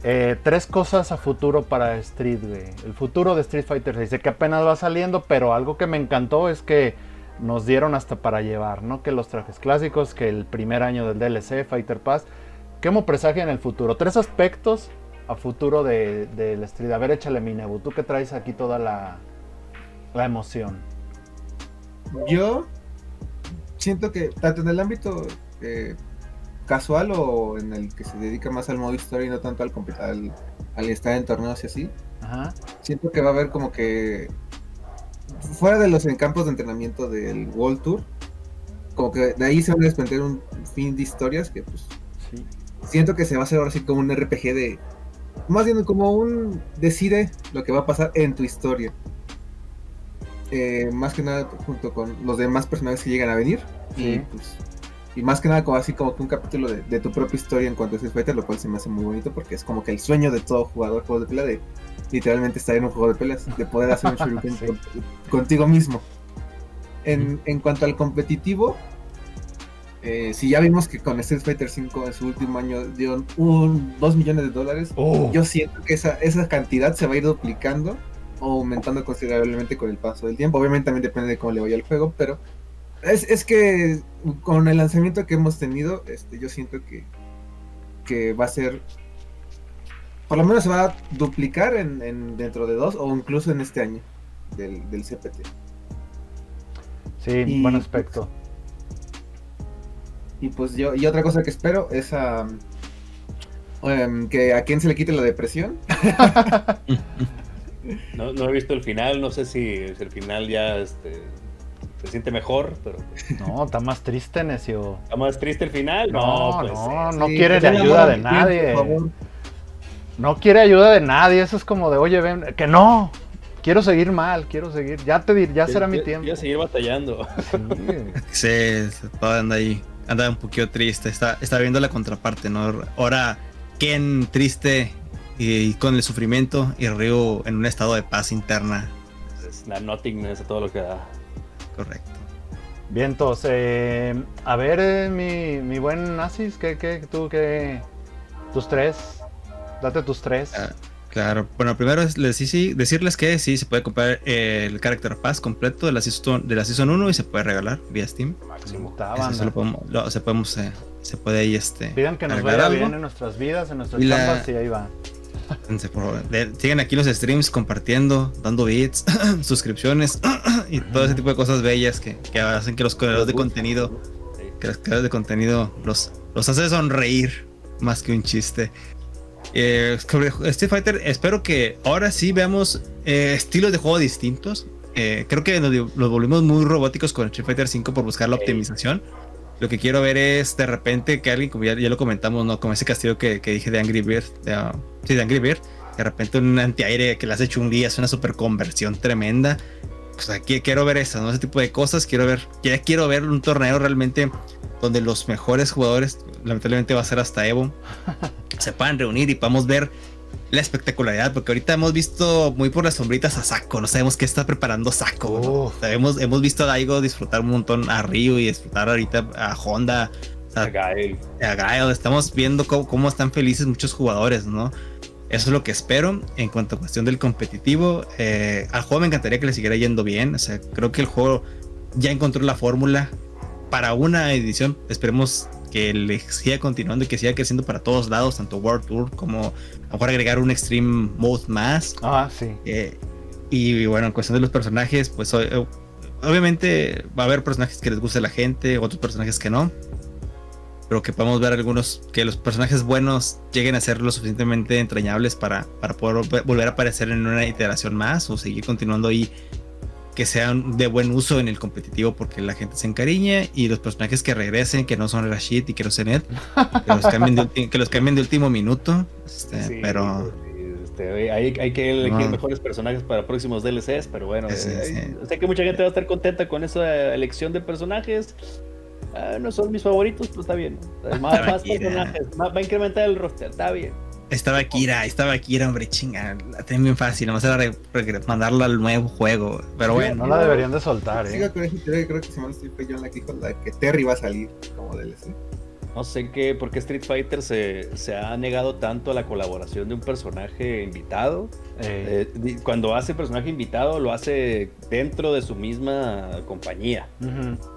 3 cosas a futuro para Street, güey. El futuro de Street Fighter 6. Sé que apenas va saliendo, pero algo que me encantó es que nos dieron hasta para llevar, ¿no? Que los trajes clásicos, que el primer año del DLC, Fighter Pass. ¿Qué me presagia en el futuro? 3 aspectos a futuro del Street. A ver, échale mi Nebu. Tú que traes aquí toda la emoción. Yo siento que tanto en el ámbito casual o en el que se dedica más al modo historia y no tanto al estar en torneos y así, Ajá. siento que va a haber como que fuera de los campos de entrenamiento del World Tour, como que de ahí se van a desprender un fin de historias que pues Sí. siento que se va a hacer ahora sí como un RPG de, más bien como un decide lo que va a pasar en tu historia. Más que nada junto con los demás personajes que llegan a venir. Sí. Y más que nada como así como que un capítulo de tu propia historia en cuanto a Street Fighter, lo cual se me hace muy bonito porque es como que el sueño de todo jugador juego de pelea de literalmente estar en un juego de peleas, de poder hacer un shuriken Sí. contigo mismo. En cuanto al competitivo, si ya vimos que con Street Fighter 5 en su último año dio $2 millones, yo siento que esa cantidad se va a ir duplicando o aumentando considerablemente con el paso del tiempo. Obviamente también depende de cómo le vaya el juego, pero es que con el lanzamiento que hemos tenido, yo siento que va a ser, por lo menos se va a duplicar dentro de 2 o incluso en este año del CPT. Sí, buen aspecto. Y pues y otra cosa que espero es que a quien se le quite la depresión. No he visto el final, no sé si el final ya se siente mejor, pero No, está más triste, Necio. ¿está más triste el final? No, pues, no Sí, quiere que de sea ayuda amor de al tiempo, nadie. por favor. No quiere ayuda de nadie. Eso es como de, oye, ven, que no. Quiero seguir mal, quiero seguir. Ya será mi tiempo. Voy a seguir batallando. Sí. Sí, todo anda ahí, anda un poquito triste, está viendo la contraparte, ¿no? Ahora Ken triste y con el sufrimiento y Ryu en un estado de paz interna. Es la nothingness a todo lo que da. Correcto. Bien, entonces, a ver, mi buen Asis, tus 3, date tus 3. Claro, bueno, primero es decirles que sí se puede comprar el Character Pass completo de la Season 1 y se puede regalar vía Steam. Máximo. Se puede ahí Pidan que nos arreglar vaya algo. bien en nuestras vidas, en nuestras Y chambas, y ahí va. Fíjense, por favor, sigan aquí los streams compartiendo, dando bits, suscripciones y todo ese tipo de cosas bellas que hacen que los creadores de contenido, los hace sonreír más que un chiste. Sobre Street Fighter, espero que ahora sí veamos estilos de juego distintos. Creo que nos volvimos muy robóticos con Street Fighter 5 por buscar la optimización. Lo que quiero ver es de repente que alguien, como ya lo comentamos, ¿no? Como ese castillo que dije de Angry Bird, de Angry Bird, de repente un antiaire que le hace Chun-Li es una super conversión tremenda. Pues aquí quiero ver eso, ¿no? Ese tipo de cosas. Quiero ver un torneo realmente donde los mejores jugadores, lamentablemente va a ser hasta Evo, se puedan reunir y podamos ver la espectacularidad, porque ahorita hemos visto muy por las sombritas a Sako, no sabemos qué está preparando Sako, ¿no? O sea, hemos visto a Daigo disfrutar un montón, a Ryu y disfrutar ahorita a Honda, o sea, a Gael, estamos viendo cómo están felices muchos jugadores, ¿no? Eso es lo que espero en cuanto a cuestión del competitivo. Al juego me encantaría que le siguiera yendo bien, o sea, creo que el juego ya encontró la fórmula para una edición, esperemos que le siga continuando y que siga creciendo para todos lados, tanto World Tour como a lo mejor agregar un Extreme Mode más. Sí. Y bueno, en cuestión de los personajes, pues obviamente va a haber personajes que les guste a la gente, otros personajes que no, pero que podamos ver algunos, que los personajes buenos lleguen a ser lo suficientemente entrañables para poder volver a aparecer en una iteración más o seguir continuando ahí, que sean de buen uso en el competitivo porque la gente se encariña, y los personajes que regresen, que no son Rashid y que no son Ed, que los cambien de último minuto, Sí, pero hay que elegir mejores personajes para próximos DLCs, pero bueno, sé que mucha gente va a estar contenta con esa elección de personajes. No son mis favoritos, pero está bien. Más personajes, va a incrementar el roster, está bien. Estaba Kira, hombre, chinga. La tenía bien fácil, nomás era mandarla al nuevo juego. Pero bueno, No la deberían de soltar, Sigo con esa teoría, creo que si mal no estoy, fue John la que dijo la que Terry va a salir como DLC. No sé por qué Street Fighter se ha negado tanto a la colaboración de un personaje invitado. Cuando hace personaje invitado, lo hace dentro de su misma compañía.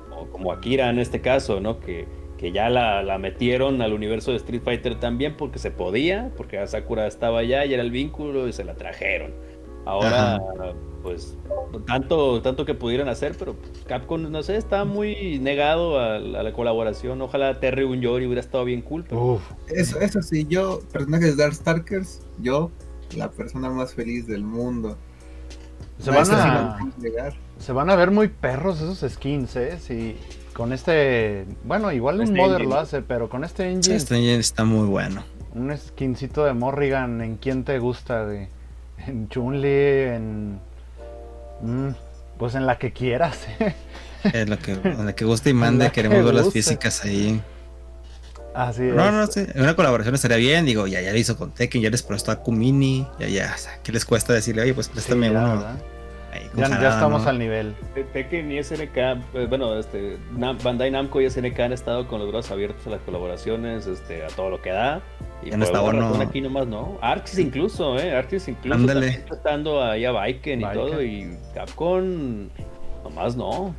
O como Akira en este caso, ¿no? Que ya la metieron al universo de Street Fighter también porque se podía, porque Sakura estaba allá y era el vínculo y se la trajeron. Ahora, pues, tanto que pudieran hacer, pero Capcom, no sé, está muy negado a la colaboración. Ojalá Terry Unjori hubiera estado bien cool. Pero... Eso sí, yo, personajes de Darkstalkers, yo, la persona más feliz del mundo. Se van a ver muy perros esos skins, sí, con bueno, igual un modder lo hace, pero con este engine. Este engine está muy bueno. Un skincito de Morrigan, ¿en quién te gusta? En Chun-Li, pues en la que quieras. En la que guste y mande, queremos ver las físicas ahí. Así es. No, sí. Una colaboración estaría bien, digo, ya lo hizo con Tekken, ya les prestó a Kumini, ya, o sea, ¿qué les cuesta decirle, oye, pues préstame uno? Ahí, ya estamos al nivel. Tekken y SNK, Bandai Namco y SNK han estado con los brazos abiertos a las colaboraciones, a todo lo que da. Y ya no está bueno. Aquí nomás no. Arxis incluso, Ándale. Estando ahí a Viken y todo, y Capcom nomás no.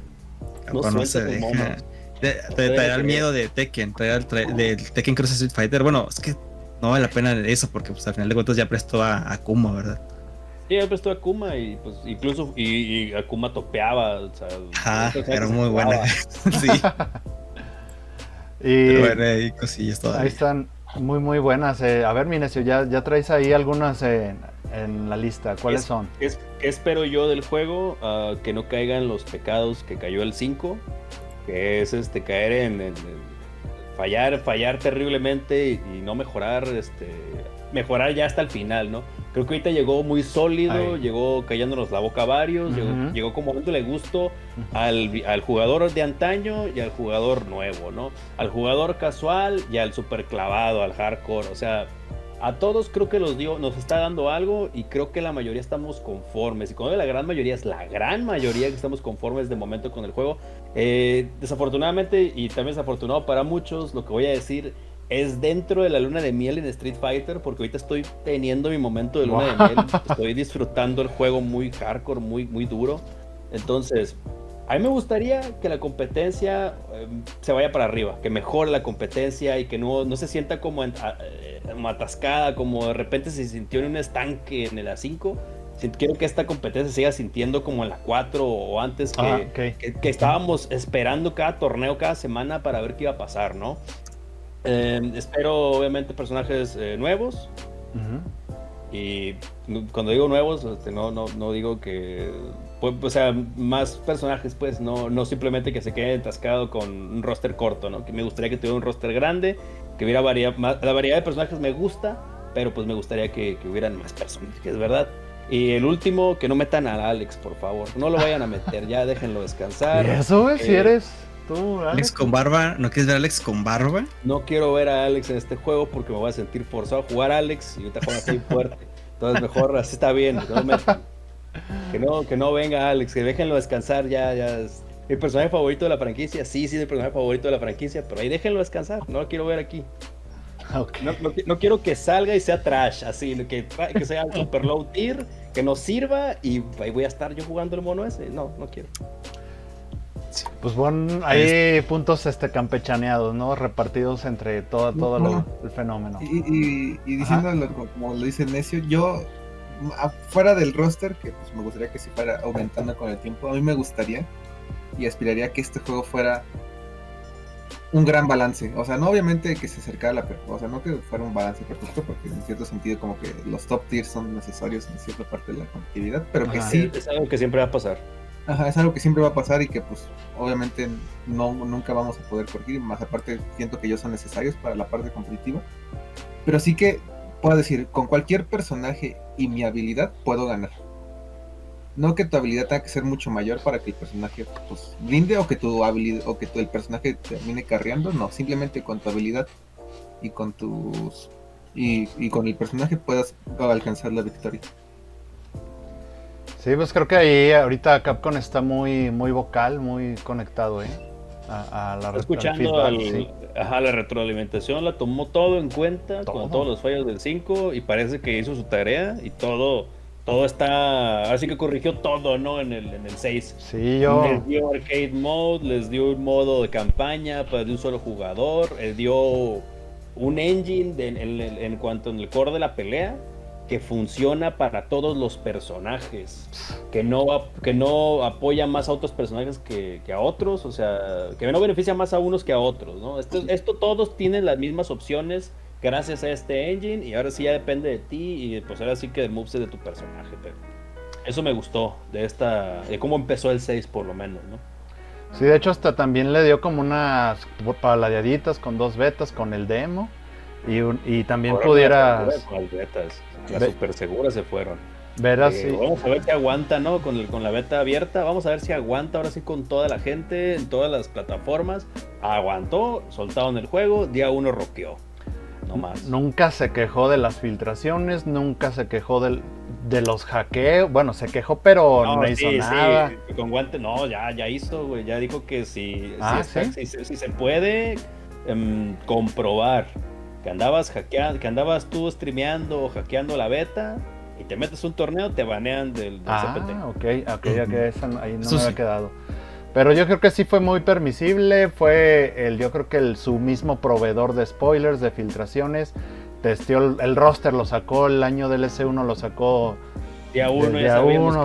Capcom no se deja. Te traerá el miedo de Tekken, del Tekken Cross Street Fighter. Bueno, es que no vale la pena eso porque pues al final de cuentas ya prestó a Akuma, ¿verdad? Sí, ya prestó a Akuma y pues incluso y Akuma topeaba, o sea, era muy buena. Sí. Pero bueno, hay cosillas todavía. Ahí están muy muy buenas. A ver, Minecio, ya traes ahí algunas en la lista. ¿Cuáles son? ¿Qué espero yo del juego? Que no caigan los pecados que cayó el 5, que es caer en fallar terriblemente y no mejorar, mejorar ya hasta el final, ¿no? Creo que ahorita llegó muy sólido, llegó callándonos la boca a varios, llegó como dándole gusto al jugador de antaño y al jugador nuevo, ¿no? Al jugador casual y al super clavado, al hardcore, o sea, a todos creo que nos está dando algo y creo que la mayoría estamos conformes. Y cuando la gran mayoría es la gran mayoría que estamos conformes de momento con el juego. Desafortunadamente y también desafortunado para muchos, lo que voy a decir es dentro de la luna de miel en Street Fighter, porque ahorita estoy teniendo mi momento de luna de miel. Estoy disfrutando el juego muy hardcore, muy, muy duro. Entonces, a mí me gustaría que la competencia se vaya para arriba, que mejore la competencia y que no se sienta como atascada, como de repente se sintió en un estanque en la 5. Quiero que esta competencia siga sintiendo como en la 4 o antes, que estábamos esperando cada torneo, cada semana para ver qué iba a pasar, ¿no? Espero obviamente personajes nuevos. Y cuando digo nuevos, no digo que pues, o sea, más personajes, pues no simplemente que se quede atascado con un roster corto, ¿no? Que me gustaría que tuviera un roster grande, que hubiera la variedad de personajes me gusta, pero pues me gustaría que hubieran más personajes, ¿verdad? Y el último, que no metan a Alex, por favor, no lo vayan a meter, ya déjenlo descansar. ¿Y eso, güey? Si eres tú, Alex con barba, ¿no quieres ver a Alex con barba? No quiero ver a Alex en este juego porque me voy a sentir forzado a jugar a Alex y ahorita juego así fuerte. Entonces mejor así está bien, no metan. Que no venga Alex, que déjenlo descansar, ya es mi personaje favorito de la franquicia, sí, mi personaje favorito de la franquicia, pero ahí déjenlo descansar, no lo quiero ver aquí. Okay. No quiero que salga y sea trash, así, que sea super low tier, que no sirva y ahí voy a estar yo jugando el mono ese, no quiero. Pues bueno, hay puntos campechaneados, ¿no? Repartidos entre todo el fenómeno. Y diciéndolo como lo dice Necio, yo fuera del roster, que pues me gustaría que se fuera aumentando con el tiempo, a mí me gustaría y aspiraría que este juego fuera un gran balance, o sea, no obviamente que se acercara a la perfección, o sea, no que fuera un balance perfecto, porque en cierto sentido como que los top tiers son necesarios en cierta parte de la competitividad, pero que sí es algo que siempre va a pasar. Es algo que siempre va a pasar y que pues obviamente nunca vamos a poder corregir, más aparte siento que ellos son necesarios para la parte competitiva, pero sí que puedo decir, con cualquier personaje y mi habilidad puedo ganar. No que tu habilidad tenga que ser mucho mayor para que el personaje pues brinde o que tu habilidad o que el personaje termine carreando, no, simplemente con tu habilidad y con y con el personaje puedas alcanzar la victoria. Sí, pues creo que ahí ahorita Capcom está muy, muy vocal, muy conectado, a la Está escuchando la retroalimentación, la tomó todo en cuenta, con todos los fallos del 5 y parece que hizo su tarea y todo está, así que corrigió todo, ¿no? En el 6. Sí, Les dio arcade mode, les dio un modo de campaña para de un solo jugador, les dio un engine en cuanto en el core de la pelea que funciona para todos los personajes, que no apoya más a otros personajes que a otros, o sea, que no beneficia más a unos que a otros, ¿no? Esto todos tienen las mismas opciones gracias a este engine y ahora sí ya depende de ti y pues ahora sí que del moveset de tu personaje, pero eso me gustó de cómo empezó el 6 por lo menos, ¿no? Sí, de hecho hasta también le dio como unas paladeaditas con 2 betas con el demo y también Ahora pudieras con las betas, las super seguras se fueron. ver así. Vamos a ver si aguanta, ¿no? Con la beta abierta, vamos a ver si aguanta ahora sí con toda la gente, en todas las plataformas. Aguantó, soltaron el juego, día 1 roqueó. No más. Nunca se quejó de las filtraciones, nunca se quejó de los hackeos. Bueno, se quejó, pero no hizo nada. Sí, con guante, no, ya hizo, güey. Ya dijo que si se puede comprobar que andabas tú streameando o hackeando la beta y te metes un torneo, te banean del CPT. Ok, ahí no me había quedado. Pero yo creo que sí fue muy permisible, yo creo que su mismo proveedor de spoilers, de filtraciones, testeó el roster, lo sacó el año del S1, lo sacó día 1, ya sabíamos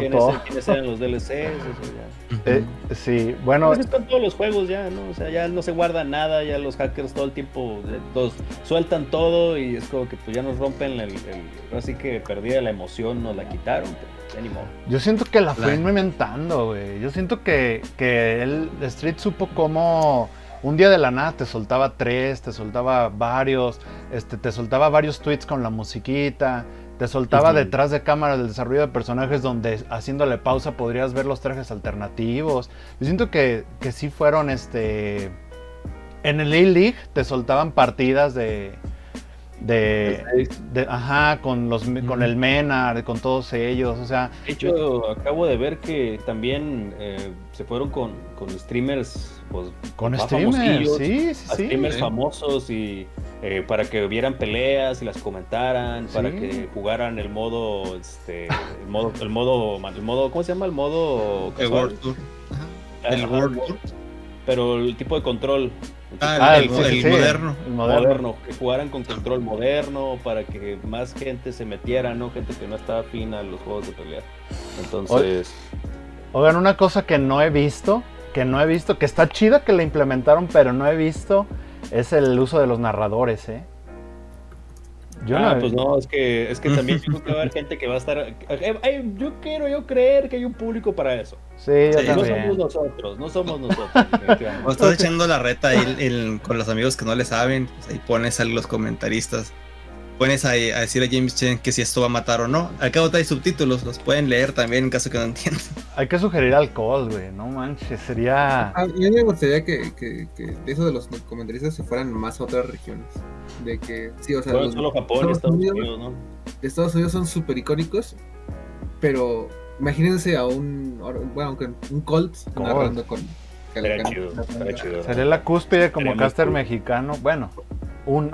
quiénes eran los DLCs, eso ya. Sí, bueno. Pues están todos los juegos ya, ¿no? O sea, ya no se guarda nada, ya los hackers todo el tiempo sueltan todo y es como que pues ya nos rompen así que perdida la emoción, nos la quitaron, pero ya ni modo. Yo siento que la fue inventando, güey. Yo siento que el Street supo cómo un día de la nada te soltaba 3, te soltaba varios, te soltaba varios tweets con la musiquita. Te soltaba detrás de cámara el desarrollo de personajes donde haciéndole pausa podrías ver los trajes alternativos. Yo siento que sí fueron en el E-League te soltaban partidas con el Menard, con todos ellos, o sea. De hecho, acabo de ver que también se fueron con streamers, pues, con streamers, streamers famosos y para que vieran peleas y las comentaran, para que jugaran el modo, el modo, ¿cómo se llama? El modo casual. World Tour. El World Tour. Pero el tipo de control. El moderno. El moderno. Que jugaran con control moderno para que más gente se metiera, ¿no? Gente que no estaba afín a los juegos de pelea. Entonces. Oigan, una cosa que no he visto, que está chida que la implementaron, pero no he visto, es el uso de los narradores, es que también creo que va a haber gente que va a estar. Yo quiero creer que hay un público para eso. Sí, yo también. No somos nosotros. O estás echando la reta ahí con los amigos que no le saben, pues ahí pones a los comentaristas, pones a decir a James Chen que si esto va a matar o no. Al cabo hay subtítulos, los pueden leer también en caso que no entiendan. Hay que sugerir alcohol, güey, no manches, sería. A mí me gustaría que eso de los comentaristas se fueran más a otras regiones. De que, sí, o sea, solo Japón y Estados Unidos, ¿no? De Estados Unidos son súper icónicos, pero imagínense a un Colts narrando con. Sería chido. Sería la cúspide como caster mexicano, bueno,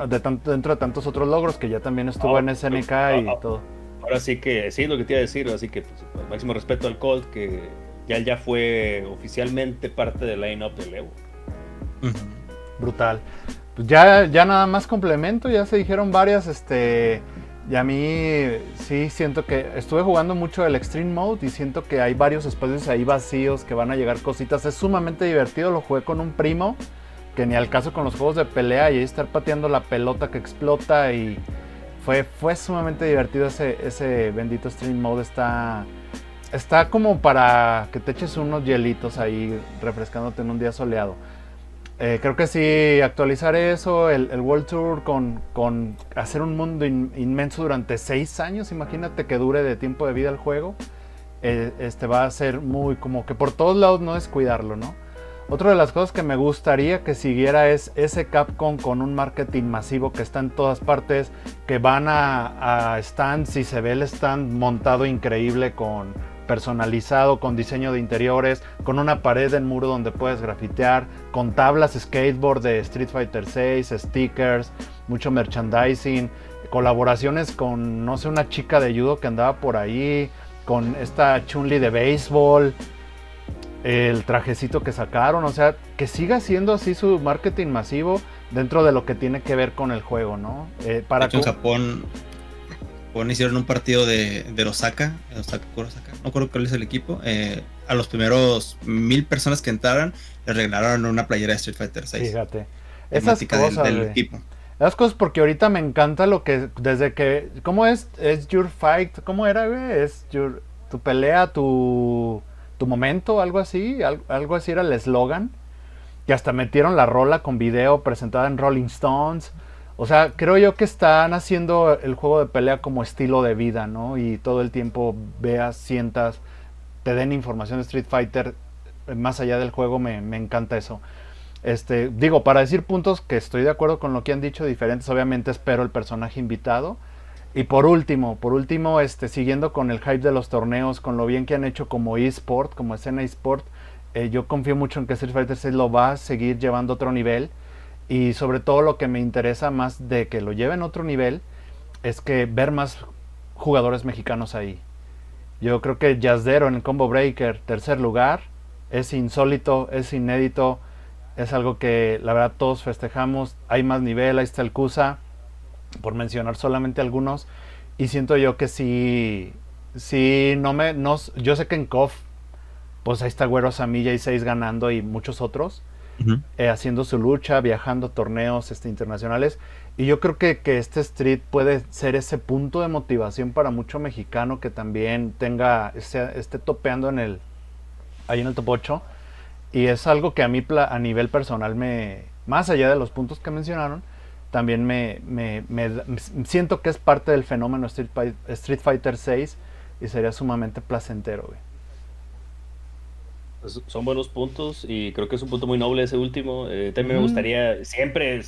dentro de tantos otros logros que ya también estuvo en SNK y todo. Ahora sí que, sí, lo que te iba a decir, así que pues, máximo respeto al Colt, que ya fue oficialmente parte del line-up del Evo. Brutal. Pues ya nada más complemento, ya se dijeron varias, y a mí sí siento que estuve jugando mucho el Extreme Mode y siento que hay varios espacios ahí vacíos que van a llegar cositas. Es sumamente divertido, lo jugué con un primo, que ni al caso con los juegos de pelea y ahí estar pateando la pelota que explota y fue sumamente divertido ese bendito Extreme Mode. Está como para que te eches unos hielitos ahí refrescándote en un día soleado. Creo que sí, actualizar eso, el World Tour con hacer un mundo inmenso durante 6 años, imagínate que dure de tiempo de vida el juego, va a ser muy como que por todos lados no descuidarlo, ¿no? Otra de las cosas que me gustaría que siguiera es ese Capcom con un marketing masivo que está en todas partes, que van a stands y se ve el stand montado increíble, con personalizado, con diseño de interiores, con una pared en muro donde puedes grafitear, con tablas skateboard de Street Fighter 6, stickers, mucho merchandising, colaboraciones con, no sé, una chica de judo que andaba por ahí, con esta Chun-Li de béisbol, el trajecito que sacaron, o sea, que siga siendo así su marketing masivo dentro de lo que tiene que ver con el juego, ¿no? De hecho, en Japón hicieron un partido de Osaka, Kurosaka, no recuerdo cuál es el equipo. A los primeros 1000 personas que entraran les regalaron una playera de Street Fighter 6. Fíjate, esas cosas del equipo. Las cosas, porque ahorita me encanta lo que, desde que, ¿cómo es? Es your fight, ¿cómo era, güey? Es tu pelea, tu momento, algo así era el eslogan, que hasta metieron la rola con video presentada en Rolling Stones. O sea, creo yo que están haciendo el juego de pelea como estilo de vida, ¿no? Y todo el tiempo veas, sientas, te den información de Street Fighter más allá del juego, me encanta eso. Digo, para decir puntos que estoy de acuerdo con lo que han dicho diferentes, obviamente espero el personaje invitado. Y por último, siguiendo con el hype de los torneos, con lo bien que han hecho como eSport, como escena eSport, yo confío mucho en que Street Fighter 6 lo va a seguir llevando a otro nivel. Y sobre todo lo que me interesa más de que lo lleven a otro nivel es que ver más jugadores mexicanos ahí. Yo creo que Yazdero en el Combo Breaker, tercer lugar, es insólito, es inédito, es algo que la verdad todos festejamos. Hay más nivel, ahí está el Kusa, por mencionar solamente algunos, y siento yo que sí, yo sé que en KOF pues ahí está Güero Samilla y 6 ganando y muchos otros, haciendo su lucha, viajando a torneos internacionales, y yo creo que este Street puede ser ese punto de motivación para mucho mexicano que también esté topeando ahí en el top 8, y es algo que a mí a nivel personal, más allá de los puntos que mencionaron, también me siento que es parte del fenómeno Street Fighter 6 y sería sumamente placentero, güey. Pues son buenos puntos y creo que es un punto muy noble ese último. También me gustaría, siempre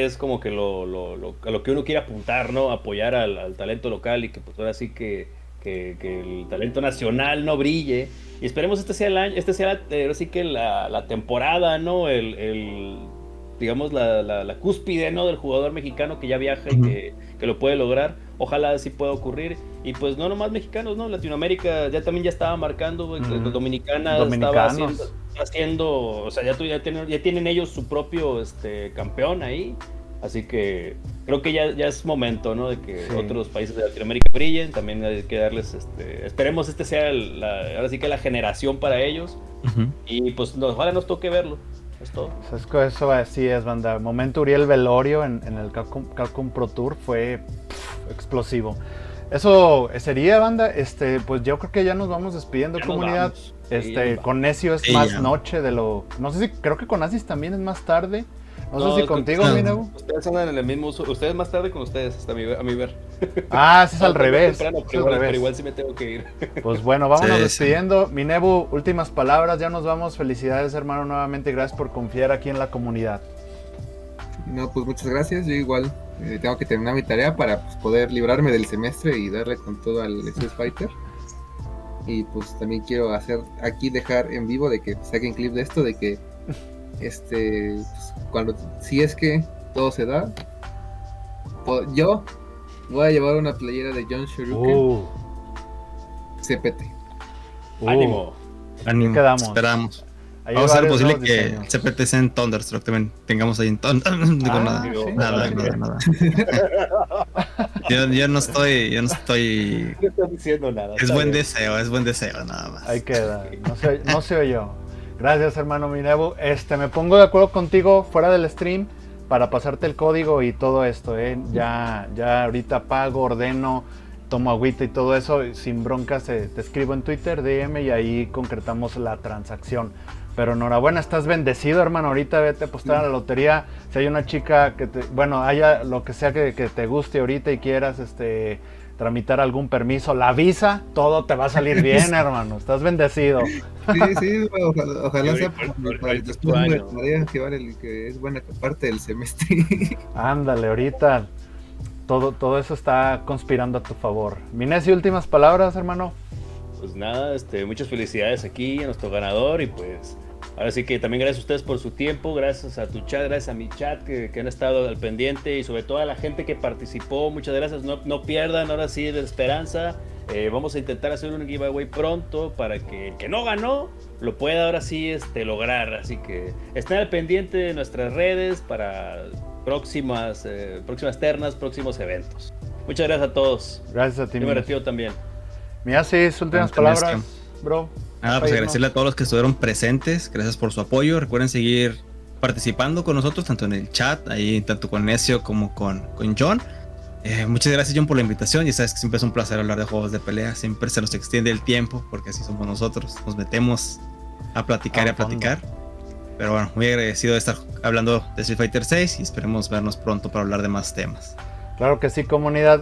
es como que a lo que uno quiere apuntar, ¿no? Apoyar al talento local y que pues ahora sí que el talento nacional no brille. Y esperemos este sea el año, ahora sí que la temporada, ¿no? Digamos la cúspide, ¿no? Del jugador mexicano que ya viaja y que lo puede lograr. Ojalá así pueda ocurrir. Y pues no nomás mexicanos, ¿no? Latinoamérica ya estaba marcando, Dominicana estaba haciendo, o sea, ya tienen ellos su propio campeón ahí. Así que creo que ya es momento, ¿no? De que otros países de Latinoamérica brillen. También hay que darles, esperemos sea ahora sí que la generación para ellos. Y pues ojalá nos toque verlo. Es todo. Eso así es, banda. Momento Uriel Velorio en el Capcom Pro Tour fue explosivo. Eso sería, banda. Pues yo creo que ya nos vamos despidiendo, comunidad. Con Necio es más ya. Noche de lo. No sé si creo que con Asis también es más tarde. No sé si contigo, Minebu. Ustedes andan en el mismo uso. Ustedes más tarde con ustedes, hasta a mi ver. Ah, sí, es al revés. Pero igual sí me tengo que ir. Pues bueno, vámonos despidiendo. Minebu, últimas palabras, ya nos vamos. Felicidades, hermano, nuevamente. Gracias por confiar aquí en la comunidad. No, pues muchas gracias. Yo igual tengo que terminar mi tarea para poder librarme del semestre y darle con todo al Street Fighter. Y pues también quiero dejar en vivo de que saquen clip de esto, de que pues, si es que todo se da, yo voy a llevar una playera de John Shoryuken CPT. Ánimo. Quedamos. Esperamos. Vamos a hacer posible que el CPT sea en Thunderstruck también tengamos ahí en Thunderstruck. Nada. Yo no estoy No estoy diciendo nada. Es buen deseo, nada más. Ahí queda. No se oyó. Gracias, hermano Minebu. Me pongo de acuerdo contigo fuera del stream para pasarte el código y todo esto, Ya ahorita pago, ordeno, tomo agüita y todo eso, sin broncas te escribo en Twitter, DM y ahí concretamos la transacción. Pero enhorabuena, estás bendecido, hermano. Ahorita vete a apostar a la lotería. Si hay una chica haya lo que sea que te guste ahorita y quieras, tramitar algún permiso, la visa, todo te va a salir bien, hermano. Estás bendecido. Sí, ojalá sea para el tu estudio de año. tarea que es buena parte del semestre. Ándale, ahorita todo eso está conspirando a tu favor. Mines y últimas palabras, hermano. Pues nada, muchas felicidades aquí a nuestro ganador y pues ahora sí que también gracias a ustedes por su tiempo, gracias a tu chat, gracias a mi chat que han estado al pendiente y sobre todo a la gente que participó, muchas gracias, no pierdan ahora sí la esperanza, vamos a intentar hacer un giveaway pronto para que el que no ganó lo pueda ahora sí lograr, así que estén al pendiente de nuestras redes para próximas ternas, próximos eventos. Muchas gracias a todos. Gracias a ti, Yo me Mines. retiro también. Miasis, últimas Antonio, palabras, bro. Nada, pues agradecerle a todos los que estuvieron presentes, gracias por su apoyo, recuerden seguir participando con nosotros, tanto en el chat, ahí tanto con Necio como con John. Muchas gracias, John, por la invitación, ya sabes que siempre es un placer hablar de juegos de pelea, siempre se nos extiende el tiempo, porque así somos nosotros, nos metemos a platicar y a platicar, pero bueno, muy agradecido de estar hablando de Street Fighter 6 y esperemos vernos pronto para hablar de más temas. Claro que sí, comunidad.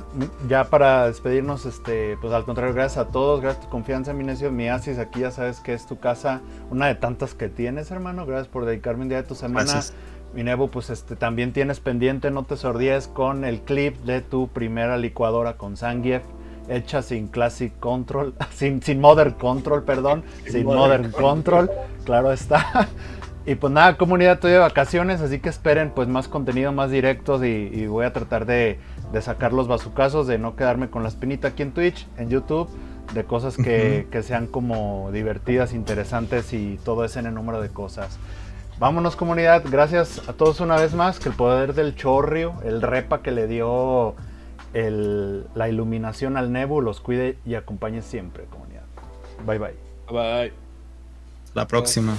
Ya para despedirnos, pues al contrario, gracias a todos, gracias por tu confianza, Minesio. Miasis, aquí ya sabes que es tu casa, una de tantas que tienes, hermano. Gracias por dedicarme un día de tu semana. Gracias. Minevo, pues también tienes pendiente, no te sordies con el clip de tu primera licuadora con Zangief, hecha sin Classic Control, sin Modern Control, perdón, sin Modern Control, claro está. Y pues nada, comunidad, estoy de vacaciones, así que esperen pues más contenido, más directos y voy a tratar de sacar los bazucazos, de no quedarme con la espinita aquí en Twitch, en YouTube, de cosas que sean como divertidas, interesantes y todo ese número de cosas. Vámonos, comunidad, gracias a todos una vez más, que el poder del chorrio, el repa que le dio la iluminación al Nebu, los cuide y acompañe siempre, comunidad. Bye bye. Bye. La próxima.